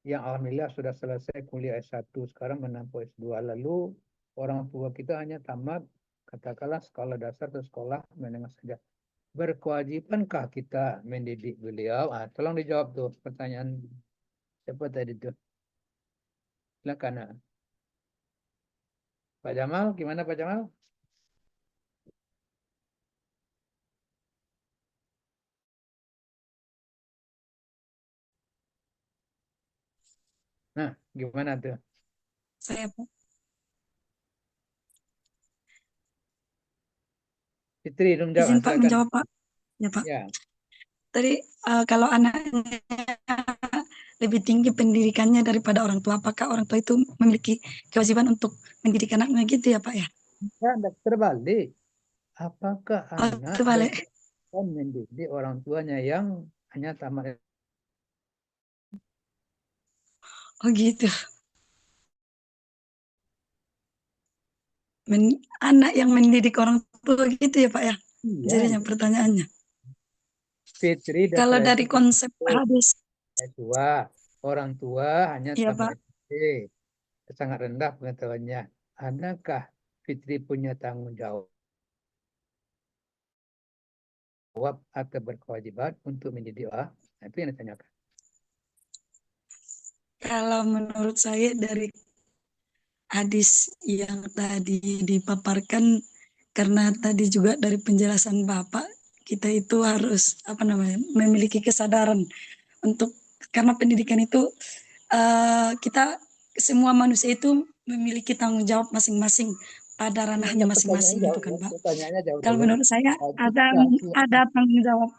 [SPEAKER 1] yang alhamdulillah sudah selesai kuliah S1, sekarang menempuh S2, lalu orang tua kita hanya tamat katakanlah sekolah dasar atau sekolah menengah saja. Berkewajibankah kita mendidik beliau? Tolong dijawab tuh pertanyaan siapa tadi tuh? Silakan. Pak Jamal, gimana Pak Jamal? Nah, gimana tuh?
[SPEAKER 4] Saya, Pak.
[SPEAKER 1] Fitri, belum jawab.
[SPEAKER 4] Izin Pak
[SPEAKER 1] Silakan.
[SPEAKER 4] menjawab Pak. Ya Pak.
[SPEAKER 1] Ya.
[SPEAKER 4] Tadi kalau anaknya lebih tinggi pendidikannya daripada orang tua, apakah orang tua itu memiliki kewajiban untuk mendidik anaknya gitu ya Pak ya?
[SPEAKER 1] Ya, terbalik. Apakah anak
[SPEAKER 4] terbalik.
[SPEAKER 1] mendidik orang tuanya yang hanya tamat?
[SPEAKER 4] Oh gitu. Anak yang mendidik orang tua gitu ya Pak ya?
[SPEAKER 1] Iya,
[SPEAKER 4] Jadinya pertanyaannya.
[SPEAKER 1] Fitri
[SPEAKER 4] Kalau dari konsep hadis.
[SPEAKER 1] Tua, orang tua hanya
[SPEAKER 4] Iya,
[SPEAKER 1] tamat
[SPEAKER 4] Pak.
[SPEAKER 1] SD, sangat rendah pengetahuannya. Adakah Fitri punya tanggung jawab atau berkewajiban untuk mendidik orang? Nah, itu yang ditanyakan.
[SPEAKER 4] Kalau menurut saya dari hadis yang tadi dipaparkan, karena tadi juga dari penjelasan Bapak, kita itu harus memiliki kesadaran untuk, karena pendidikan itu kita semua manusia itu memiliki tanggung jawab masing-masing pada ranahnya masing-masing gitu kan Pak.
[SPEAKER 1] Pertanyaannya jauh
[SPEAKER 4] Kalau
[SPEAKER 1] dulu.
[SPEAKER 4] menurut saya ada tanggung jawab,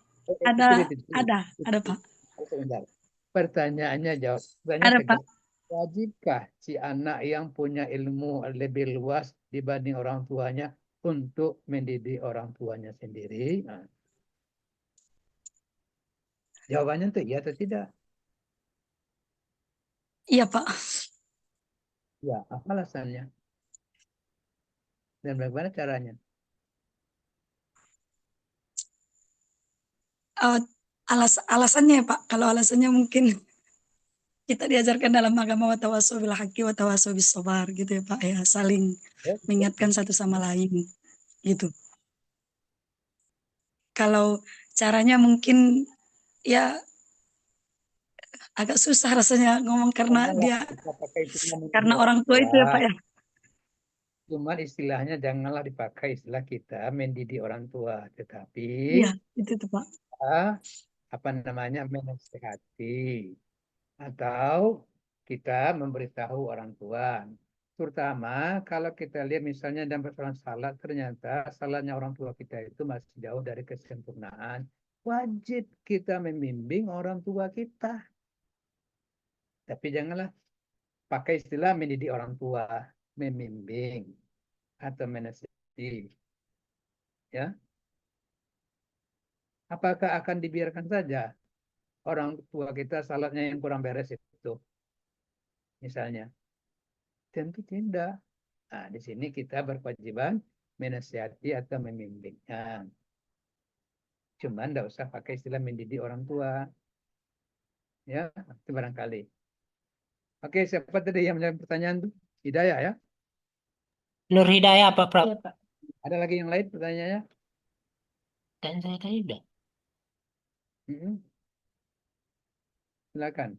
[SPEAKER 4] ada Pak.
[SPEAKER 1] Sebentar. Pertanyaannya jawab.
[SPEAKER 4] Ada Pak.
[SPEAKER 1] Wajibkah si anak yang punya ilmu lebih luas dibanding orang tuanya untuk mendidik orang tuanya sendiri? Nah, jawabannya itu iya atau tidak?
[SPEAKER 4] Iya Pak.
[SPEAKER 1] Ya, apa alasannya? Dan bagaimana caranya?
[SPEAKER 4] Alasannya Pak, kalau alasannya mungkin kita diajarkan dalam agama watawasau bil haqqi watawasau bis sabar gitu ya Pak ya, saling mengingatkan satu sama lain gitu. Kalau caranya mungkin ya agak susah rasanya ngomong karena karena orang tua itu ya Pak ya.
[SPEAKER 1] Cuman istilahnya janganlah dipakai istilah kita mendidik orang tua, tetapi
[SPEAKER 4] iya itu tuh Pak.
[SPEAKER 1] Apa namanya menasihati atau kita memberitahu orang tua. Terutama kalau kita lihat misalnya dalam persoalan salat, ternyata salatnya orang tua kita itu masih jauh dari kesempurnaan. Wajib kita membimbing orang tua kita. Tapi janganlah pakai istilah mendidik orang tua, membimbing atau menasihati. Ya. Apakah akan dibiarkan saja orang tua kita salatnya yang kurang beres itu? Misalnya. Tentu tidak. Nah, di sini kita berkewajiban menasihati atau membimbingnya. Cuman tidak usah pakai istilah mendidik orang tua. Ya, itu barangkali. Oke, siapa tadi yang menjawab pertanyaan itu? Hidayah ya?
[SPEAKER 2] Nur Hidayah apa, Prof?
[SPEAKER 5] Iya, Pak.
[SPEAKER 1] Ada lagi yang lain pertanyaannya?
[SPEAKER 2] Dan saya tadi udah.
[SPEAKER 1] Silakan.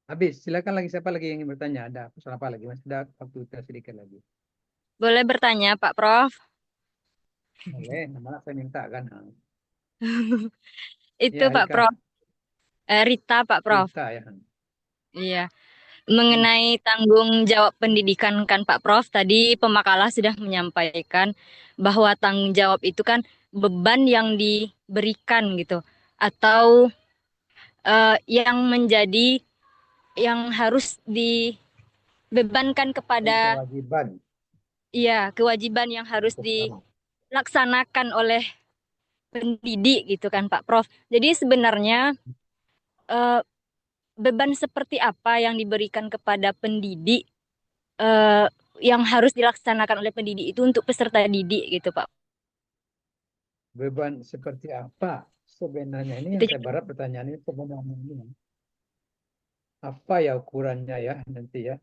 [SPEAKER 1] Habis, silakan lagi siapa lagi yang ingin bertanya? Ada persoalan apa lagi? Masih ada waktu kita sedikit lagi.
[SPEAKER 14] Boleh bertanya, Pak Prof?
[SPEAKER 1] Boleh, malah saya minta kan.
[SPEAKER 14] Itu
[SPEAKER 1] Ya,
[SPEAKER 14] Pak
[SPEAKER 1] Rika.
[SPEAKER 14] Prof. Rita, Pak Prof.
[SPEAKER 1] Rita ya.
[SPEAKER 14] Iya. Mengenai tanggung jawab pendidikan kan Pak Prof, tadi pemakalah sudah menyampaikan bahwa tanggung jawab itu kan beban yang diberikan gitu atau yang menjadi yang harus dibebankan kepada
[SPEAKER 1] Kewajiban.
[SPEAKER 14] kewajiban yang harus
[SPEAKER 1] Bersama.
[SPEAKER 14] dilaksanakan oleh pendidik gitu kan Pak Prof. Jadi sebenarnya eh, beban seperti apa yang diberikan kepada pendidik eh, yang harus dilaksanakan oleh pendidik itu untuk peserta didik gitu Pak.
[SPEAKER 1] Beban seperti apa sebenarnya ini yang
[SPEAKER 14] Itu
[SPEAKER 1] saya berharap pertanyaan ini sebenarnya ini. Apa ya ukurannya ya nanti ya?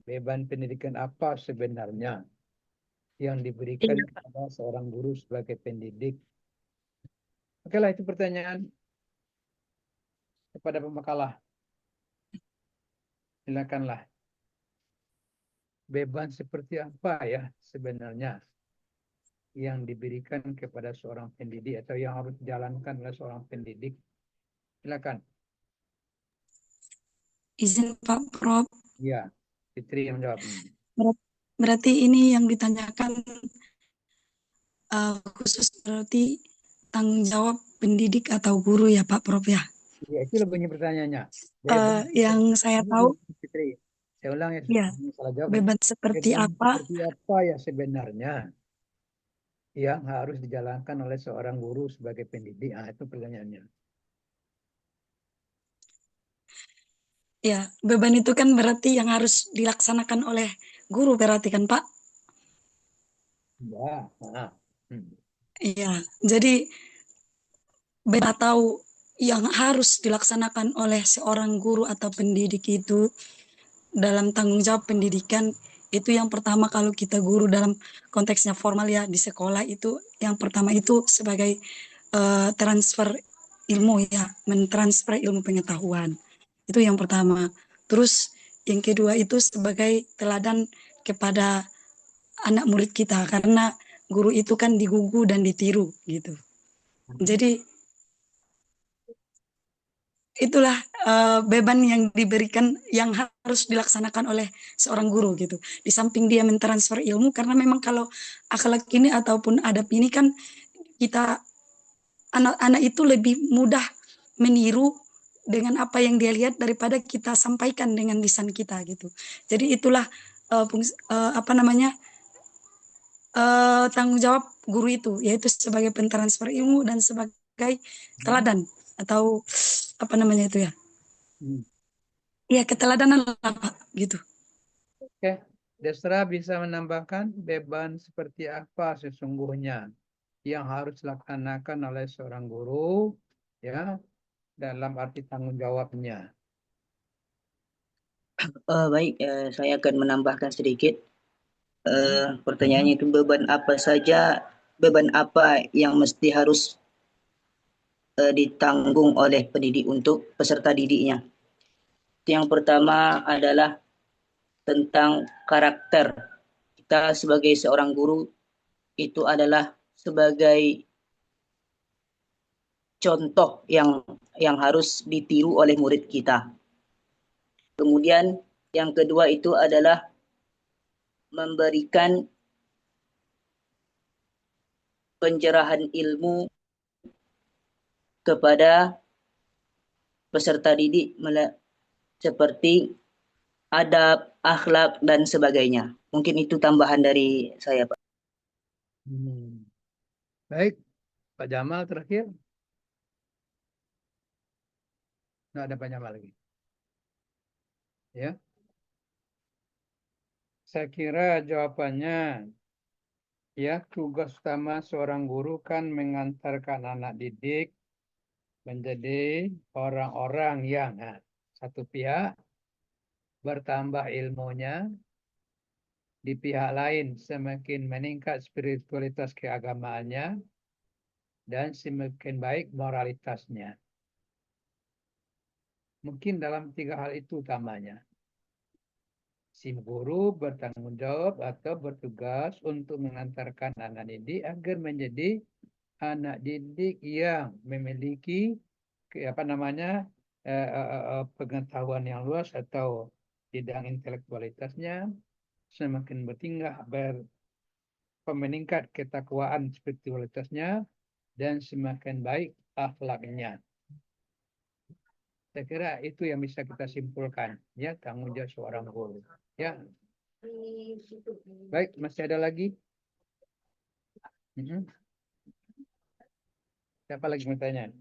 [SPEAKER 1] Beban pendidikan apa sebenarnya yang diberikan
[SPEAKER 14] iya, Pak.
[SPEAKER 1] kepada seorang guru sebagai pendidik? Oke lah, itu pertanyaan kepada pemakalah. Silakanlah. Beban seperti apa ya sebenarnya yang diberikan kepada seorang pendidik atau yang harus dijalankan oleh seorang pendidik? Silakan.
[SPEAKER 4] Izin Pak Prof.
[SPEAKER 1] Iya, Fitri yang menjawab.
[SPEAKER 4] Berarti ini yang ditanyakan khusus berarti tanggung jawab pendidik atau guru ya Pak Prof ya.
[SPEAKER 1] Ya, itu lebihnya pertanyaannya. Beban
[SPEAKER 4] Yang saya tahu,
[SPEAKER 1] Fitri. Saya ulang ya,
[SPEAKER 4] ya,
[SPEAKER 1] salah jawab.
[SPEAKER 4] beban seperti
[SPEAKER 1] Beban
[SPEAKER 4] apa?
[SPEAKER 1] seperti apa ya sebenarnya yang harus dijalankan oleh seorang guru sebagai pendidik? Ah, itu pertanyaannya.
[SPEAKER 4] Ya, beban itu kan berarti yang harus dilaksanakan oleh guru berarti kan Pak?
[SPEAKER 1] Ya, nah.
[SPEAKER 4] Iya, jadi beda tahu yang harus dilaksanakan oleh seorang guru atau pendidik itu dalam tanggung jawab pendidikan itu yang pertama kalau kita guru dalam konteksnya formal ya di sekolah itu yang pertama itu sebagai transfer ilmu ya, mentransfer ilmu pengetahuan. Itu yang pertama. Terus yang kedua itu sebagai teladan kepada anak murid kita karena guru itu kan digugu dan ditiru gitu. Jadi itulah beban yang diberikan yang harus dilaksanakan oleh seorang guru gitu. Di samping dia mentransfer ilmu karena memang kalau akhlak ini ataupun adab ini kan kita anak-anak itu lebih mudah meniru dengan apa yang dia lihat daripada kita sampaikan dengan lisan kita gitu. Jadi itulah apa namanya tanggung jawab guru itu yaitu sebagai pentransfer ilmu dan sebagai teladan atau apa namanya itu ya? Ya keteladanan lah Pak gitu.
[SPEAKER 1] Oke, Desra bisa menambahkan beban seperti apa sesungguhnya yang harus dilaksanakan oleh seorang guru ya dalam arti tanggung jawabnya.
[SPEAKER 9] Baik, saya akan menambahkan sedikit. Pertanyaannya itu beban apa yang mesti harus ditanggung oleh pendidik untuk peserta didiknya. Yang pertama adalah tentang karakter. Kita sebagai seorang guru itu adalah sebagai contoh yang harus ditiru oleh murid kita. Kemudian yang kedua itu adalah memberikan pencerahan ilmu kepada peserta didik seperti adab, akhlak, dan sebagainya. Mungkin itu tambahan dari saya, Pak.
[SPEAKER 1] Baik, Pak Jamal terakhir. Nggak ada Pak Jamal lagi. Ya, saya kira jawabannya ya tugas utama seorang guru kan mengantarkan anak didik menjadi orang-orang yang satu pihak bertambah ilmunya, di pihak lain semakin meningkat spiritualitas keagamaannya, dan semakin baik moralitasnya. Mungkin dalam tiga hal itu utamanya. Si guru bertanggung jawab atau bertugas untuk mengantarkan anak didik agar menjadi anak didik yang memiliki pengetahuan yang luas atau bidang intelektualitasnya semakin meningkat ketakwaan spiritualitasnya dan semakin baik akhlaknya. Saya kira itu yang bisa kita simpulkan, ya, tanggung jawab seorang guru. Ya, baik, masih ada lagi? Siapa lagi mau tanya?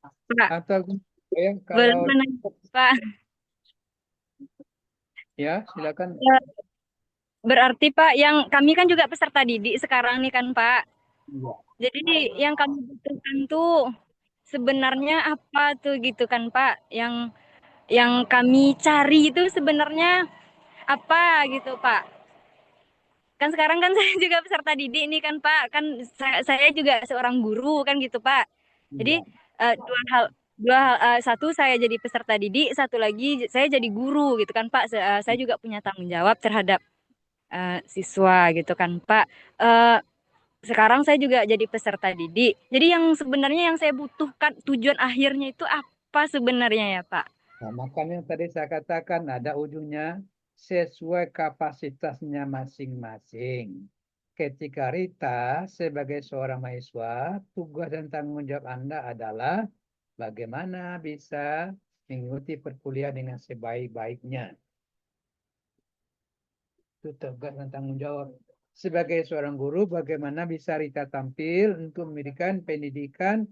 [SPEAKER 14] Pak,
[SPEAKER 1] Atau
[SPEAKER 14] boleh
[SPEAKER 1] kalau
[SPEAKER 14] menanya, Pak.
[SPEAKER 1] ya, silakan.
[SPEAKER 14] Berarti Pak, yang kami kan juga peserta didik sekarang nih kan Pak.
[SPEAKER 1] Iya.
[SPEAKER 14] Jadi yang kami butuhkan tuh sebenarnya apa tuh gitu kan Pak? Yang kami cari itu sebenarnya apa gitu Pak? Kan sekarang kan saya juga peserta didik nih kan Pak. Kan saya juga seorang guru kan gitu Pak. Jadi satu saya jadi peserta didik, satu lagi saya jadi guru gitu kan Pak. Saya juga punya tanggung jawab terhadap siswa gitu kan Pak. Sekarang saya juga jadi peserta didik. Jadi yang sebenarnya yang saya butuhkan tujuan akhirnya itu apa sebenarnya ya Pak?
[SPEAKER 1] Nah, makanya tadi saya katakan ada ujungnya sesuai kapasitasnya masing-masing. Ketika Rita sebagai seorang mahasiswa, tugas dan tanggung jawab Anda adalah bagaimana bisa mengikuti perkuliahan dengan sebaik-baiknya. Itu tugas dan tanggung jawab. Sebagai seorang guru, bagaimana bisa Rita tampil untuk memberikan pendidikan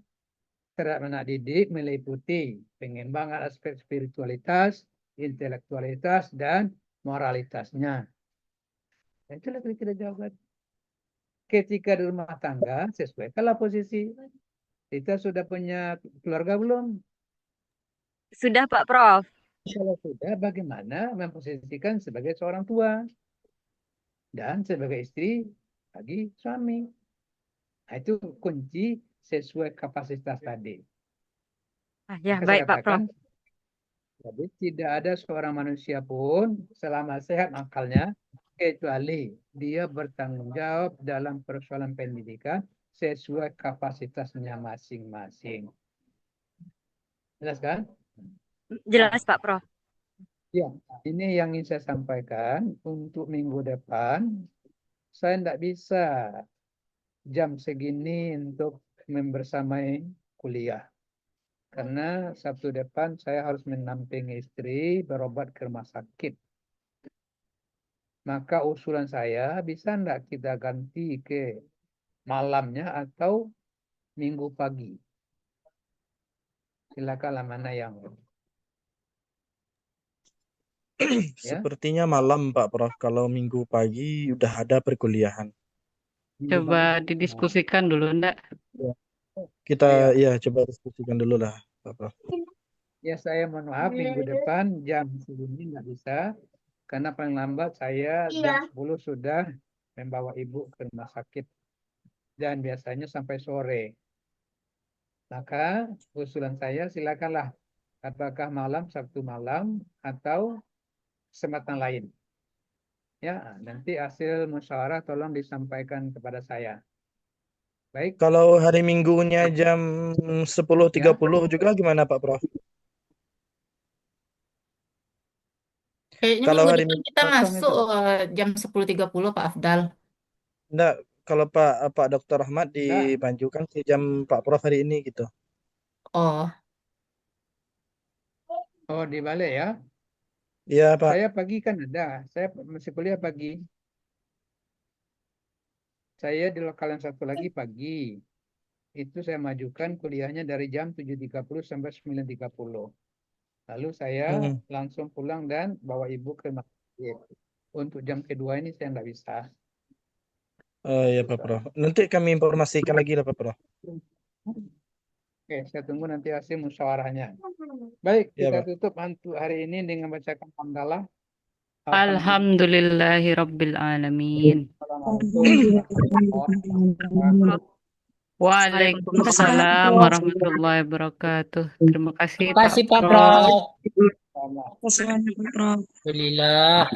[SPEAKER 1] terhadap anak didik meliputi pengembangan aspek spiritualitas, intelektualitas, dan moralitasnya. Dan itulah kita jawab. Ketika di rumah tangga, sesuaikanlah posisi. Kita sudah punya keluarga belum?
[SPEAKER 14] Sudah Pak Prof.
[SPEAKER 1] Kalau sudah, bagaimana memposisikan sebagai seorang tua dan sebagai istri bagi suami. Nah, itu kunci sesuai kapasitas tadi.
[SPEAKER 14] Ya,
[SPEAKER 1] Maka
[SPEAKER 14] baik
[SPEAKER 1] saya
[SPEAKER 14] Pak Prof.
[SPEAKER 1] katakan, jadi tidak ada seorang manusia pun selama sehat akalnya kecuali dia bertanggung jawab dalam persoalan pendidikan sesuai kapasitasnya masing-masing. Jelas kan?
[SPEAKER 14] Jelas Pak Prof.
[SPEAKER 1] Ya, ini yang ingin saya sampaikan untuk minggu depan. Saya tidak bisa jam segini untuk membersamai kuliah. Karena Sabtu depan saya harus menampingi istri berobat ke rumah sakit. Maka usulan saya, bisa enggak kita ganti ke malamnya atau minggu pagi? Silakanlah mana yang...
[SPEAKER 15] Sepertinya malam Pak Prof. Kalau minggu pagi udah ada perkuliahan.
[SPEAKER 11] Coba didiskusikan dulu, enggak?
[SPEAKER 15] Kita coba diskusikan dulu lah Pak Prof.
[SPEAKER 1] Ya, saya mohon maaf minggu depan jam segini nggak bisa. Karena paling lambat saya jam 10 sudah membawa ibu ke rumah sakit. Dan biasanya sampai sore. Maka usulan saya silakanlah. Apakah malam, Sabtu malam, atau kesempatan lain. Ya, nanti hasil musyawarah tolong disampaikan kepada saya. Baik.
[SPEAKER 15] Kalau hari Minggunya jam 10.30 juga gimana Pak Prof?
[SPEAKER 7] Kayaknya
[SPEAKER 15] Kalau
[SPEAKER 7] minggu
[SPEAKER 15] hari
[SPEAKER 7] depan
[SPEAKER 15] Minggu
[SPEAKER 7] kita
[SPEAKER 15] kosong
[SPEAKER 7] masuk jam 10.30 Pak Afdal.
[SPEAKER 15] Enggak, kalau Pak Dr. Ahmad dimajukan ke jam Pak Prof hari ini gitu.
[SPEAKER 7] Oh.
[SPEAKER 1] Oh, dibalik ya?
[SPEAKER 15] Iya Pak.
[SPEAKER 1] Saya pagi kan ada. Saya masih kuliah pagi. Saya di lokal yang satu lagi pagi. Itu saya majukan kuliahnya dari jam 7.30 sampai 9.30. Lalu saya langsung pulang dan bawa ibu ke rumah sakit. Untuk jam kedua ini saya nggak bisa.
[SPEAKER 15] Oh iya Pak Prof. Nanti kami informasikan lagi lah Pak Prof.
[SPEAKER 1] Oke, saya tunggu nanti hasil musyawarahnya. Baik,
[SPEAKER 15] Ya,
[SPEAKER 1] kita
[SPEAKER 15] Pak.
[SPEAKER 1] tutup untuk hari ini dengan bacakan hamdalah.
[SPEAKER 11] Alhamdulillahirabbil alamin.
[SPEAKER 1] Assalamualaikum warahmatullahi wabarakatuh.
[SPEAKER 11] Waalaikumsalam warahmatullahi wabarakatuh. Terima kasih
[SPEAKER 2] Terima kasih
[SPEAKER 11] Pak
[SPEAKER 2] Pak
[SPEAKER 11] Prof.
[SPEAKER 2] Prof.
[SPEAKER 4] Wassalamualaikum, Prof.
[SPEAKER 2] Alhamdulillah.